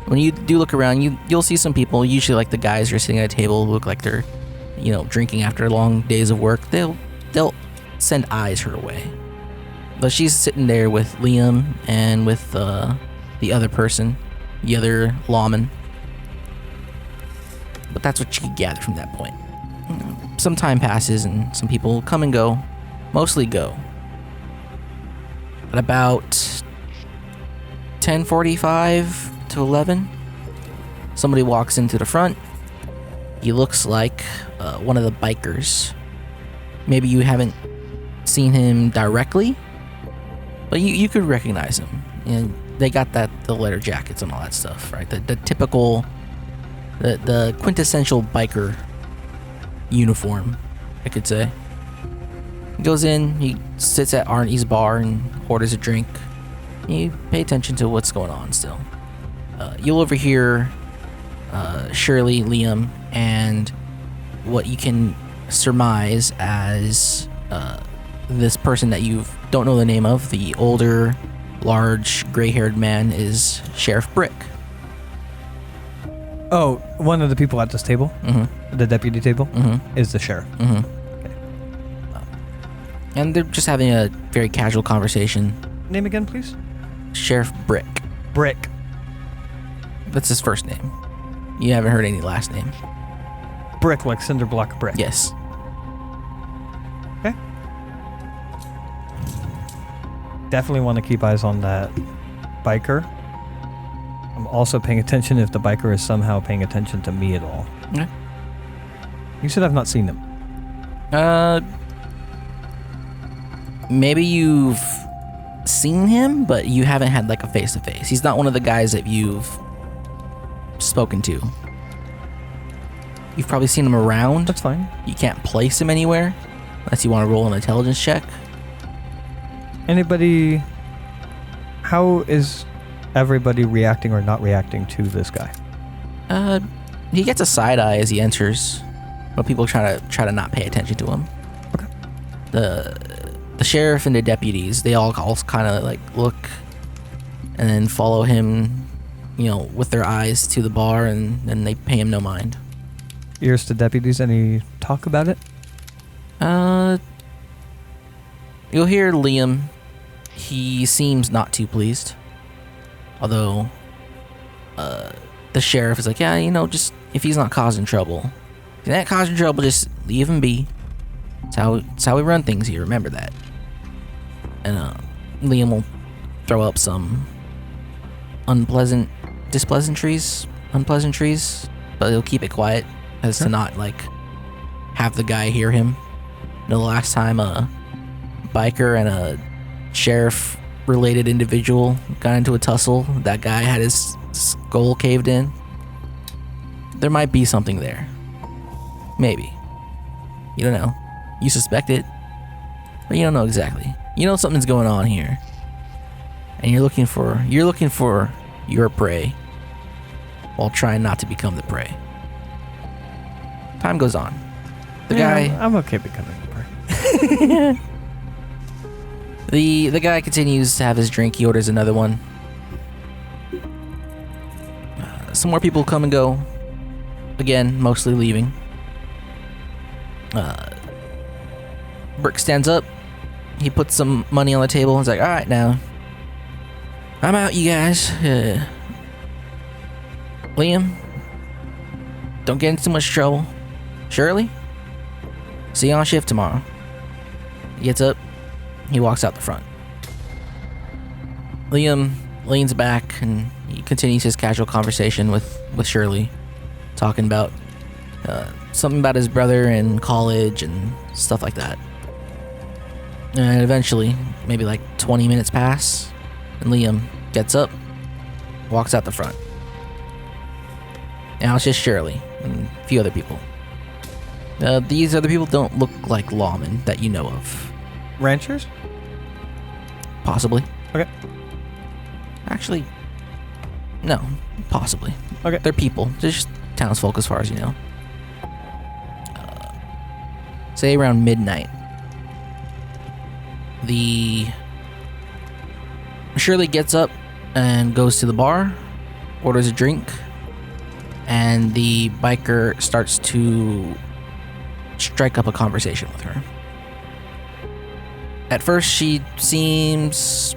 when you do look around, you'll see some people, usually like the guys who are sitting at a table, look like they're, drinking after long days of work. They'll send eyes her way. But she's sitting there with Liam and with the other person, the other lawman. But that's what you can gather from that point. Some time passes and some people come and go, mostly go. At about 10:45 to 11, somebody walks into the front. He looks like one of the bikers. Maybe you haven't seen him directly, but you could recognize him. And they got the leather jackets and all that stuff, right? The typical, the quintessential biker uniform, I could say. He goes in, he sits at Arnie's bar and orders a drink. You pay attention to what's going on still. You'll overhear Shirley, Liam, and what you can surmise as this person that you don't know the name of, the older, large, gray-haired man, is Sheriff Brick. Oh, one of the people at this table, the deputy table, is the sheriff. And they're just having a very casual conversation. Name again, please? Sheriff Brick. Brick. That's his first name. You haven't heard any last name. Brick, like cinder block brick. Yes. Okay. Definitely want to keep eyes on that biker. I'm also paying attention if the biker is somehow paying attention to me at all. Okay. You said I've not seen him. Maybe you've seen him, but you haven't had like a face-to-face. He's not one of the guys that you've spoken to. You've probably seen him around. That's fine. You can't place him anywhere unless you want to roll an intelligence check. Anybody... How is everybody reacting or not reacting to this guy? He gets a side eye as he enters, but people try to not pay attention to him. Okay. The sheriff and the deputies, they all kind of like look and then follow him, with their eyes to the bar, and then they pay him no mind. Ears to deputies, any talk about it? You'll hear Liam. He seems not too pleased. Although, the sheriff is like, yeah, just if he's not causing trouble, if he's not causing trouble, just leave him be. It's how we run things here. Remember that. And Liam will throw up some unpleasantries, but he'll keep it quiet as to not like have the guy hear him. The last time a biker and a sheriff-related individual got into a tussle, that guy had his skull caved in. There might be something there. Maybe. You don't know. You suspect it, but you don't know exactly. You know something's going on here, and you're looking for your prey while trying not to become the prey. Time goes on. The guy. I'm okay becoming the prey. The guy continues to have his drink. He orders another one. Some more people come and go. Again, mostly leaving. Brick stands up. He puts some money on the table. He's like, all right, now. I'm out, you guys. Liam, don't get into too much trouble. Shirley, see you on shift tomorrow. He gets up. He walks out the front. Liam leans back and he continues his casual conversation with Shirley, talking about something about his brother in college and stuff like that. And eventually, maybe like 20 minutes pass, and Liam gets up, walks out the front. Now it's just Shirley and a few other people. These other people don't look like lawmen that you know of. Ranchers? Possibly. Okay. Actually, no. Possibly. Okay. They're people. They're just townsfolk as far as you know. Say around midnight. Shirley gets up and goes to the bar, orders a drink, and the biker starts to strike up a conversation with her. At first, she seems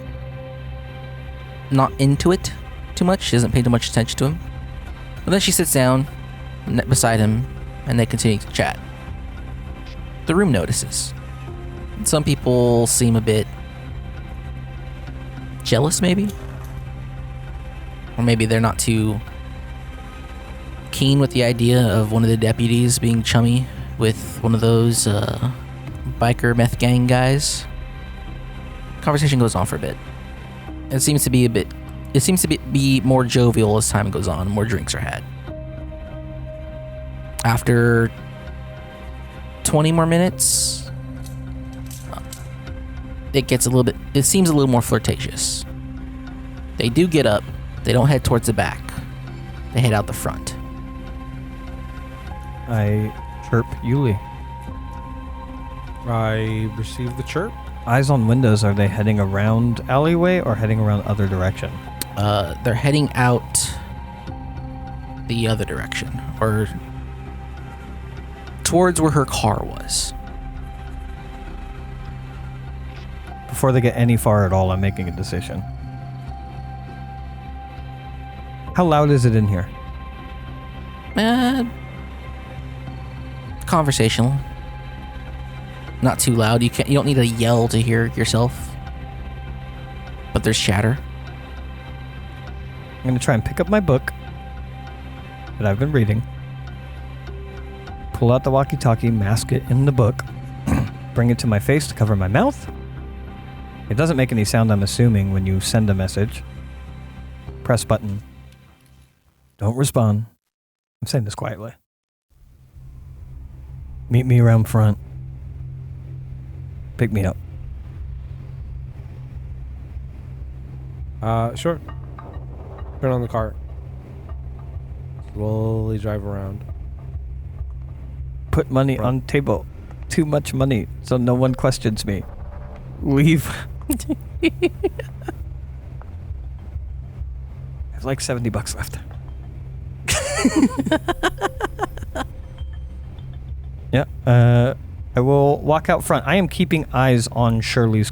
not into it too much. She doesn't pay too much attention to him. But then she sits down beside him, and they continue to chat. The room notices. Some people seem a bit jealous, maybe? Or maybe they're not too keen with the idea of one of the deputies being chummy with one of those biker meth gang guys. Conversation goes on for a bit. It seems to be more jovial as time goes on, more drinks are had. After 20 more minutes, it seems a little more flirtatious. They do get up. They don't head towards the back. They head out the front. I chirp Yuli. I receive the chirp. Eyes on windows, are they heading around alleyway or heading around other direction? They're heading out the other direction, or towards where her car was. Before they get any far at all, I'm making a decision. How loud is it in here? Conversational. Not too loud. You don't need to yell to hear yourself. But there's chatter. I'm going to try and pick up my book that I've been reading. Pull out the walkie-talkie, mask it in the book, bring it to my face to cover my mouth. It doesn't make any sound, I'm assuming, when you send a message. Press button. Don't respond. I'm saying this quietly. Meet me around front. Pick me up. Sure. Turn on the car. Slowly drive around. Put money on table. Too much money, so no one questions me. Leave. I have like $70 left. Yeah, I will walk out front. I am keeping eyes on Shirley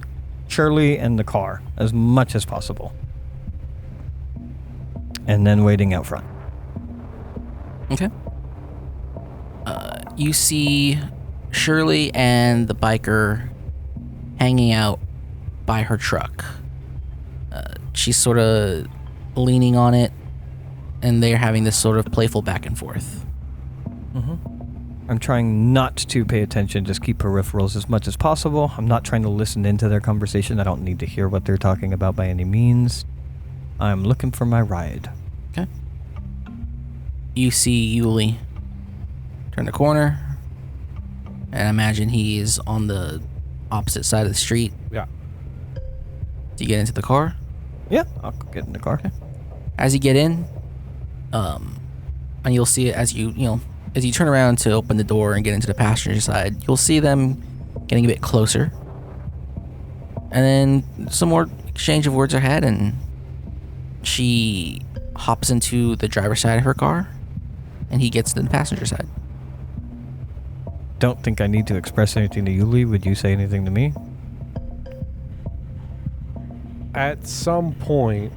and the car as much as possible. And then waiting out front. Okay. You see Shirley and the biker hanging out by her truck. She's sort of leaning on it, and they're having this sort of playful back and forth. Mm-hmm. I'm trying not to pay attention, just keep peripherals as much as possible. I'm not trying to listen into their conversation. I don't need to hear what they're talking about by any means. I'm looking for my ride. Okay. You see Yuli turn the corner, and imagine he is on the opposite side of the street. Yeah. Do you get into the car? Yeah, I'll get in the car. Okay. As you get in, and you'll see it as you turn around to open the door and get into the passenger side, you'll see them getting a bit closer. And then some more exchange of words are had, and she hops into the driver's side of her car, and he gets to the passenger side. Don't think I need to express anything to Yuli. Would you say anything to me? At some point,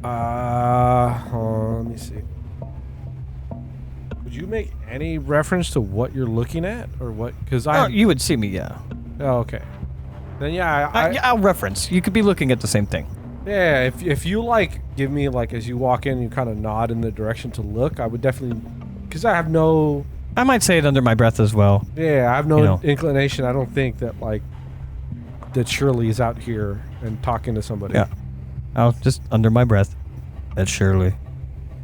let me see. Would you make any reference to what you're looking at, or what? Because you would see me, yeah. Oh, okay. Then yeah, I'll reference. You could be looking at the same thing. Yeah, if you like give me like as you walk in, you kind of nod in the direction to look. I would definitely, because I have no. I might say it under my breath as well. Yeah, I have no inclination. I don't think that that Shirley is out here and talking to somebody. Yeah, I'll just under my breath. That's Shirley,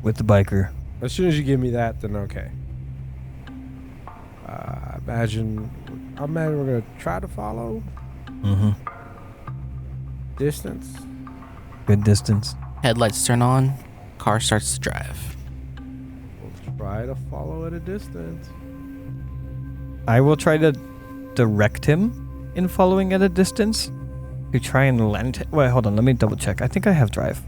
with the biker. As soon as you give me that, then okay. Imagine we're gonna try to follow. Mm-hmm. Distance. Good distance. Headlights turn on. Car starts to drive. We'll try to follow at a distance. I will try to direct him in following at a distance to try and land. Wait, hold on. Let me double check. I think I have drive.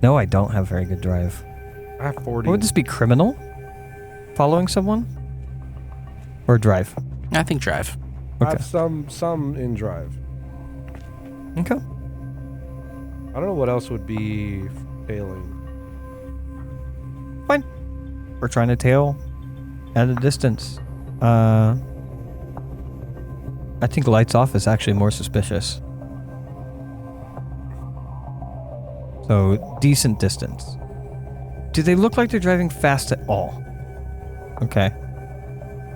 No, I don't have very good drive. I have 40. Would this be criminal? Following someone? Or drive? I think drive. I Okay. have some in drive. Okay. I don't know what else would be failing. Fine. We're trying to tail at a distance. I think lights off is actually more suspicious. So, decent distance. Do they look like they're driving fast at all? Okay.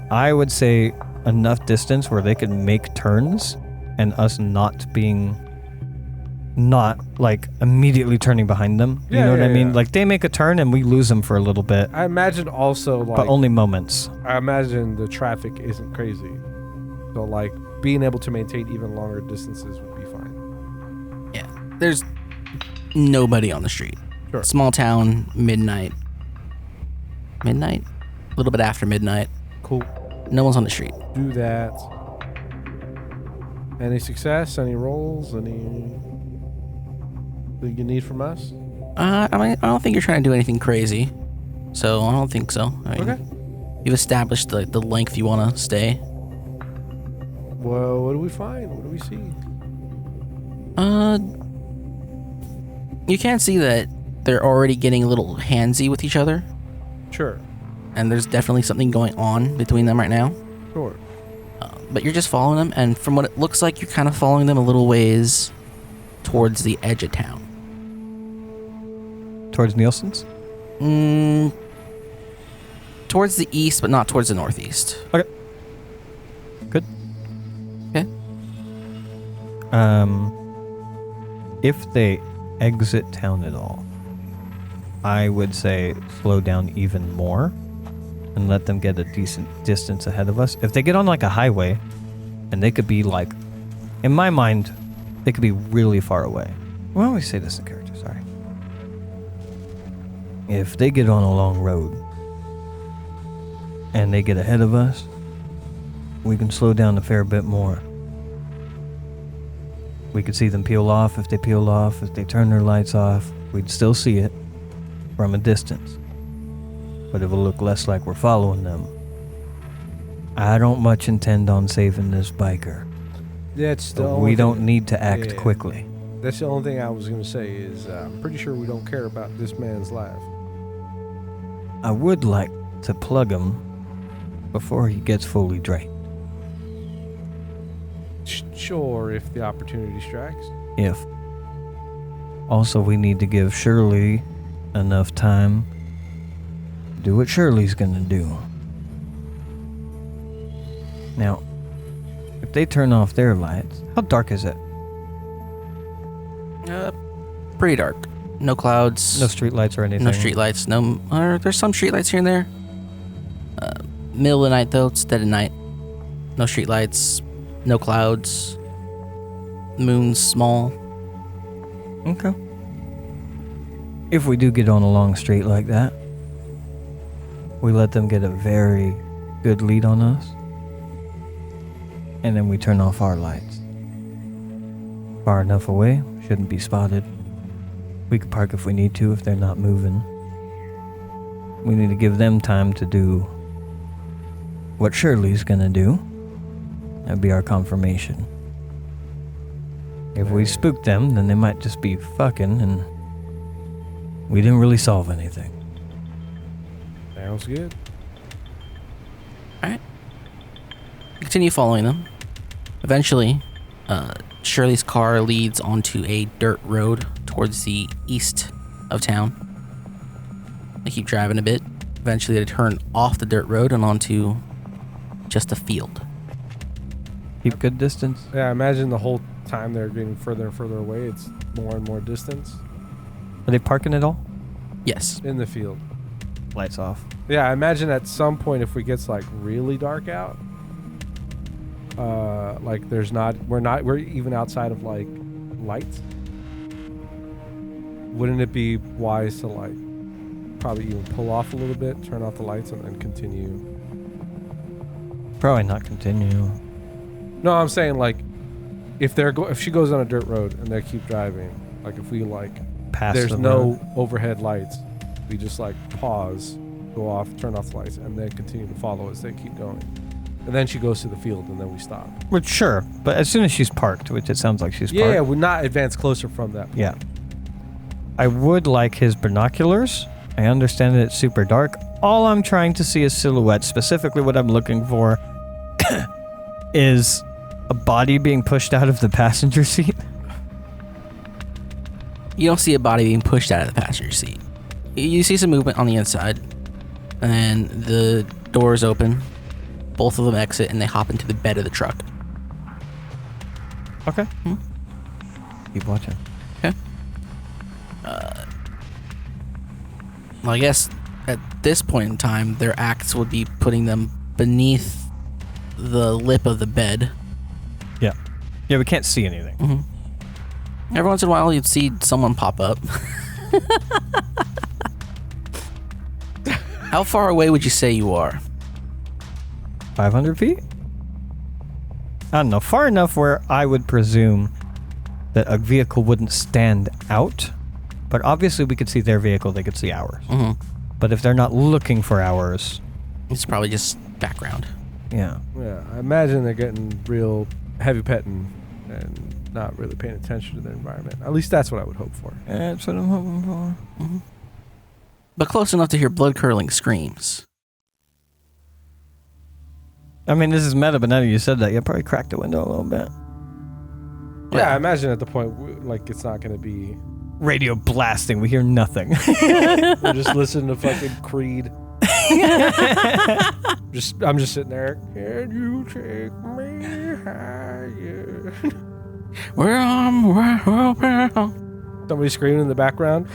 I would say enough distance where they could make turns and us not being not like immediately turning behind them. You know what I mean? Like they make a turn and we lose them for a little bit, I imagine also like, but only moments. I imagine the traffic isn't crazy, so like being able to maintain even longer distances would be fine. Yeah. There's nobody on the street. Sure. Small town, midnight. Midnight? A little bit after midnight. Cool. No one's on the street. Do that. Any success? Any rolls? Anything you need from us? I mean, I don't think you're trying to do anything crazy. So I don't think so. I mean, Okay. You've established the length you want to stay. Well, what do we find? What do we see? You can see that they're already getting a little handsy with each other. Sure. And there's definitely something going on between them right now. Sure. But you're just following them, and from what it looks like, you're kind of following them a little ways towards the edge of town. Towards Nielsen's? Towards the east, but not towards the northeast. Okay. Good. Okay. If they exit town at all, I would say slow down even more and let them get a decent distance ahead of us. If they get on like a highway, and they could be like, in my mind, they could be really far away. Why don't we say this in character? Sorry. If they get on a long road and they get ahead of us, we can slow down a fair bit more. We could see them peel off. If they peel off, if they turn their lights off, we'd still see it from a distance. But it will look less like we're following them. I don't much intend on saving this biker. That's the But only we don't thing- need to act yeah. quickly. That's the only thing I was going to say is I'm pretty sure we don't care about this man's life. I would like to plug him before he gets fully drained. Sure, if the opportunity strikes. If. Also, we need to give Shirley enough time to do what Shirley's gonna do. Now, if they turn off their lights, how dark is it? Pretty dark. No clouds. No street lights or anything? No street lights. No. There's some street lights here and there. Middle of the night though. It's dead of night. No street lights. No clouds. Moon's small. Okay. If we do get on a long street like that, we let them get a very good lead on us, and then we turn off our lights. Far enough away, shouldn't be spotted. We could park if we need to if they're not moving. We need to give them time to do what Shirley's gonna do. That'd be our confirmation. If we spook them, then they might just be fucking and we didn't really solve anything. Sounds good. Alright. Continue following them. Eventually, Shirley's car leads onto a dirt road towards the east of town. They keep driving a bit. Eventually, they turn off the dirt road and onto just a field. Keep good distance. Yeah, I imagine the whole time they're getting further and further away, it's more and more distance Are they parking at all? Yes. in the field. Lights off. Yeah, I imagine at some point if it gets like really dark out, like we're even outside of like lights. Wouldn't it be wise to like probably even pull off a little bit, turn off the lights, and then continue? Probably not continue. No, I'm saying like if she goes on a dirt road and they keep driving, like if we like Past there's the no road. overhead lights, we just like pause, go off, turn off the lights, and then continue to follow as they keep going. And then she goes to the field, and then we stop. Well, sure, but as soon as she's parked, which it sounds like she's parked. Yeah, we're not advance closer from that point. Yeah. I would like his binoculars. I understand that it's super dark. All I'm trying to see is silhouettes. Specifically, what I'm looking for is a body being pushed out of the passenger seat. You don't see a body being pushed out of the passenger seat. You see some movement on the inside, and then the doors open. Both of them exit, and they hop into the bed of the truck. Okay. Keep watching. Well, I guess at this point in time, their acts would be putting them beneath the lip of the bed. Yeah. Yeah, we can't see anything. Mm-hmm. Every once in a while, you'd see someone pop up. How far away would you say you are? 500 feet? I don't know. Far enough where I would presume that a vehicle wouldn't stand out. But obviously we could see their vehicle, they could see ours. Mm-hmm. But if they're not looking for ours... It's probably just background. Yeah. Yeah, I imagine they're getting real heavy petting and not really paying attention to their environment. At least that's what I would hope for. That's what I'm hoping for. Mm-hmm. But close enough to hear blood-curdling screams. I mean, this is meta, but now that you said that, you probably cracked the window a little bit. Yeah, I imagine at the point, like, it's not going to be... Radio blasting, we hear nothing. We're just listening to fucking Creed. I'm just sitting there. Can you take me higher? Somebody screaming in the background.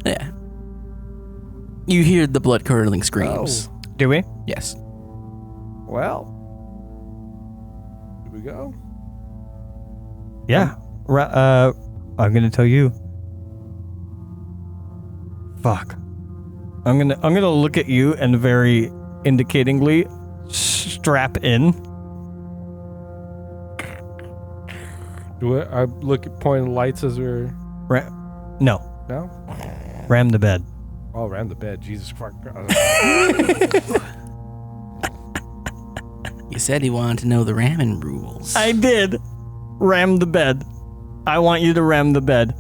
Yeah. You hear the blood-curdling screams. Oh. Do we? Yes. Well, here we go. Yeah. I'm gonna tell you. Fuck. I'm gonna look at you and very indicatingly strap in. Do I look at pointing lights as we're... No. No? Ram the bed. Oh, ram the bed. Jesus fuck. You said he wanted to know the ramming rules. I did. Ram the bed. I want you to ram the bed.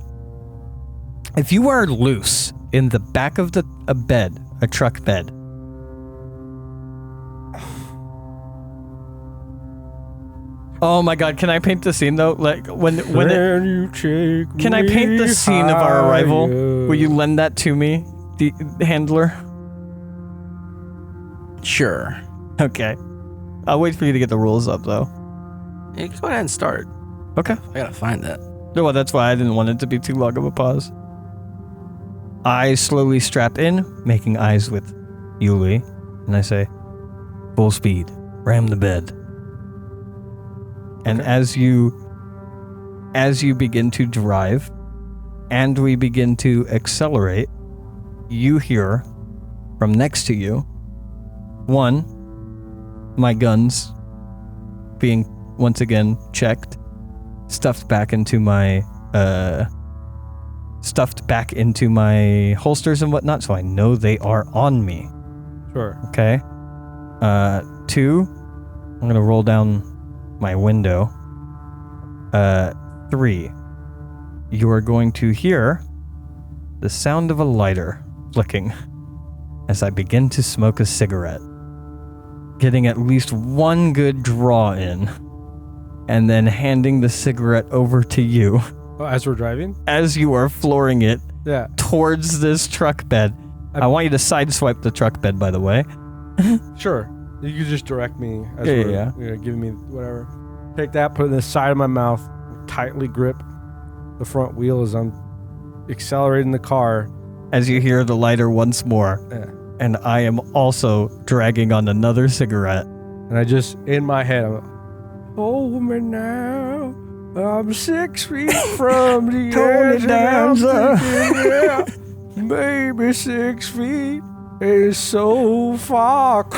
If you are loose in the back of a bed, a truck bed, oh my god, can I paint the scene though? Like when can I paint the scene of our arrival? Will you lend that to me, the handler? Sure. Okay. I'll wait for you to get the rules up though. Yeah, go ahead and start. Okay. I gotta find that. No, well, that's why I didn't want it to be too long of a pause. I slowly strap in, making eyes with Yuli, and I say, full speed, ram the bed. And as you begin to drive, and we begin to accelerate, you hear from next to you, one, my guns being once again checked, stuffed back into my holsters and whatnot, so I know they are on me. Sure. Okay. Two, I'm gonna roll down my window. Three, you are going to hear the sound of a lighter flicking as I begin to smoke a cigarette, getting at least one good draw in, and then handing the cigarette over to you. Oh, as we're driving? As you are flooring it towards this truck bed. I want you to sideswipe the truck bed, by the way. Sure. You can just direct me as Yeah. you're giving me whatever. Take that, put it in the side of my mouth, tightly grip the front wheel as I'm accelerating the car. As you hear the lighter once more. Yeah. And I am also dragging on another cigarette. And I just, in my head, I'm hold me now. I'm 6 feet from the edge. Yeah. Maybe 6 feet is so far.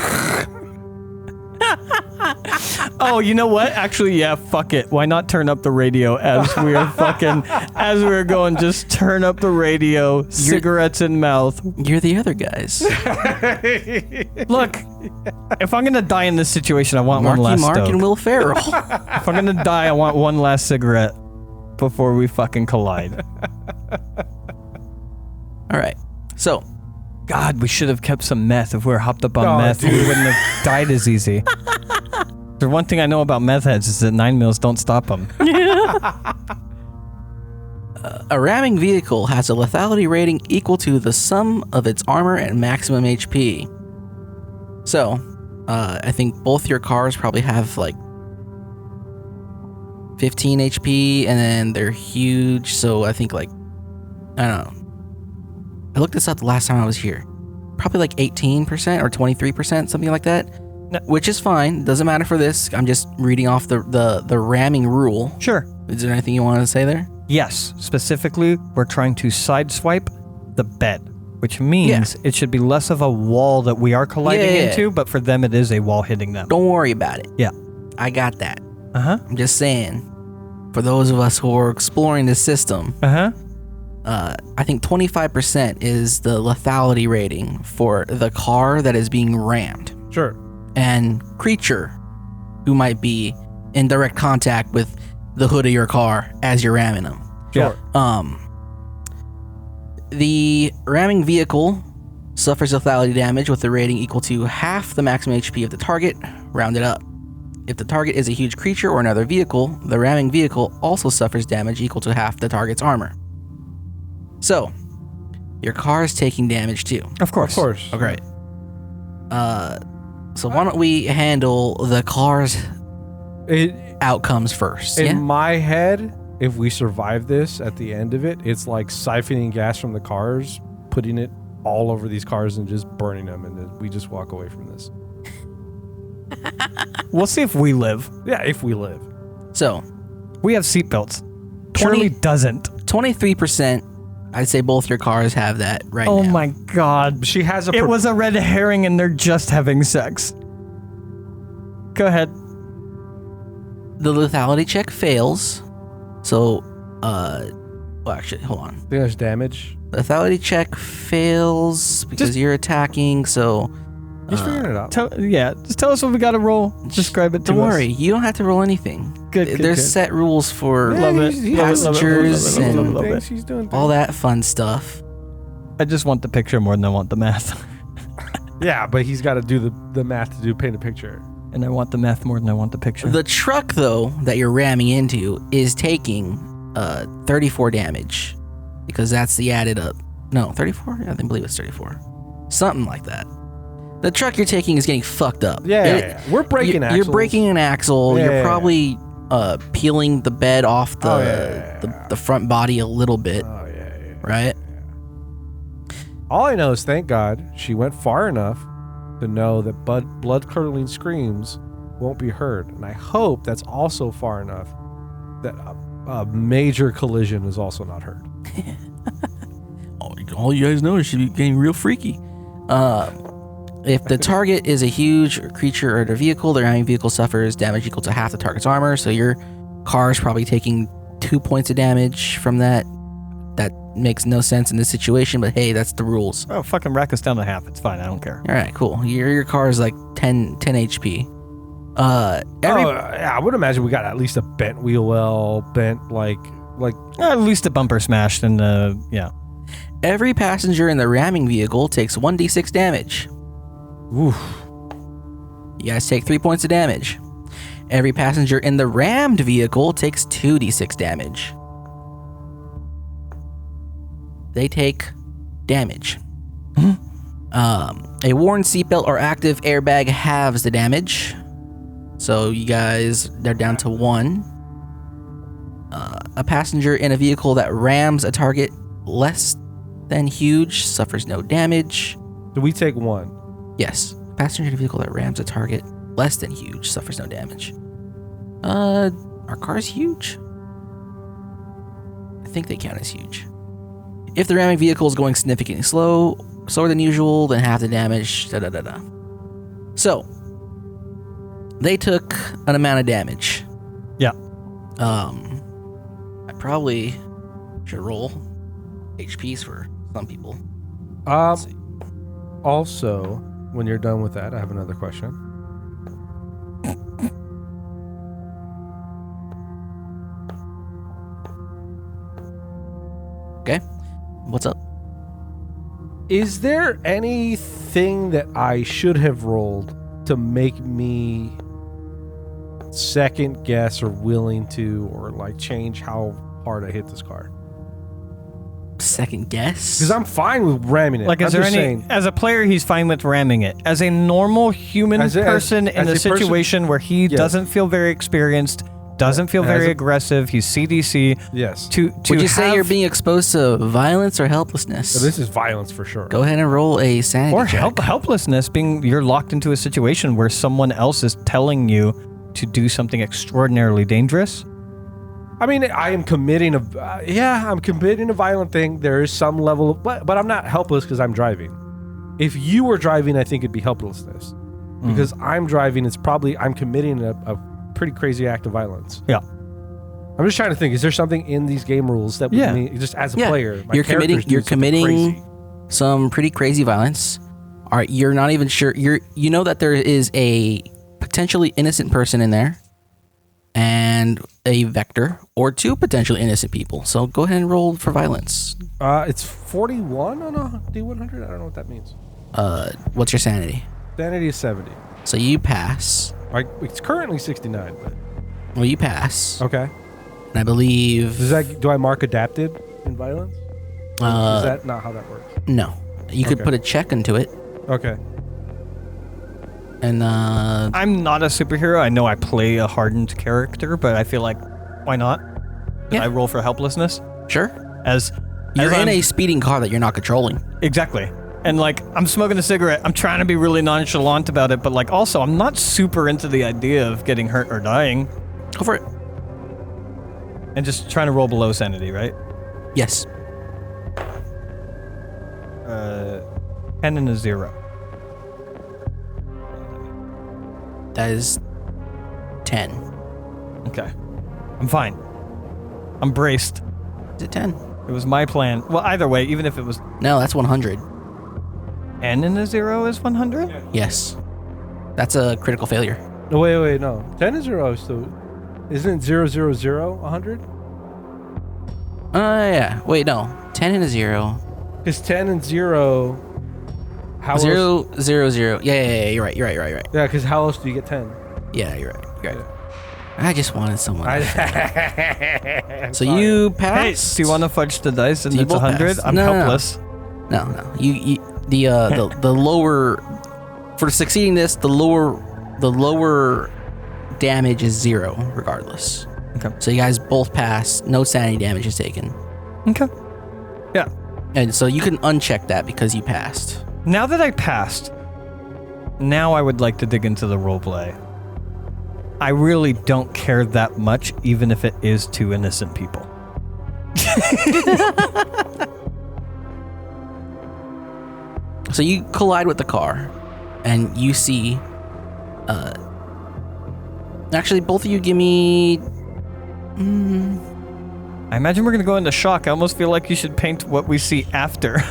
Oh, you know what? Actually, yeah, fuck it. Why not turn up the radio as we're going, just turn up the radio, cigarettes in mouth. You're the other guys. Look, if I'm gonna die in this situation, I want one last Mark stoke. and Will Ferrell. If I'm gonna die, I want one last cigarette before we fucking collide. All right. So, God, we should have kept some meth. If we were hopped up on Oh, meth, dude. we wouldn't have died as easy. The one thing I know about meth heads is that 9 mils don't stop them. a ramming vehicle has a lethality rating equal to the sum of its armor and maximum HP. So, I think both your cars probably have like 15 HP, and then they're huge, so I think like I don't know. I looked this up the last time I was here. Probably like 18% or 23%, something like that. No. Which is fine. Doesn't matter for this. I'm just reading off the ramming rule. Sure. Is there anything you want to say there? Yes. Specifically, we're trying to sideswipe the bed, which means it should be less of a wall that we are colliding into, but for them, it is a wall hitting them. Don't worry about it. Yeah. I got that. Uh-huh. I'm just saying, for those of us who are exploring the system, Uh-huh. I think 25% is the lethality rating for the car that is being rammed. Sure. And creature who might be in direct contact with the hood of your car as you're ramming them. Sure. The ramming vehicle suffers lethality damage with a rating equal to half the maximum HP of the target, rounded up. If the target is a huge creature or another vehicle, the ramming vehicle also suffers damage equal to half the target's armor. So, your car is taking damage too. Of course. Of course. Okay. So why don't we handle the car's outcomes first? In my head, if we survive this at the end of it, it's like siphoning gas from the cars, putting it all over these cars and just burning them, and then we just walk away from this. We'll see if we live. Yeah, if we live. So, We have seatbelts. Shirley doesn't. 23%, I'd say both your cars have that right now. Oh my god. She has a. It was a red herring and they're just having sex. Go ahead. The lethality check fails. So, well, actually, hold on. I think there's damage. Lethality check fails because you're attacking, so... He's figuring it out. Just tell us what we got to roll. Describe it to us. Don't worry, you don't have to roll anything. Good, There's good. set rules for Love it. passengers Love it. and Love it. He's doing all that fun stuff. I just want the picture more than I want the math. Yeah, but he's got to do the math to paint a picture. And I want the math more than I want the picture. The truck, though, that you're ramming into is taking 34 damage because that's the added up. No, 34? I believe it's 34. Something like that. The truck you're taking is getting fucked up. Yeah. We're breaking axles. You're breaking an axle. Yeah. You're probably peeling the bed off the front body a little bit, Oh, yeah. right? All I know is, thank God, she went far enough to know that blood-curdling screams won't be heard. And I hope that's also far enough that a major collision is also not heard. All you guys know is she's getting real freaky. If the target is a huge creature or a vehicle, the ramming vehicle suffers damage equal to half the target's armor. So your car is probably taking 2 points of damage from that. That makes no sense in this situation, but hey, that's the rules. Oh, fucking rack us down to half. It's fine. I don't care. All right, cool. Your car is like 10 HP. I would imagine we got at least a bent wheel well, bent like At least a bumper smashed and yeah. Every passenger in the ramming vehicle takes 1d6 damage. oof. You guys take 3 points of damage. Every passenger in the rammed vehicle takes 2d6 damage. They take damage. A worn seatbelt or active airbag halves the damage. So you guys, they're down to 1. A passenger in a vehicle that rams a target less than huge suffers no damage. Do we take 1? Yes. A passenger in a vehicle that rams a target less than huge suffers no damage. Are cars huge? I think they count as huge. If the ramming vehicle is going significantly slower than usual, then half the damage, da-da-da-da. So, they took an amount of damage. Yeah. I probably should roll HPs for some people. Also, when you're done with that, I have another question. Okay. What's up? Is there anything that I should have rolled to make me second guess or willing to, or like change how hard I hit this car? Second guess? Because I'm fine with ramming it. Like, is I'm there just any? saying, As a player, he's fine with ramming it. As a normal human As person in a a person- situation where he Yes. doesn't feel very experienced, doesn't feel very aggressive. He's CDC. Yes. Would you say you're being exposed to violence or helplessness? So this is violence for sure. Go ahead and roll a sanity or check. helplessness, being you're locked into a situation where someone else is telling you to do something extraordinarily dangerous. I mean, I am committing I'm committing a violent thing. There is some level of, but I'm not helpless because I'm driving. If you were driving, I think it'd be helplessness. Because I'm driving, I'm committing a pretty crazy act of violence. Yeah. I'm just trying to think, is there something in these game rules that would mean, just as a player, you're committing some pretty crazy violence. All right, you're not even sure. You know that there is a potentially innocent person in there and a vector or two potentially innocent people. So go ahead and roll for violence. It's 41 on a D100. I don't know what that means. What's your sanity? Sanity is 70. So you pass. It's currently 69, but Well, you pass. okay. And I believe. Do I mark adapted in violence? Is that not how that works? No. You could put a check into it. Okay. And I'm not a superhero. I know I play a hardened character, but I feel like, why not? Yeah. I roll for helplessness. sure. You're in a speeding car that you're not controlling. Exactly. And like, I'm smoking a cigarette. I'm trying to be really nonchalant about it, but like, also, I'm not super into the idea of getting hurt or dying. Go for it. And just trying to roll below sanity, right? Yes. 10 and a 0. That is 10. Okay. I'm fine. I'm braced. Is it 10? It was my plan. Well, either way, even if it was No, that's 100. 10 and a 0 is 100? Yes. That's a critical failure. No, wait, no. 10 is 0, so isn't 0, 0, 0 100? Yeah. Wait, no. 10 and a 0. Because 10 and 0... How 0, 0, 0. Yeah, you're right. Yeah, because how else do you get 10? Yeah, you're right. I just wanted someone. So Sorry. you Hey, passed. do you want to fudge the dice and So you it's both 100? passed. I'm No. helpless. No. You the lower for succeeding this, the lower damage is 0 regardless. Okay. So you guys both pass. No sanity damage is taken. Okay. Yeah. And so you can uncheck that because you passed. Now that I passed, now I would like to dig into the roleplay. I really don't care that much, even if it is two innocent people. So you collide with the car, and you see. Actually, both of you give me. I imagine we're gonna go into shock. I almost feel like you should paint what we see after.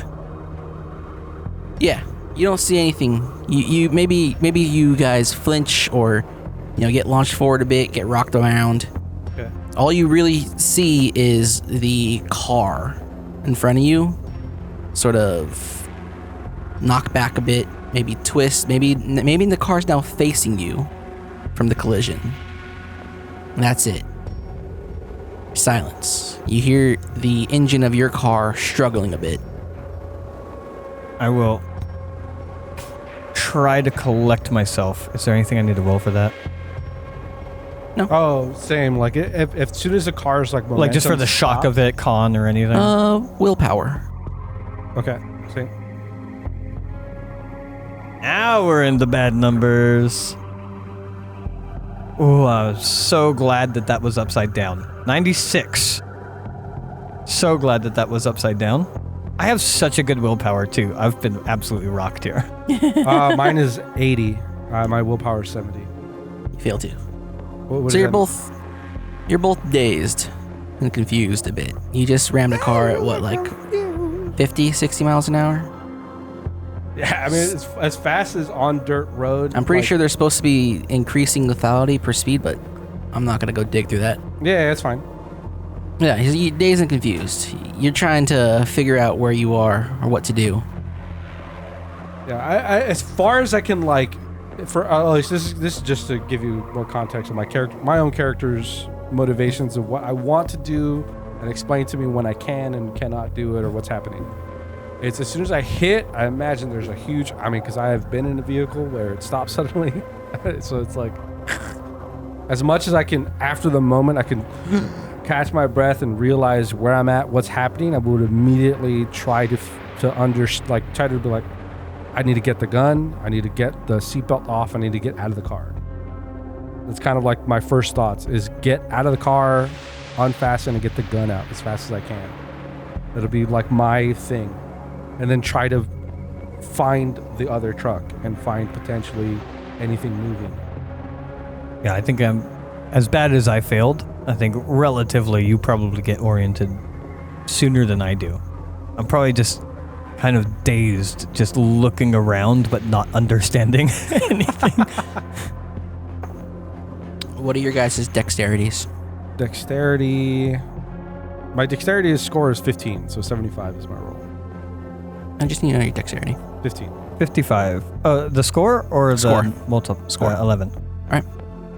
Yeah, you don't see anything. You maybe you guys flinch or get launched forward a bit, get rocked around. Okay. All you really see is the car in front of you, sort of knock back a bit, maybe twist, maybe the car's now facing you from the collision. And that's it. Silence. You hear the engine of your car struggling a bit. I will try to collect myself. Is there anything I need to roll for that? Oh, same. Like, if as soon as the car's like momentum Like just for the shock stops- of it, con or anything? Willpower. Okay, same. Now we're in the bad numbers. Oh, I was so glad that was upside down. 96. So glad that was upside down. I have such a good willpower too. I've been absolutely rocked here. Mine is 80. My willpower is 70. You fail to. What So is you're that? you're both dazed and confused a bit. You just rammed a car at what, like 50, 60 miles an hour? Yeah, I mean, it's as fast as on dirt road. I'm pretty like- sure they're supposed to be increasing lethality per speed, but I'm not gonna go dig through that. Yeah, that's fine. Yeah, you're dazed and confused. You're trying to figure out where you are or what to do. Yeah, I as far as I can, like, for at least this is just to give you more context of my own character's motivations of what I want to do and explain to me when I can and cannot do it or what's happening. It's as soon as I hit, I imagine there's a huge. I mean, because I have been in a vehicle where it stops suddenly, so it's like as much as I can, after the moment, I can catch my breath and realize where I'm at, what's happening. I would immediately try to try to be like, I need to get the gun. I need to get the seatbelt off. I need to get out of the car. That's kind of like my first thoughts is get out of the car, unfasten, and get the gun out as fast as I can. That'll be like my thing. And then try to find the other truck and find potentially anything moving. Yeah, I think I'm as bad as I failed. I think relatively you probably get oriented sooner than I do. I'm probably just kind of dazed, just looking around but not understanding anything. What are your guys' dexterities? Dexterity. My dexterity score is 15, so 75 is my roll. I just need to know your dexterity. 15. 55. The score or Score. the multiple? Score. 11. All right.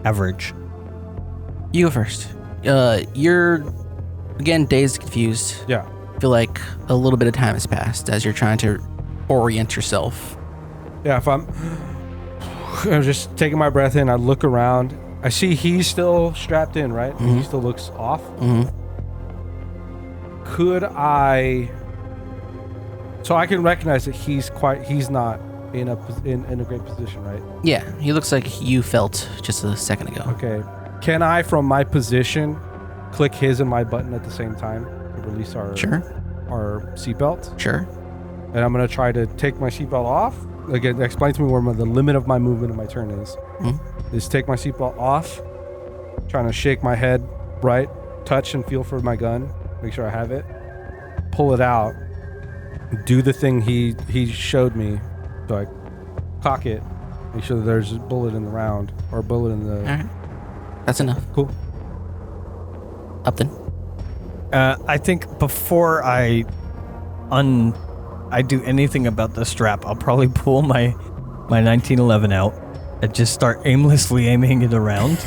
Average. You go first. You're, again, dazed, confused. Yeah. Feel like a little bit of time has passed as you're trying to orient yourself. Yeah, if I'm just taking my breath in, I look around. I see he's still strapped in, right? Mm-hmm. He still looks off. Mm-hmm. Could I... So I can recognize that he's not in a great position, right? Yeah, he looks like you felt just a second ago. Okay. Can I, from my position, click his and my button at the same time to release our seatbelt? Sure. And I'm going to try to take my seatbelt off. Again, explain to me where the limit of my movement of my turn is. Mm-hmm. Is take my seatbelt off, trying to shake my head right, touch and feel for my gun, make sure I have it, pull it out, do the thing he showed me, so I cock it, make sure that there's a bullet in the round, or a bullet in the... All right. That's enough. Cool. Upton. I think before I do anything about the strap, I'll probably pull my 1911 out and just start aimlessly aiming it around.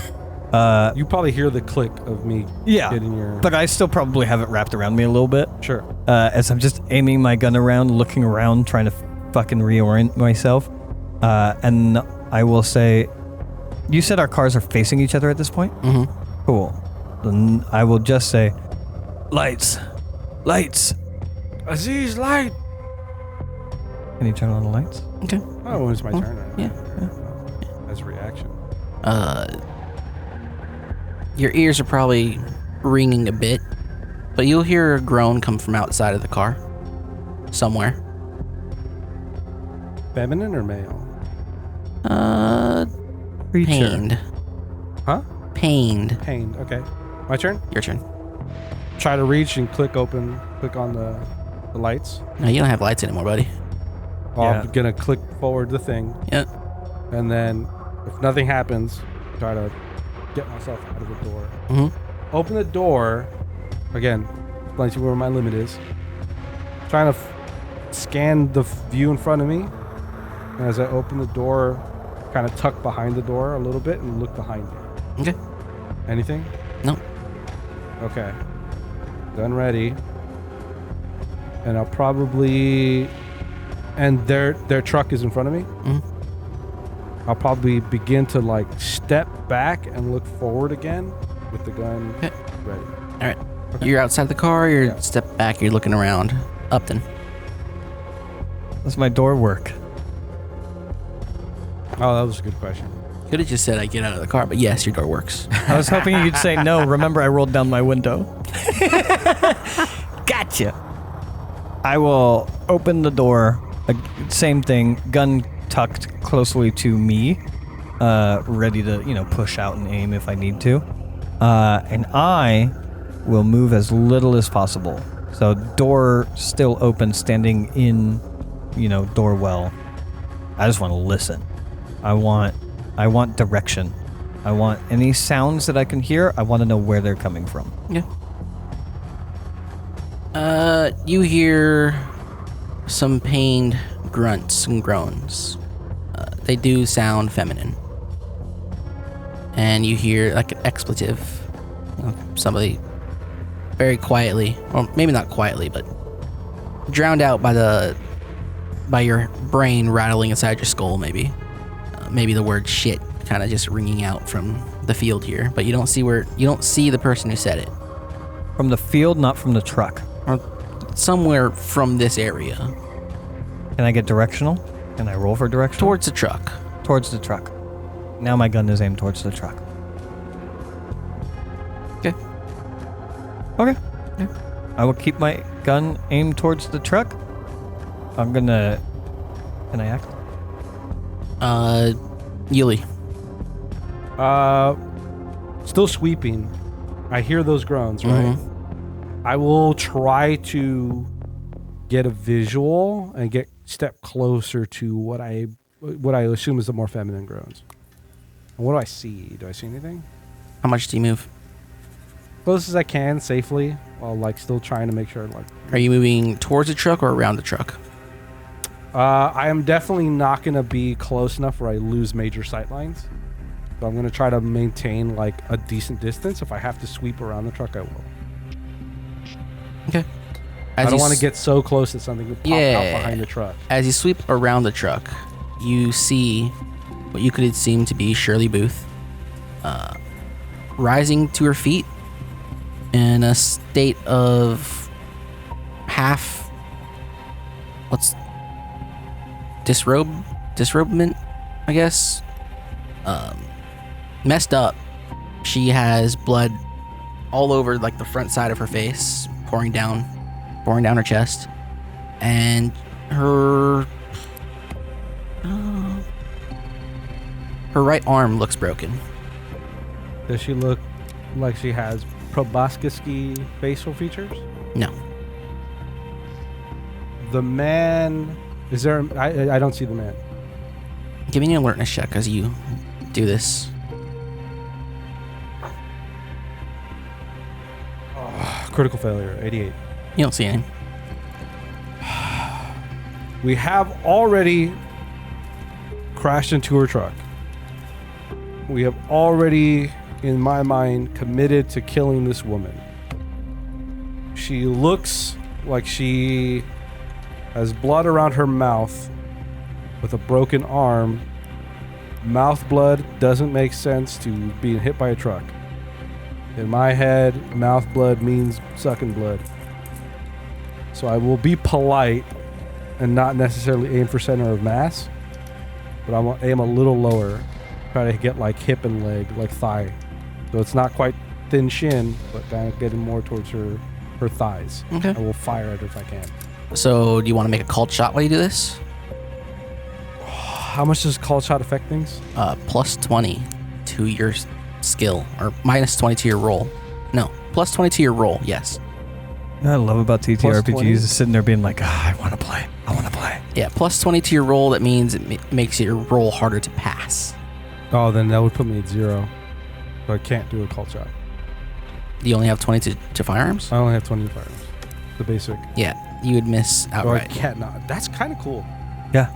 You probably hear the click of me getting your... But I still probably have it wrapped around me a little bit. Sure. As I'm just aiming my gun around, looking around, trying to fucking reorient myself. And I will say, you said our cars are facing each other at this point? Mm-hmm. Cool. Then I will just say, lights. Aziz, light! Can you turn on the lights? Okay. Oh, it's my turn. Right? Yeah. As a reaction. Your ears are probably ringing a bit, but you'll hear a groan come from outside of the car. Somewhere. Feminine or male? Creature. Pained. Huh? Pained. Pained. Okay. My turn? Your turn. Try to reach and click on the lights. No, you don't have lights anymore, buddy. I'm gonna click forward the thing. Yeah. And then if nothing happens, try to get myself out of the door. Mm-hmm. Open the door. Again, explain to you where my limit is. Trying to scan the view in front of me. And as I open the door, kind of tuck behind the door a little bit and look behind me. Okay. Anything? No. Okay. Gun ready. And I'll probably... And their truck is in front of me. Mm-hmm. I'll probably begin to like step back and look forward again with the gun ready. All right. Okay. You're outside the car, you're step back, you're looking around. Upton. Does my door work? Oh, that was a good question. Could have just said I get out of the car, but yes, your door works. I was hoping you'd say no. Remember, I rolled down my window. Gotcha. I will open the door. Same thing. Gun tucked closely to me, ready to push out and aim if I need to. And I will move as little as possible. So door still open, standing in, door well. I just want to listen. I want direction. I want any sounds that I can hear. I want to know where they're coming from. Yeah. You hear some pained grunts and groans. They do sound feminine. And you hear like an expletive. Somebody very quietly, or maybe not quietly, but drowned out by your brain rattling inside your skull, maybe. Maybe the word shit kind of just ringing out from the field here, but you don't see the person who said it. From the field, not from the truck. Or somewhere from this area. Can I get directional? Can I roll for directional? Towards the truck. Towards the truck. Now my gun is aimed towards the truck. Okay. Okay. Yeah. I will keep my gun aimed towards the truck. I'm gonna... Can I act? Yuli. Still sweeping. I hear those groans, right? Mm-hmm. I will try to get a visual and step closer to what I assume is the more feminine groans. And what do I see? Do I see anything? How much do you move? Close as I can, safely, while like still trying to make sure. Like, Are you moving towards the truck or around the truck? I am definitely not going to be close enough where I lose major sight lines. So I'm going to try to maintain like a decent distance. If I have to sweep around the truck, I will. Okay. I don't want to get so close that something could pop out behind the truck. As you sweep around the truck, you see what you could seem to be Shirley Booth rising to her feet in a state of disrobement, I guess. Messed up. She has blood all over like the front side of her face, pouring down her chest, and her right arm looks broken. Does she look like she has proboscis facial features? No. The man... Is there... I don't see the man. Give me an alertness check as you do this. Critical failure, 88. You don't see him. We have already crashed into her truck. We have already, in my mind, committed to killing this woman. She looks like she has blood around her mouth with a broken arm. Mouth blood doesn't make sense to being hit by a truck. In my head, mouth blood means sucking blood. So I will be polite and not necessarily aim for center of mass, but I'm gonna aim a little lower. Try to get like hip and leg, like thigh. So it's not quite thin shin, but kind of getting more towards her thighs. Okay. I will fire at her if I can. So, do you want to make a called shot while you do this? How much does call shot affect things? Plus 20 to your skill, or minus 20 to your roll. No, plus 20 to your roll, yes. What I love about TTRPGs 20? is sitting there being like, I want to play. Yeah, plus 20 to your roll, that means it makes your roll harder to pass. Oh, then that would put me at 0. So I can't do a call shot. Do you only have 20 to firearms? I only have 20 firearms. The basic. Yeah, you would miss So I outright. can't not. That's kind of cool. Yeah.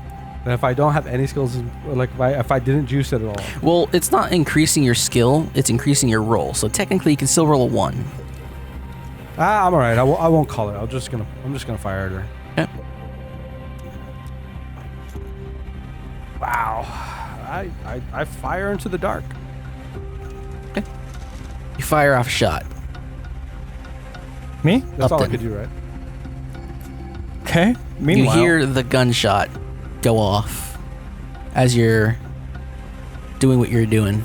And if I don't have any skills, like if I didn't juice it at all. Well, it's not increasing your skill, it's increasing your roll. So technically you can still roll a 1. I'm all right. I won't call it. I'm just gonna fire at her. Yep. Wow. I fire into the dark. Okay. You fire off a shot. Me? That's all I Upton. could do, right? Okay. Meanwhile, You hear the gunshot go off as you're doing what you're doing.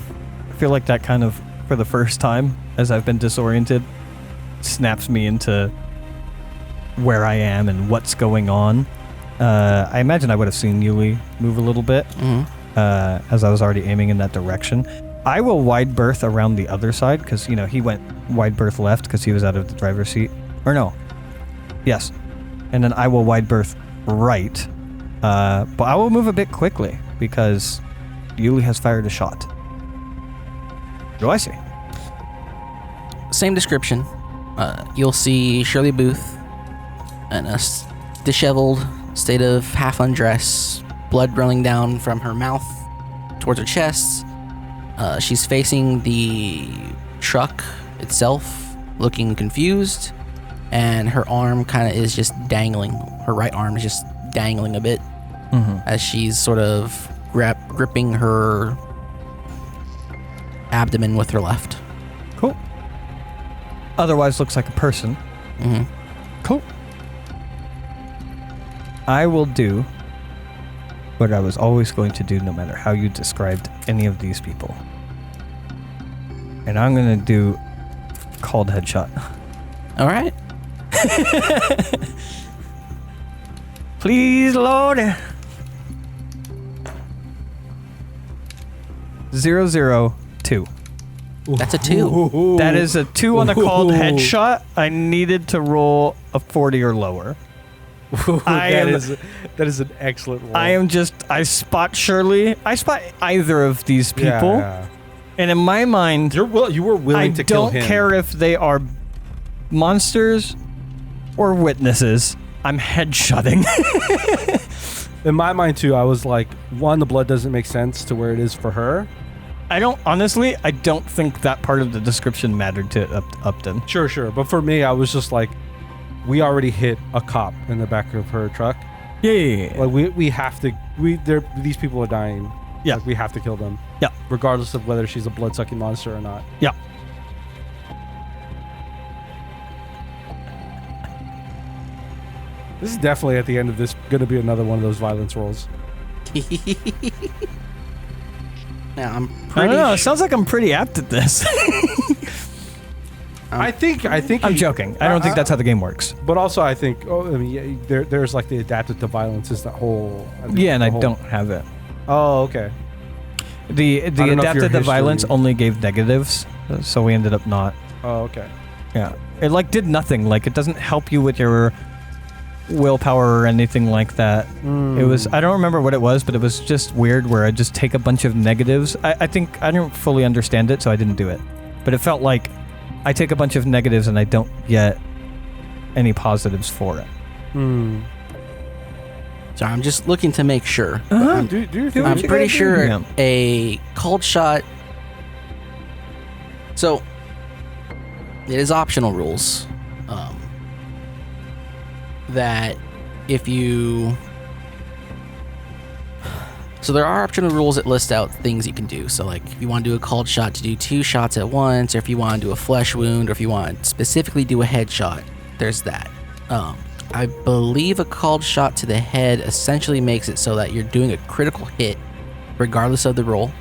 I feel like that kind of, for the first time, as I've been disoriented, snaps me into where I am and what's going on. I imagine I would have seen Yuli move a little bit as I was already aiming in that direction. I will wide berth around the other side because, he went wide berth left because he was out of the driver's seat. Or no. Yes. And then I will wide berth right. But I will move a bit quickly because Yuli has fired a shot. What do I see? Same description. You'll see Shirley Booth in a disheveled state of half undress, blood running down from her mouth towards her chest. She's facing the truck itself, looking confused, and her arm kind of is just dangling. Her right arm is just dangling a bit as she's sort of gripping her abdomen with her left. Cool. Otherwise looks like a person. Mm-hmm. Cool. I will do what I was always going to do no matter how you described any of these people. And I'm going to do called headshot. All right. Please, Lord. 002. That's a 2. That is a 2 on a called headshot. I needed to roll a 40 or lower. That is an excellent roll. I spot Shirley. I spot either of these people. Yeah. And in my mind, You were willing to kill him. I don't care if they are monsters or witnesses. I'm headshotting. In my mind, too, I was like, one, the blood doesn't make sense to where it is for her. I don't think that part of the description mattered to Upton. Sure. But for me, I was just like, we already hit a cop in the back of her truck. Yeah. Like, we have to, these people are dying. Yeah. Like, we have to kill them. Yeah. Regardless of whether she's a blood-sucking monster or not. Yeah. This is definitely at the end of this going to be another one of those violence rolls. Now I'm I pretty. don't know. It sounds like I'm pretty apt at this. I think I'm joking. I don't think that's how the game works. But also, I think, there's like the adapted to violence is that whole. Yeah, and I don't have it. Oh, okay. The don't know if your adapted to violence history- only gave negatives, so we ended up not. Oh, okay. Yeah, it like did nothing. Like it doesn't help you with your willpower or anything like that. It was, I don't remember what it was, but it was just weird where I just take a bunch of negatives. I think I don't fully understand it, so I didn't do it. But it felt like I take a bunch of negatives and I don't get any positives for it. So I'm just looking to make sure. Do your thing. I'm pretty sure Yeah. a cold shot. So it is optional rules. That if you. So there are optional rules that list out things you can do. So like if you want to do a cold shot to do 2 shots at once, or if you want to do a flesh wound, or if you want to specifically do a headshot, there's that. I believe a cold shot to the head essentially makes it so that you're doing a critical hit regardless of the roll.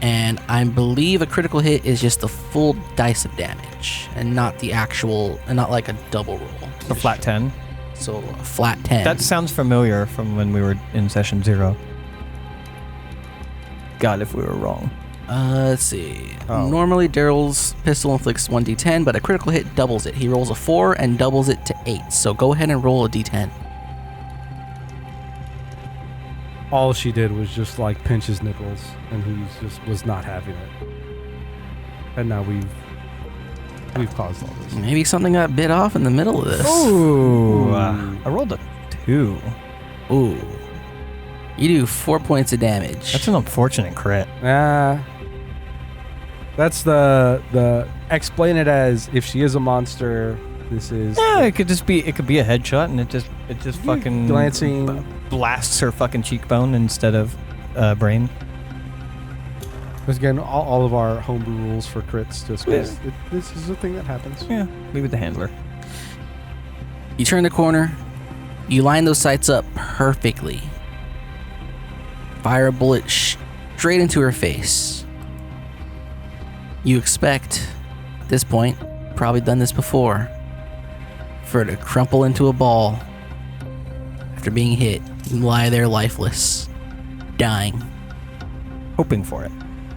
And I believe a critical hit is just the full dice of damage and not the actual, and not like a double roll. A flat 10. So a flat 10. That sounds familiar from when we were in session 0. God, if we were wrong. Let's see. Oh. Normally, Daryl's pistol inflicts 1d10, but a critical hit doubles it. He rolls a 4 and doubles it to 8. So go ahead and roll a d10. All she did was just like pinch his nipples, and he just was not having it. And now we've caused all this. Maybe something got bit off in the middle of this. Ooh. I rolled a 2. Ooh. You do 4 points of damage. That's an unfortunate crit. That's the explain it as if she is a monster. This is Yeah, it could be a headshot, and it just fucking glancing. blasts her fucking cheekbone instead of brain. Because again, all of our homebrew rules for crits just goes, this is a thing that happens. Yeah, leave it to handler. You turn the corner. You line those sights up perfectly. Fire a bullet straight into her face. You expect, at this point, probably done this before, for her to crumple into a ball after being hit and lie there lifeless, dying. Hoping for it.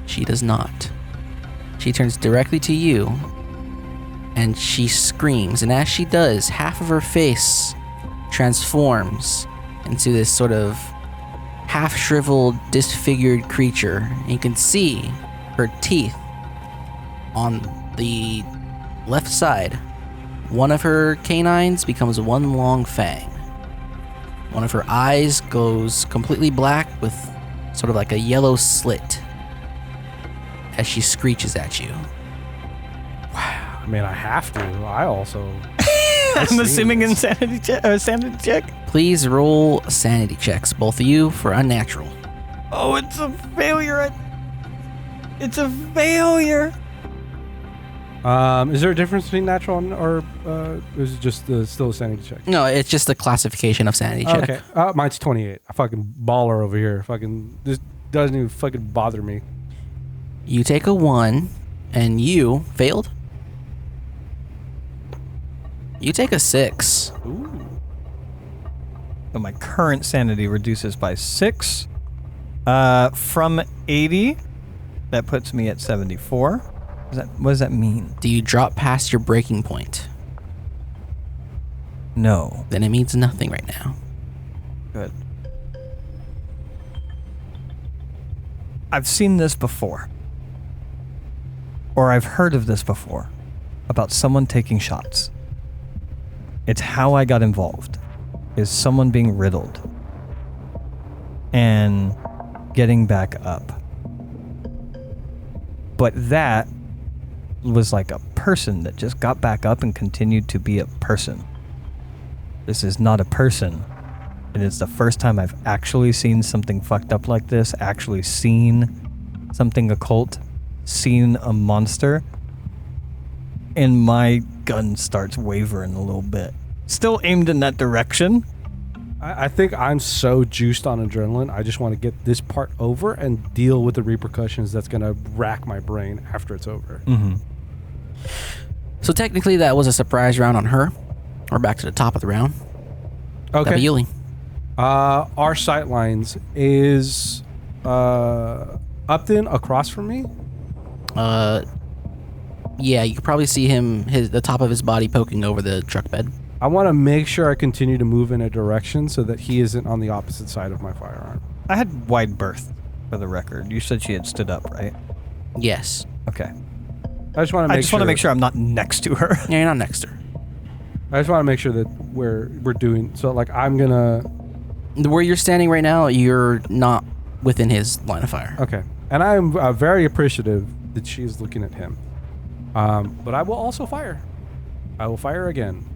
She does not. She turns directly to you and she screams, and as she does, half of her face transforms into this sort of half-shriveled, disfigured creature. And you can see her teeth on the left side. One of her canines becomes one long fang. One of her eyes goes completely black with sort of like a yellow slit as she screeches at you. I mean, I have to. I also. I'm assuming insanity check. Please roll sanity checks, both of you, for unnatural. Oh, it's a failure. It's a failure. Is there a difference between natural and, or is it just still a sanity check? No, it's just the classification of sanity check. Okay. Mine's 28. I fucking baller over here. Fucking this doesn't even fucking bother me. You take a 1, and you failed. You take a 6. Ooh. So my current sanity reduces by 6. From 80, that puts me at 74. What does that mean? Do you drop past your breaking point? No. Then it means nothing right now. Good. I've seen this before. Or I've heard of this before. About someone taking shots. It's how I got involved. Is someone being riddled. And getting back up. But that was like a person that just got back up and continued to be a person. This is not a person. It is the first time I've actually seen something fucked up like this, actually seen something occult, seen a monster, and my gun starts wavering a little bit. Still aimed in that direction. I think I'm so juiced on adrenaline. I just want to get this part over and deal with the repercussions that's going to rack my brain after it's over. Mm-hmm. So technically that was a surprise round on her. We're back to the top of the round. Okay. That'd be Yuli. Our sight lines is Upton across from me. Yeah, you could probably see him, the top of his body poking over the truck bed. I want to make sure I continue to move in a direction so that he isn't on the opposite side of my firearm. I had wide berth, for the record. You said she had stood up, right? Yes. Okay. I just want to make sure I'm not next to her. Yeah, you're not next to her. I just want to make sure that we're doing so. Like I'm gonna. Where you're standing right now, you're not within his line of fire. Okay, and I'm very appreciative that she is looking at him. But I will also fire. I will fire again.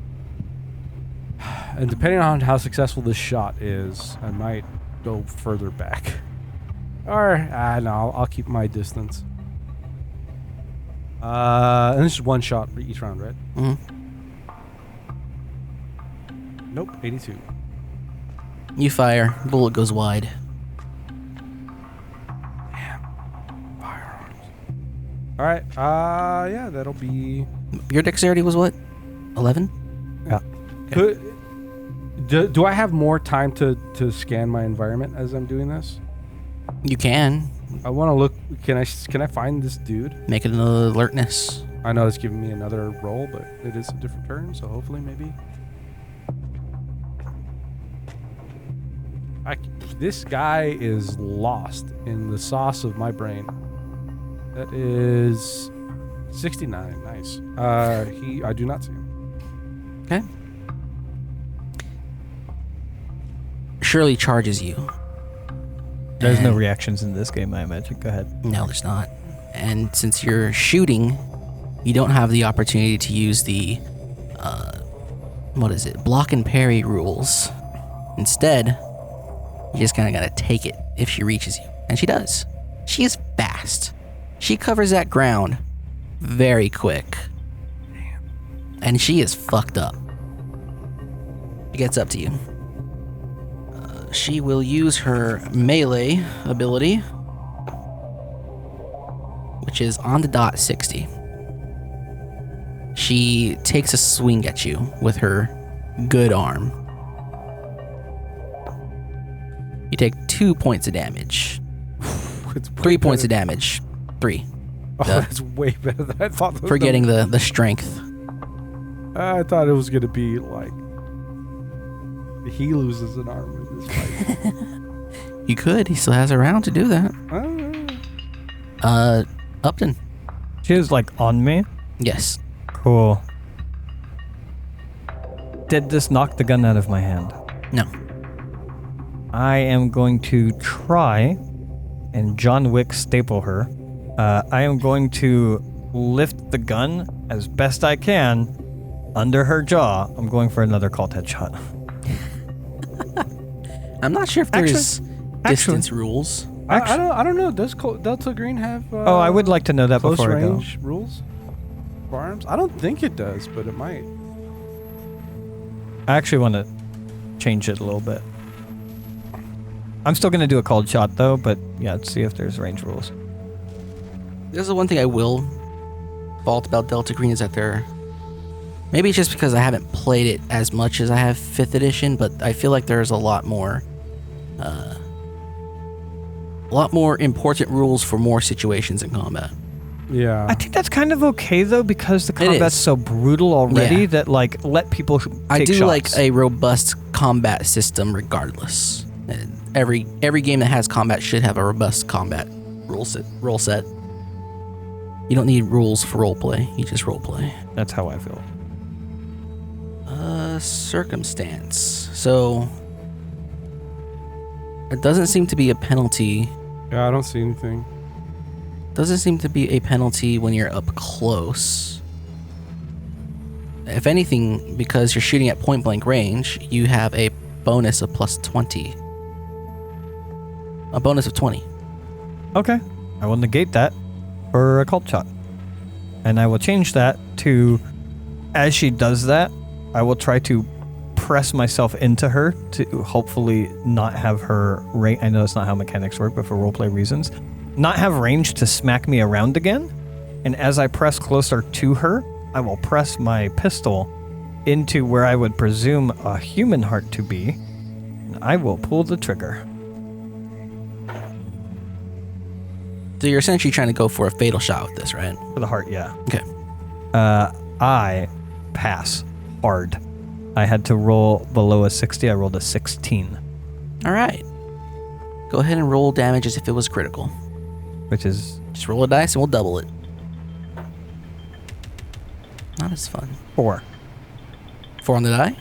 And depending on how successful this shot is, I might go further back. Or no, I'll keep my distance. And this is one shot for each round, right? Mm-hmm. Nope, 82. You fire. Bullet goes wide. Firearms. All right. Yeah, that'll be. Your dexterity was what? 11? Yeah. Okay. Do I have more time to scan my environment as I'm doing this? You can. I want to look. Can I find this dude? Make it an alertness. I know it's giving me another roll, but it is a different turn, so hopefully maybe. This guy is lost in the sauce of my brain. That is 69. Nice. I do not see him. Okay. Shirley charges you. There's no reactions in this game, I imagine. Go ahead. No, there's not. And since you're shooting, you don't have the opportunity to use the, block and parry rules. Instead, you just kind of gotta take it if she reaches you. And she does. She is fast. She covers that ground very quick. And she is fucked up. She gets up to you. She will use her melee ability, which is on the dot 60. She takes a swing at you with her good arm. You take 2 points of damage. It's 3 points of damage. 3. Oh, that's way better than I thought. Forgetting the strength. I thought it was gonna be like he loses an arm in this fight. You could. He still has a round to do that. Upton. She was like on me. Yes. Cool. Did this knock the gun out of my hand? No. I am going to try and John Wick staple her. I am going to lift the gun as best I can under her jaw. I'm going for another cult headshot. I'm not sure if there's distance rules. I don't know. Does Delta Green have? I would like to know that close before I go. range rules for arms. I don't think it does, but it might. I actually want to change it a little bit. I'm still going to do a called shot, though, but yeah, let's see if there's range rules. There's the one thing I will fault about Delta Green is that they're... Maybe it's just because I haven't played it as much as I have 5th edition, but I feel like there's a lot more important rules for more situations in combat. Yeah. I think that's kind of okay, though, because the combat's so brutal already that, like, let people take I do shots. like a robust combat system regardless. And every game that has combat should have a robust combat rule set. You don't need rules for roleplay. You just roleplay. That's how I feel. Circumstance. So it doesn't seem to be a penalty. Yeah, I don't see anything. Doesn't seem to be a penalty when you're up close. If anything, because you're shooting at point blank range, you have a bonus of plus 20. A bonus of 20. Okay. I will negate that for a called shot. And I will change that to, as she does that, I will try to press myself into her to hopefully not have her I know that's not how mechanics work, but for roleplay reasons, not have range to smack me around again. And as I press closer to her, I will press my pistol into where I would presume a human heart to be. And I will pull the trigger. So you're essentially trying to go for a fatal shot with this, right? For the heart, yeah. Okay. I pass hard. I had to roll below a 60. I rolled a 16. All right. Go ahead and roll damage as if it was critical. Which is... Just roll a dice and we'll double it. Not as fun. 4. 4 on the die?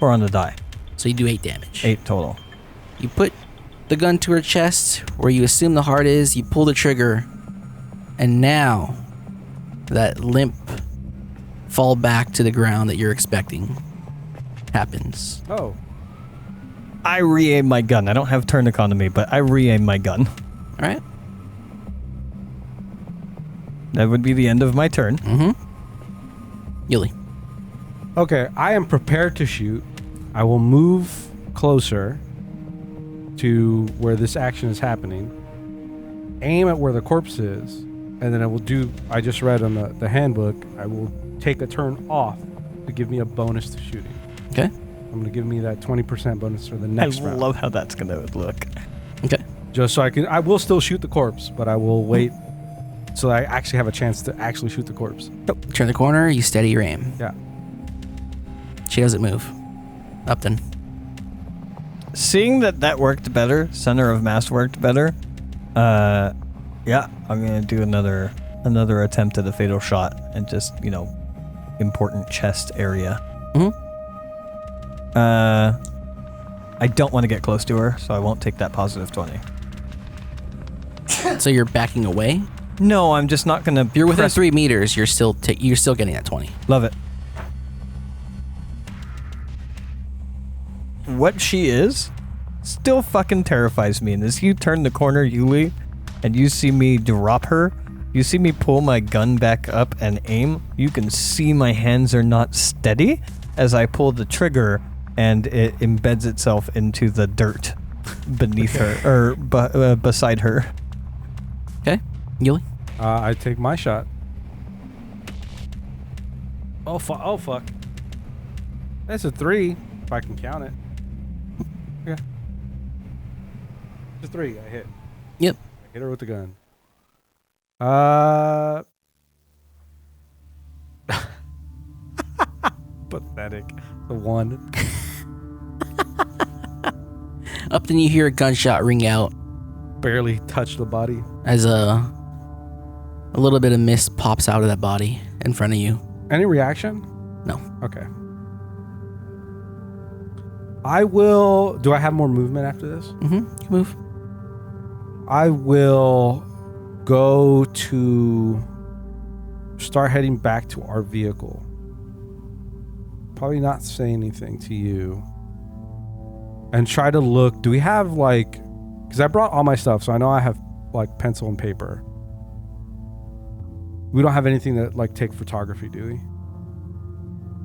4 on the die. So you do 8 damage. 8 total. You put the gun to her chest where you assume the heart is, you pull the trigger, and now that limp fall back to the ground that you're expecting happens. Oh. I re-aim my gun. I don't have turn economy, but I re-aim my gun. All right. That would be the end of my turn. Mm-hmm. Yuli. Okay, I am prepared to shoot. I will move closer to where this action is happening, aim at where the corpse is, and then I will do, I just read on the handbook, I will take a turn off to give me a bonus to shooting. Okay. I'm going to give me that 20% bonus for the next round. I love how that's going to look. Okay. Just so I will still shoot the corpse, but I will wait so I actually have a chance to actually shoot the corpse. Turn the corner, you steady your aim. Yeah. She doesn't move. Upton. Seeing that worked better, center of mass worked better, yeah, I'm going to do another attempt at a fatal shot and just, important chest area. Mm-hmm. I don't want to get close to her, so I won't take that positive 20. So you're backing away? No, I'm just not going to... If you're within 3 meters, you're still getting that 20. Love it. What she is still fucking terrifies me. And as you turn the corner, Yuli, and you see me drop her, you see me pull my gun back up and aim, you can see my hands are not steady as I pull the trigger and it embeds itself into the dirt beneath her, or beside her. Okay. Yuli? I take my shot. Oh, fuck. That's a 3, if I can count it. Yeah. It's a 3, I hit. Yep. I hit her with the gun. Pathetic. The 1. Upton, you hear a gunshot ring out Barely touched the body. as a little bit of mist pops out of that body in front of you. Any reaction? No. Okay. I will... Do I have more movement after this? Mm-hmm. You can move. I will go to... Start heading back to our vehicle. Probably not say anything to you. And try to look... Do we have, Because I brought all my stuff, so I know I have like pencil and paper. We don't have anything that like take photography, do we?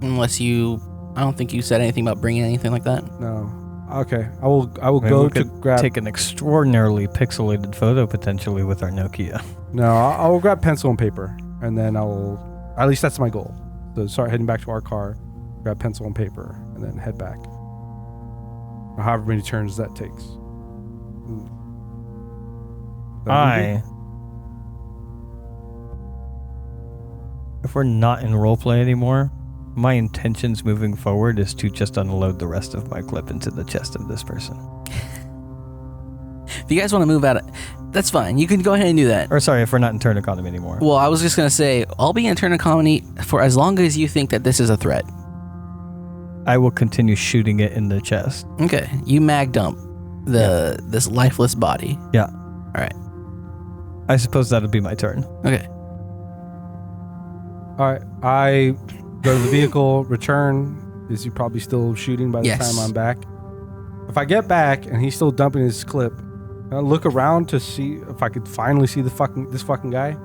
Unless you, I don't think you said anything about bringing anything like that. No. Okay. I will Maybe go we to could grab. take an extraordinarily pixelated photo potentially with our Nokia. No, I will grab pencil and paper, and then I will. At least that's my goal. So start heading back to our car, grab pencil and paper, and then head back. Or however many turns that takes. If we're not in roleplay anymore, my intentions moving forward is to just unload the rest of my clip into the chest of this person. If you guys want to move out, that's fine. You can go ahead and do that. Or sorry, if we're not in turn economy anymore. Well, I was just going to say, I'll be in turn economy for as long as you think that this is a threat. I will continue shooting it in the chest. Okay. You mag dump this lifeless body. Yeah. All right. I suppose that'll be my turn. Okay. All right. I go to the vehicle, return. Is he probably still shooting by the Yes. time I'm back? If I get back and he's still dumping his clip, I look around to see if I could finally see this fucking guy.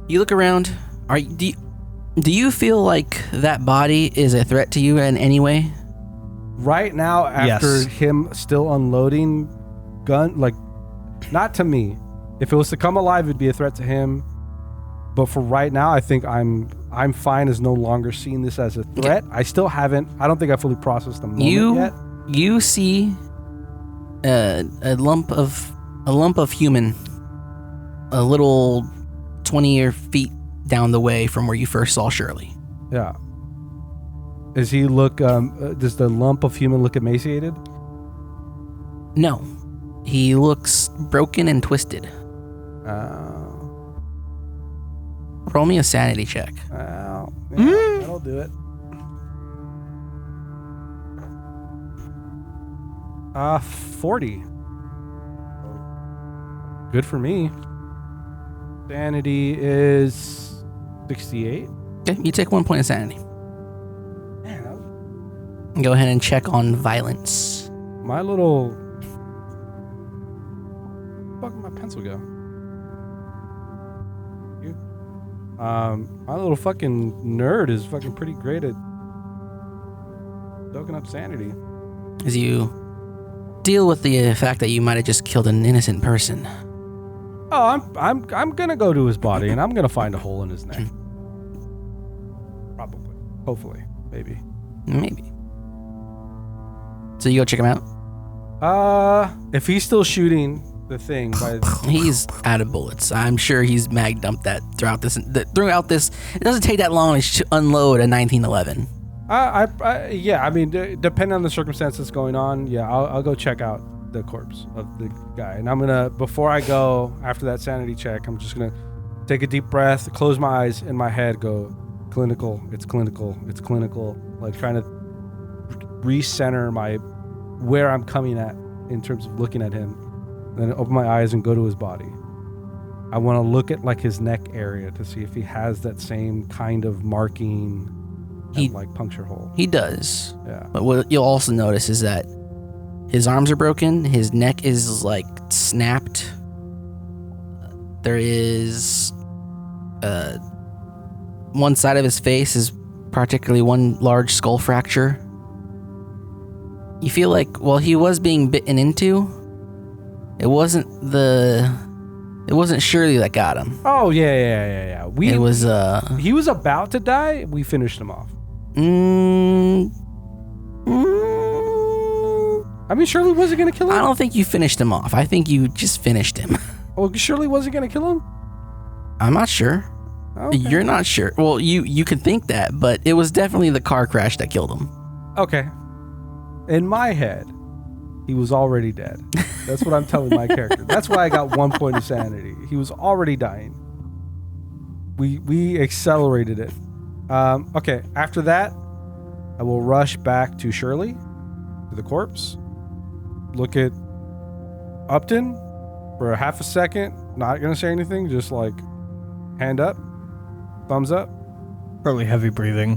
You look around. Do you feel like that body is a threat to you in any way? Right now, after Yes. him still unloading gun, like, not to me. If it was to come alive, it'd be a threat to him. But for right now, I think I'm fine as no longer seeing this as a threat. I still haven't. I don't think I fully processed the moment yet. You see a lump of human, a little 20 feet down the way from where you first saw Shirley. Yeah. Does he look? Does the lump of human look emaciated? No, he looks broken and twisted. Roll me a sanity check. That'll do it. 40. Good for me. Sanity is 68. Okay, you take 1 point of sanity. Man, Go ahead and check on violence. my little. Where the fuck did my pencil go? My little fucking nerd is fucking pretty great at soaking up sanity. As you deal with the fact that you might have just killed an innocent person. Oh, I'm gonna go to his body and I'm gonna find a hole in his neck. Probably, hopefully, maybe. Maybe. So you go check him out? If he's still shooting the thing by He's out of bullets. I'm sure he's mag dumped that throughout this. It doesn't take that long to unload a 1911. yeah, I mean, depending on the circumstances going on, yeah, I'll go check out the corpse of the guy. And I'm gonna, before I go, after that sanity check, I'm just gonna take a deep breath, close my eyes, in my head go, clinical, it's clinical, it's clinical, like trying to recenter where I'm coming at in terms of looking at him. Then open my eyes and go to his body. I want to look at like his neck area to see if he has that same kind of marking and like puncture hole. He does. Yeah. But what you'll also notice is that his arms are broken. His neck is like snapped. There is one side of his face is particularly one large skull fracture. You feel like while he was being bitten into, it wasn't Shirley that got him. Oh yeah. It was He was about to die. We finished him off. I mean, Shirley wasn't gonna kill him. I don't think you finished him off. I think you just finished him. Oh, Shirley wasn't gonna kill him. I'm not sure. Okay. You're not sure. Well, you can think that, but it was definitely the car crash that killed him. Okay. In my head, he was already dead. That's what I'm telling my character. That's why I got 1 point of sanity. He was already dying. We accelerated it. Okay. After that, I will rush back to Shirley, to the corpse. Look at Upton for a half a second. Not gonna say anything. Just like hand up, thumbs up. Probably heavy breathing.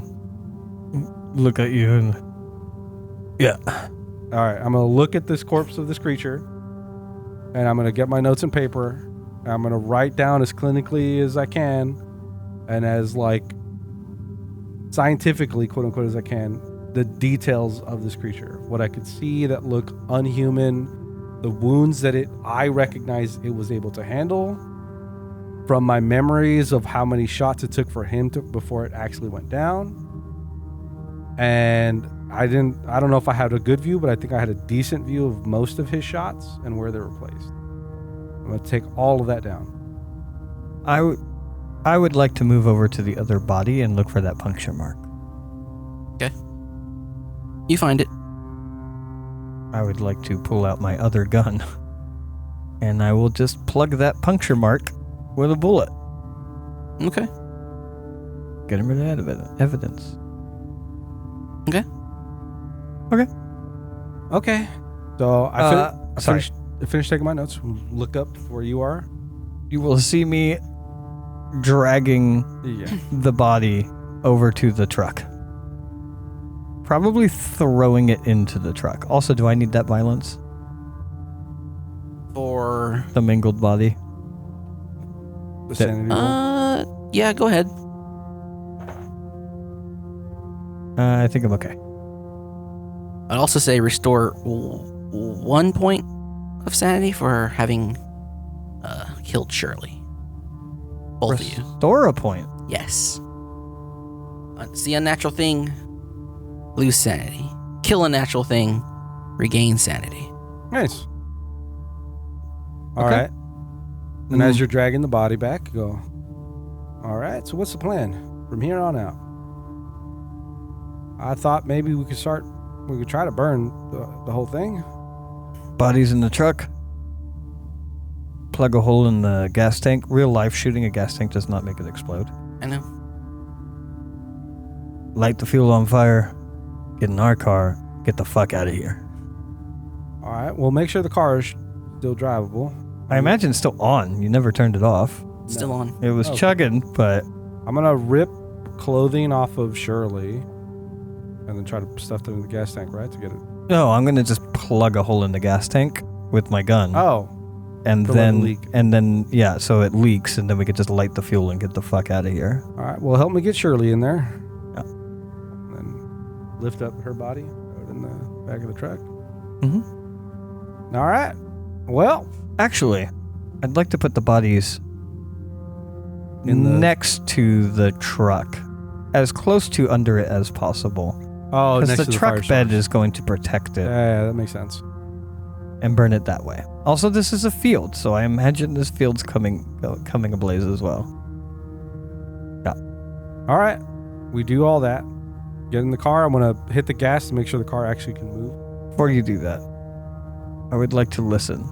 Look at you and... Yeah. All right, I'm gonna look at this corpse of this creature, and I'm gonna get my notes and paper. And I'm gonna write down as clinically as I can, and as like scientifically, quote unquote, as I can, the details of this creature. What I could see that looked unhuman, the wounds that I recognized it was able to handle, from my memories of how many shots it took for him to before it actually went down. And I don't know if I had a good view, but I think I had a decent view of most of his shots and where they were placed. I'm going to take all of that down. I would like to move over to the other body and look for that puncture mark. Okay. You find it. I would like to pull out my other gun. And I will just plug that puncture mark with a bullet. Okay. Getting rid of evidence. Okay. Okay. So I sorry. finished taking my notes. Look up where you are. You will see me dragging the body over to the truck. Probably throwing it into the truck. Also, do I need that violence? For the mangled body? The sanity roll? Yeah, go ahead. I think I'm okay. I'd also say restore 1 point of sanity for having killed Shirley. Both of you. Restore a point. Yes. See a natural thing, lose sanity. Kill a natural thing, regain sanity. Nice. All Okay. right. And as you're dragging the body back, you go, all right, so what's the plan from here on out? I thought maybe we could try to burn the whole thing. Body's in the truck. Plug a hole in the gas tank. Real life, shooting a gas tank does not make it explode. I know. Light the fuel on fire. Get in our car. Get the fuck out of here. All right, well, make sure the car is still drivable. I imagine it's still on. You never turned it off. Still on. It was Okay. chugging, but I'm going to rip clothing off of Shirley and then try to stuff it in the gas tank, right, to get it. no, I'm going to just plug a hole in the gas tank with my gun. Oh, and to let it then leak. yeah, so it leaks and then we could just light the fuel and get the fuck out of here. all right. Well, help me get Shirley in there. Yeah. And then lift up her body, throw it in the back of the truck. Mm-hmm. All right. Well, Actually, I'd like to put the bodies In the- next to the truck, as close to under it as possible. oh, Because next the to truck fire bed source. is going to protect it Yeah, that makes sense. and burn it that way. Also, this is a field, so I imagine this field's coming ablaze as well. All right. We do all that. Get in the car. I'm going to hit the gas to make sure the car actually can move. Before you do that, I would like to listen.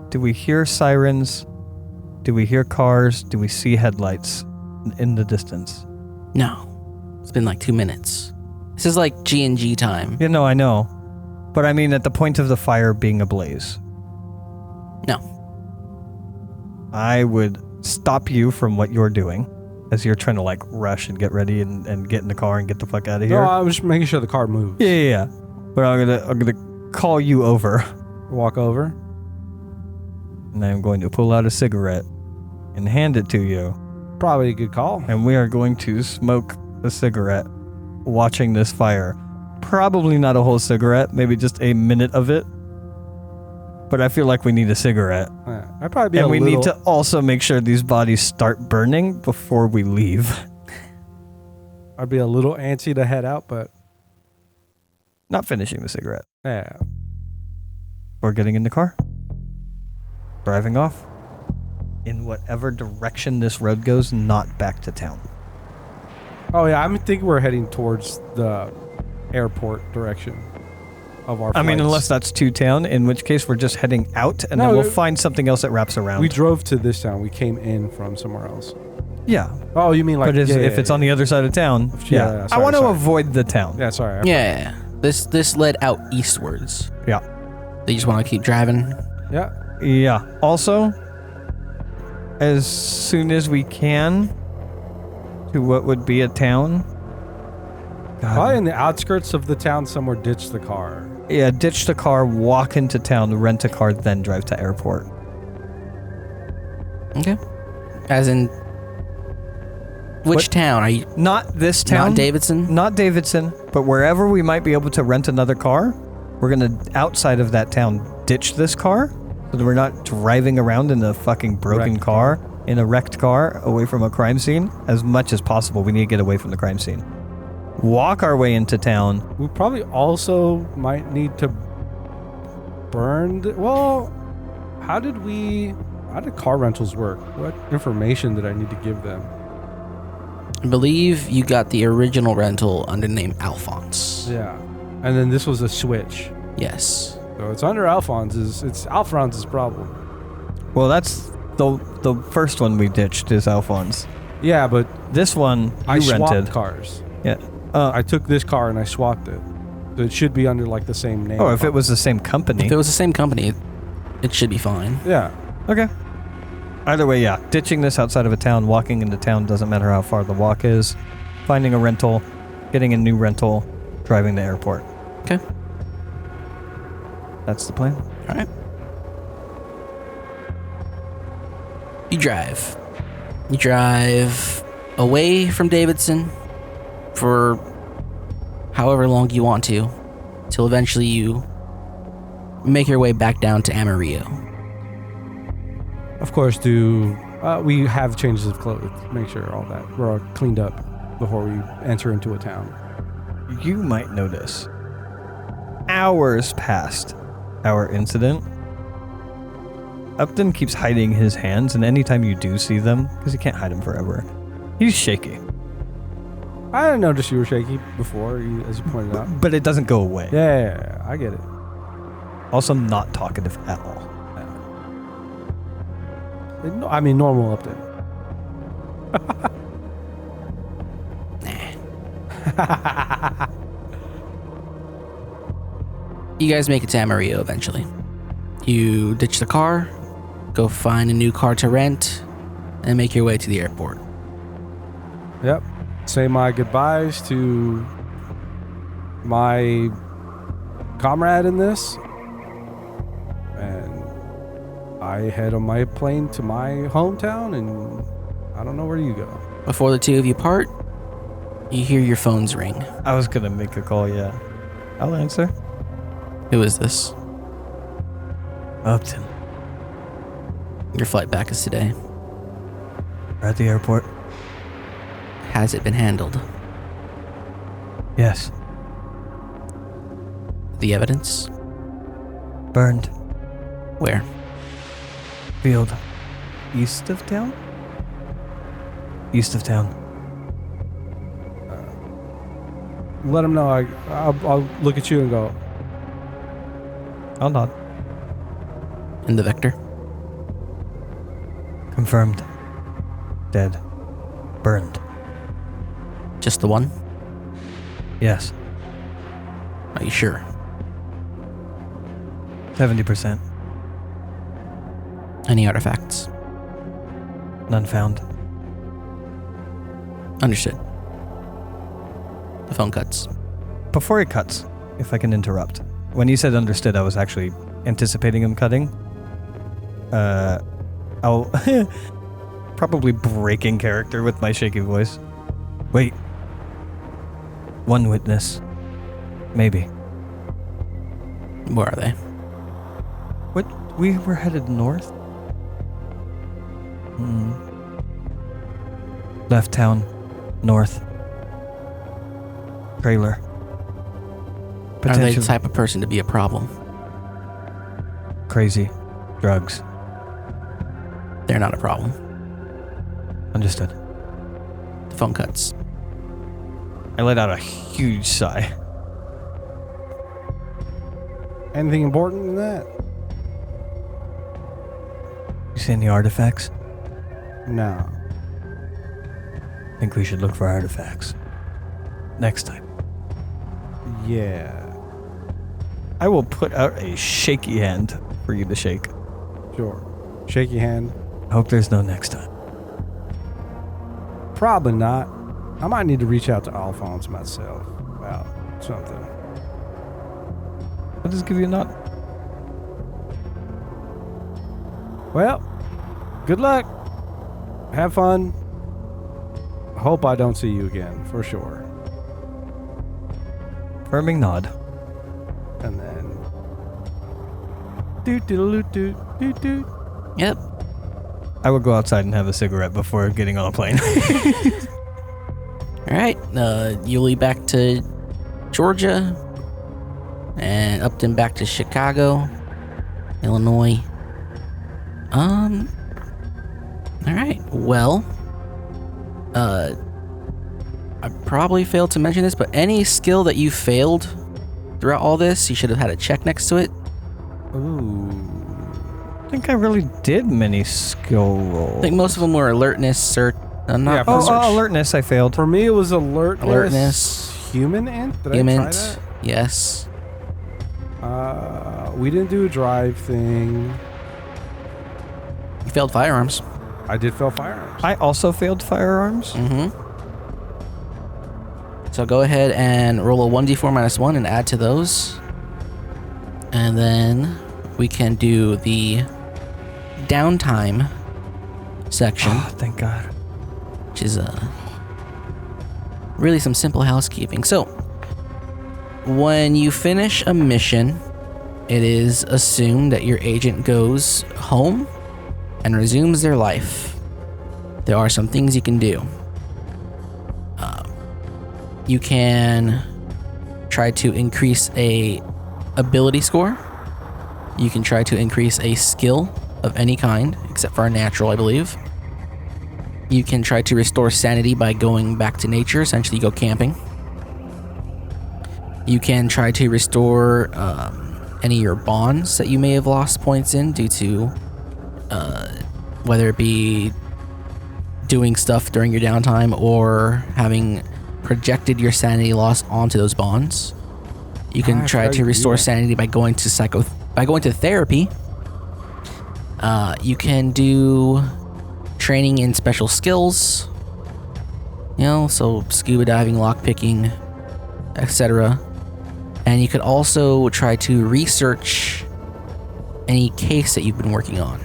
Do we hear sirens? Do we hear cars? Do we see headlights in the distance? No. It's been like 2 minutes. This is like G&G time. Yeah, no, I know. But I mean at the point of the fire being ablaze. No. I would stop you from what you're doing as you're trying to like rush and get ready and get in the car and get the fuck out of No, here. I'm just making sure the car moves. Yeah. But I'm gonna call you over Walk over. and I'm going to pull out a cigarette and hand it to you. Probably a good call. And we are going to smoke a cigarette watching this fire. Probably not a whole cigarette, maybe just a minute of it. But I feel like we need a cigarette. Yeah, I'd probably be And a we little, need to also make sure these bodies start burning before we leave. I'd be a little antsy to head out, but Not finishing the cigarette. yeah. Or getting in the car. Driving off. In whatever direction this road goes, not back to town. Oh yeah, I'm thinking we're heading towards the airport direction of our I mean, flights. unless that's to town, in which case we're just heading out and No, then we'll find something else that wraps around. we drove to this town. We came in from somewhere else. Yeah. Oh, you mean like But if it's on the other side of town, Yeah, I sorry, want to sorry. avoid the town. Yeah, sorry. Yeah. This led out eastwards. Yeah. They just want to keep driving. Yeah. Yeah. Also, as soon as we can, to what would be a town, Probably in the outskirts of the town somewhere, ditch the car. Yeah, ditch the car, walk into town, rent a car, then drive to airport. Okay. As in, which town are you? Not this town. Not Davidson? Not Davidson, but wherever we might be able to rent another car, we're going to, outside of that town, ditch this car so that we're not driving around in a fucking broken car, in a wrecked car, away from a crime scene. As much as possible, we need to get away from the crime scene. Walk our way into town. We probably also might need to burn well, how did car rentals work? What information did I need to give them? I believe you got the original rental under the name Alphonse. Yeah. And then this was a switch. Yes. So it's under Alphonse's. It's Alphonse's problem. Well, that's the first one we ditched is Alphonse. Yeah, but This one I you swapped rented. cars. Yeah. I took this car and I swapped it. So it should be under like the same name. Oh, if it was the same company. If it was the same company, it should be fine. Yeah. Okay. Either way, yeah. Ditching this outside of a town, walking into town, doesn't matter how far the walk is. Finding a rental, getting a new rental, driving to airport. Okay. That's the plan. All right. You drive. You drive away from Davidson for however long you want to, till eventually you make your way back down to Amarillo. Of course, we have changes of clothes. Make sure all that we're all cleaned up before we enter into a town. You might notice hours past our incident, Upton keeps hiding his hands, and anytime you do see them, because he can't hide them forever, he's shaky. I didn't notice you were shaky before, as you pointed out. But it doesn't go away. Yeah, I get it. Also not talkative at all. I mean, normal Upton. You guys make it to Amarillo eventually. You ditch the car, go find a new car to rent, and make your way to the airport. Yep. Say my goodbyes to my comrade in this. And I head on my plane to my hometown, and I don't know where you go. Before the two of you part, you hear your phones ring. I was going to make a call, yeah. I'll answer. Who is this? Upton. Your flight back is today. We're at the airport. Has it been handled? Yes. The evidence? Burned. Where? Field. East of town? East of town. Let him know. I'll look at you and go, I'll nod. In the Vector? Confirmed. Dead. Burned. Just the one? Yes. Are you sure? 70%. Any artifacts? None found. Understood. The phone cuts. Before it cuts, if I can interrupt. When you said understood, I was actually anticipating him cutting. I'll probably breaking character with my shaky voice. Wait. One witness. Maybe. Where are they? What? We were headed north? Left town. North. Trailer. Are they the type of person to be a problem? Crazy. Drugs. They're not a problem. Understood. The phone cuts. I let out a huge sigh. anything important in that? You see any artifacts? No. Think we should look for artifacts. Next time. Yeah. I will put out a shaky hand for you to shake. Sure. Shaky hand. Hope there's no next time. Probably not. I might need to reach out to Alphonse myself. about something. What does give you a nod? Well, good luck. Have fun. Hope I don't see you again, for sure. Firming nod. And then... Doot-doot-doot-doot-doot. Yep. I would go outside and have a cigarette before getting on a plane. All right. You'll be back to Georgia, and Upton back to Chicago, Illinois. All right. Well, I probably failed to mention this, but any skill that you failed throughout all this, you should have had a check next to it. Ooh. I think I really did many skill rolls. I think most of them were alertness, not Yeah, Oh, research. alertness, I failed. For me, it was alertness. Alertness. Human int? Did Human, I try that? yes. We didn't do a drive thing. You failed firearms. I did fail firearms. I also failed firearms. Mm-hmm. So go ahead and roll a 1d4 minus 1 and add to those. And then we can do the downtime section, Oh, thank God. which is really some simple housekeeping. So when you finish a mission, it is assumed that your agent goes home and resumes their life. There are some things you can do. You can try to increase a ability score. You can try to increase a skill of any kind, except for a natural, I believe. You can try to restore sanity by going back to nature, essentially go camping. You can try to restore any of your bonds that you may have lost points in due to whether it be doing stuff during your downtime or having projected your sanity loss onto those bonds. You can try to restore sanity by going to therapy. You can do training in special skills, so scuba diving, lockpicking, etc. And you could also try to research any case that you've been working on.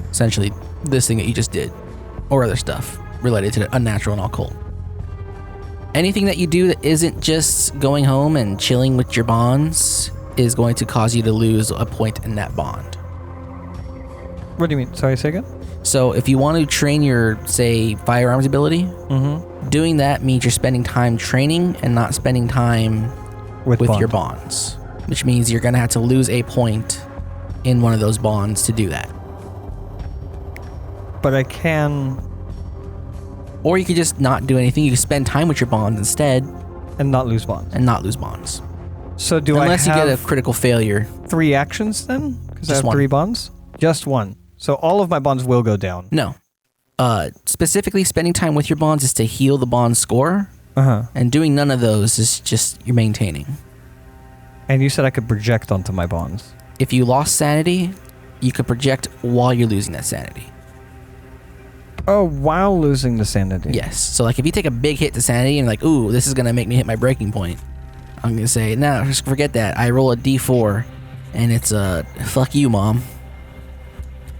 Essentially, this thing that you just did, or other stuff related to the unnatural and occult. Anything that you do that isn't just going home and chilling with your bonds is going to cause you to lose a point in that bond. What do you mean? Sorry, say again? So if you want to train your, say, firearms ability, doing that means you're spending time training and not spending time with your bonds, which means you're going to have to lose a point in one of those bonds to do that. But I can... Or you could just not do anything. You can spend time with your bonds instead And not lose bonds. So do Unless I have you get a critical failure. 3 actions then? Because I Just have one. 3 bonds? Just one. So all of my bonds will go down. No. Specifically, spending time with your bonds is to heal the bond score. Uh-huh. And doing none of those is just you're maintaining. And you said I could project onto my bonds. If you lost sanity, you could project while you're losing that sanity. Oh, while losing the sanity. Yes. So like if you take a big hit to sanity and like, ooh, this is going to make me hit my breaking point, I'm going to say, no, just forget that. I roll a d4 and it's fuck you, mom.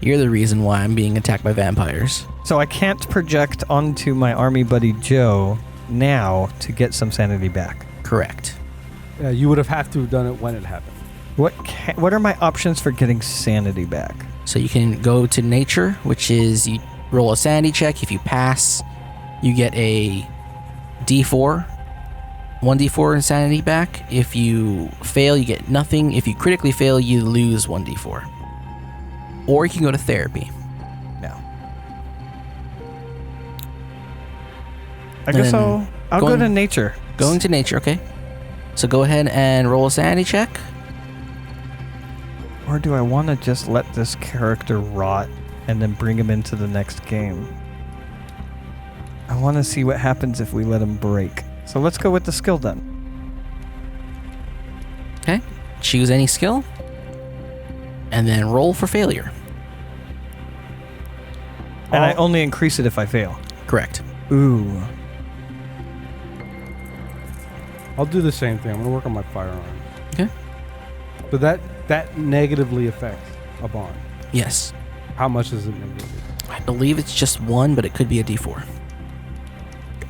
You're the reason why I'm being attacked by vampires. So I can't project onto my army buddy Joe now to get some sanity back. Correct. Yeah, you would have to have done it when it happened. What are my options for getting sanity back? So you can go to nature, which is you roll a sanity check. If you pass, you get a d4, 1d4 insanity back. If you fail, you get nothing. If you critically fail, you lose 1d4. Or you can go to therapy. No. I guess I'll go to nature. Going to nature, okay. So go ahead and roll a sanity check. Or do I want to just let this character rot and then bring him into the next game? I want to see what happens if we let him break. So let's go with the skill then. Okay. Choose any skill. And then roll for failure. And I only increase it if I fail. Correct. Ooh. I'll do the same thing. I'm going to work on my firearms. Okay. So that negatively affects a bond. Yes. How much does it negatively? I believe it's just 1, but it could be a D4.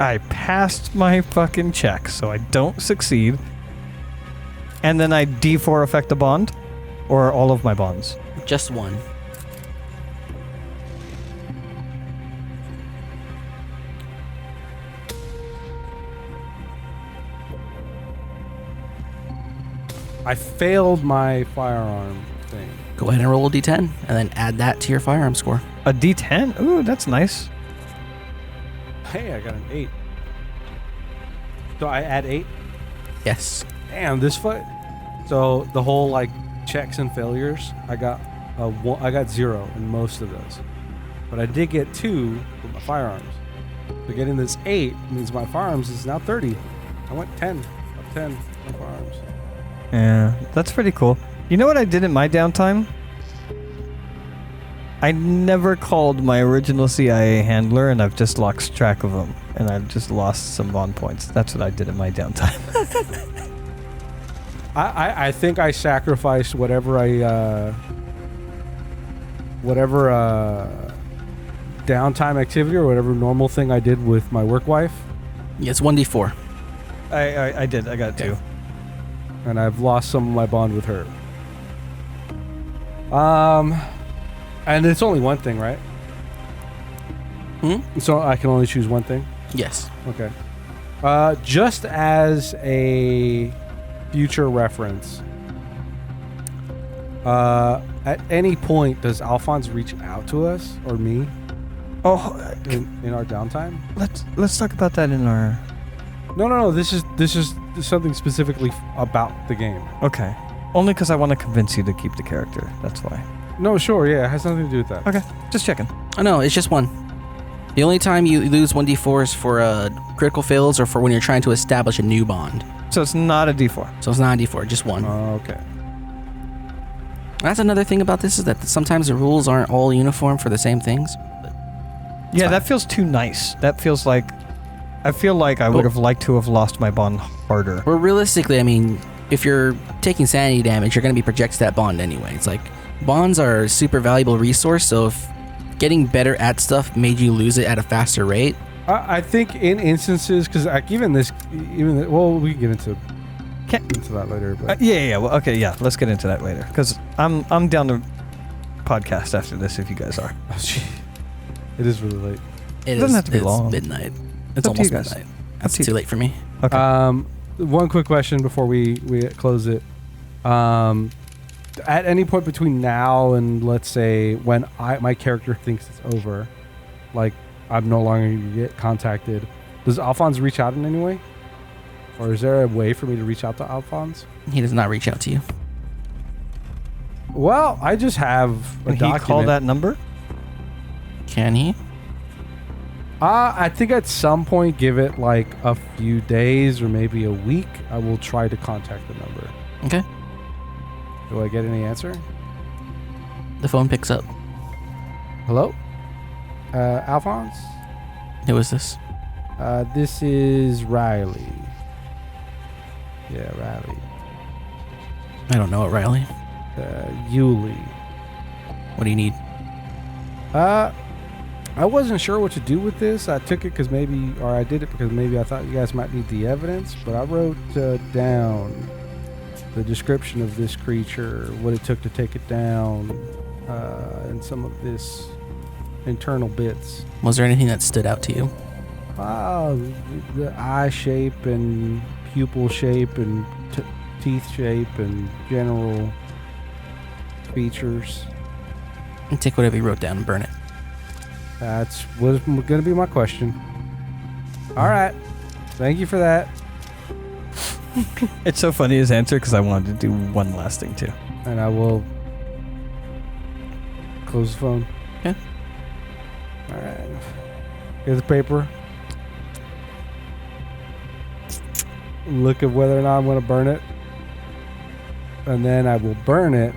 I passed my fucking check, so I don't succeed. And then I D4 affect the bond? Or all of my bonds? Just 1. I failed my firearm thing. Go ahead and roll a D10, and then add that to your firearm score. A D10? Ooh, that's nice. Hey, I got an 8. So I add 8? Yes. Damn, this fight. So the whole like checks and failures, I got 0 in most of those, but I did get 2 with my firearms. So getting this 8 means my firearms is now 30. I went 10 up 10 on firearms. Yeah, that's pretty cool. You know what I did in my downtime? I never called my original CIA handler, and I've just lost track of him, and I've just lost some bond points. That's what I did in my downtime. I think I sacrificed whatever downtime activity or whatever normal thing I did with my work wife. Yeah, it's 1D4. I did. I got 2. And I've lost some of my bond with her. And it's only one thing, right? So I can only choose one thing? Yes. Okay. Just as a future reference, at any point, does Alphonse reach out to us or me Oh, in our downtime? let's talk about that in our... No. This is something specifically about the game. Okay. Only because I want to convince you to keep the character. That's why. No, sure, yeah, it has nothing to do with that. Okay, just checking. Oh, no, it's just 1. The only time you lose 1D4 is for critical fails or for when you're trying to establish a new bond. So it's not a D4. So it's not a D4, just 1. Okay. That's another thing about this is that sometimes the rules aren't all uniform for the same things. Yeah, fine. that feels too nice. That feels like... I feel like I would have liked to have lost my bond harder. Well, realistically, I mean, if you're taking sanity damage, you're going to be projected that bond anyway. It's like, bonds are a super valuable resource, so if getting better at stuff made you lose it at a faster rate... I think in instances, because well, we can get into that later. But Yeah. Well, okay, yeah. Let's get into that later. Because I'm down to podcast after this if you guys are. Oh, gee. It is really late. It doesn't have to be long. It's midnight. It's up to you almost guys. midnight. That's too late for me. Okay. One quick question before we close it. At any point between now and let's say when my character thinks it's over, like I'm no longer going to get contacted, does Alphonse reach out in any way? Or is there a way for me to reach out to Alphonse? He does not reach out to you. Well, I just have a Can he document. call that number? Can he? I think at some point, give it like a few days or maybe a week, I will try to contact the number. Okay. Do I get any answer? The phone picks up. Hello? Alphonse? Who is this? This is Riley. Yeah, Riley. I don't know it, Riley. Yuli. What do you need? I wasn't sure what to do with this. I took it I did it because maybe I thought you guys might need the evidence, but I wrote down the description of this creature, what it took to take it down, and some of this internal bits. Was there anything that stood out to you? The eye shape and pupil shape and teeth shape and general features. And take whatever you wrote down and burn it. That's was going to be my question. All right. Thank you for that. It's so funny his answer because I wanted to do one last thing too. And I will close the phone. Okay. All right. Here's the paper. Look at whether or not I want to burn it. And then I will burn it.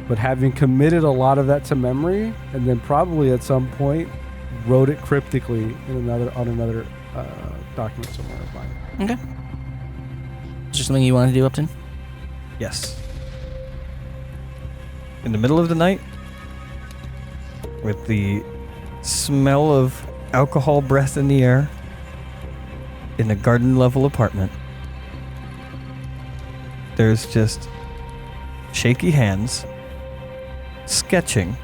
But having committed a lot of that to memory, and then probably at some point wrote it cryptically on another document somewhere of mine. Okay. there something you want to do, Upton? Yes. In the middle of the night, with the smell of alcohol breath in the air, in a garden level apartment, there's just shaky hands sketching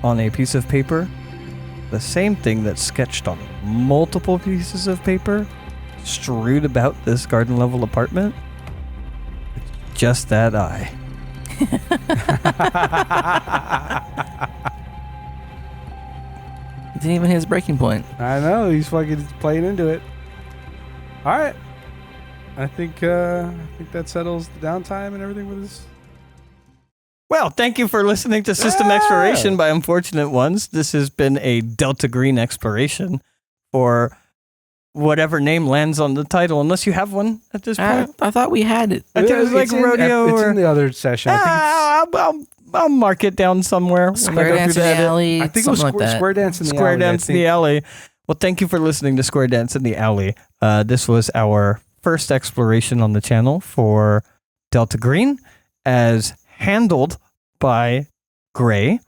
on a piece of paper, the same thing that's sketched on multiple pieces of paper strewed about this garden level apartment. It's just that eye. He didn't even hit his breaking point. I know, he's fucking playing into it. All right. I think that settles the downtime and everything with this. Well, thank you for listening to System Exploration by Unfortunate Ones. This has been a Delta Green exploration for whatever name lands on the title, unless you have one at this point. I thought we had it. I think it was like rodeo. It's in the other session. I think I'll mark it down somewhere. Square Dance in the Alley. I think it was something like that. Square Dance in the Alley. Square Dance in the Alley. Well, thank you for listening to Square Dance in the Alley. This was our first exploration on the channel for Delta Green, as handled by Gray,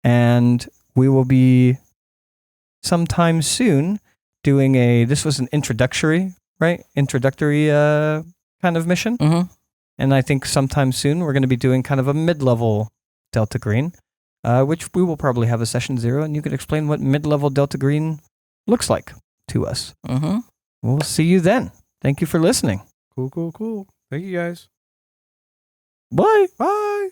and we will be sometime soon doing this was an introductory kind of mission. Mm-hmm. And I think sometime soon we're going to be doing kind of a mid-level Delta Green, which we will probably have a session 0, and you can explain what mid-level Delta Green looks like to us. Mm-hmm. We'll see you then. Thank you for listening. Cool. Thank you guys. Bye. Bye.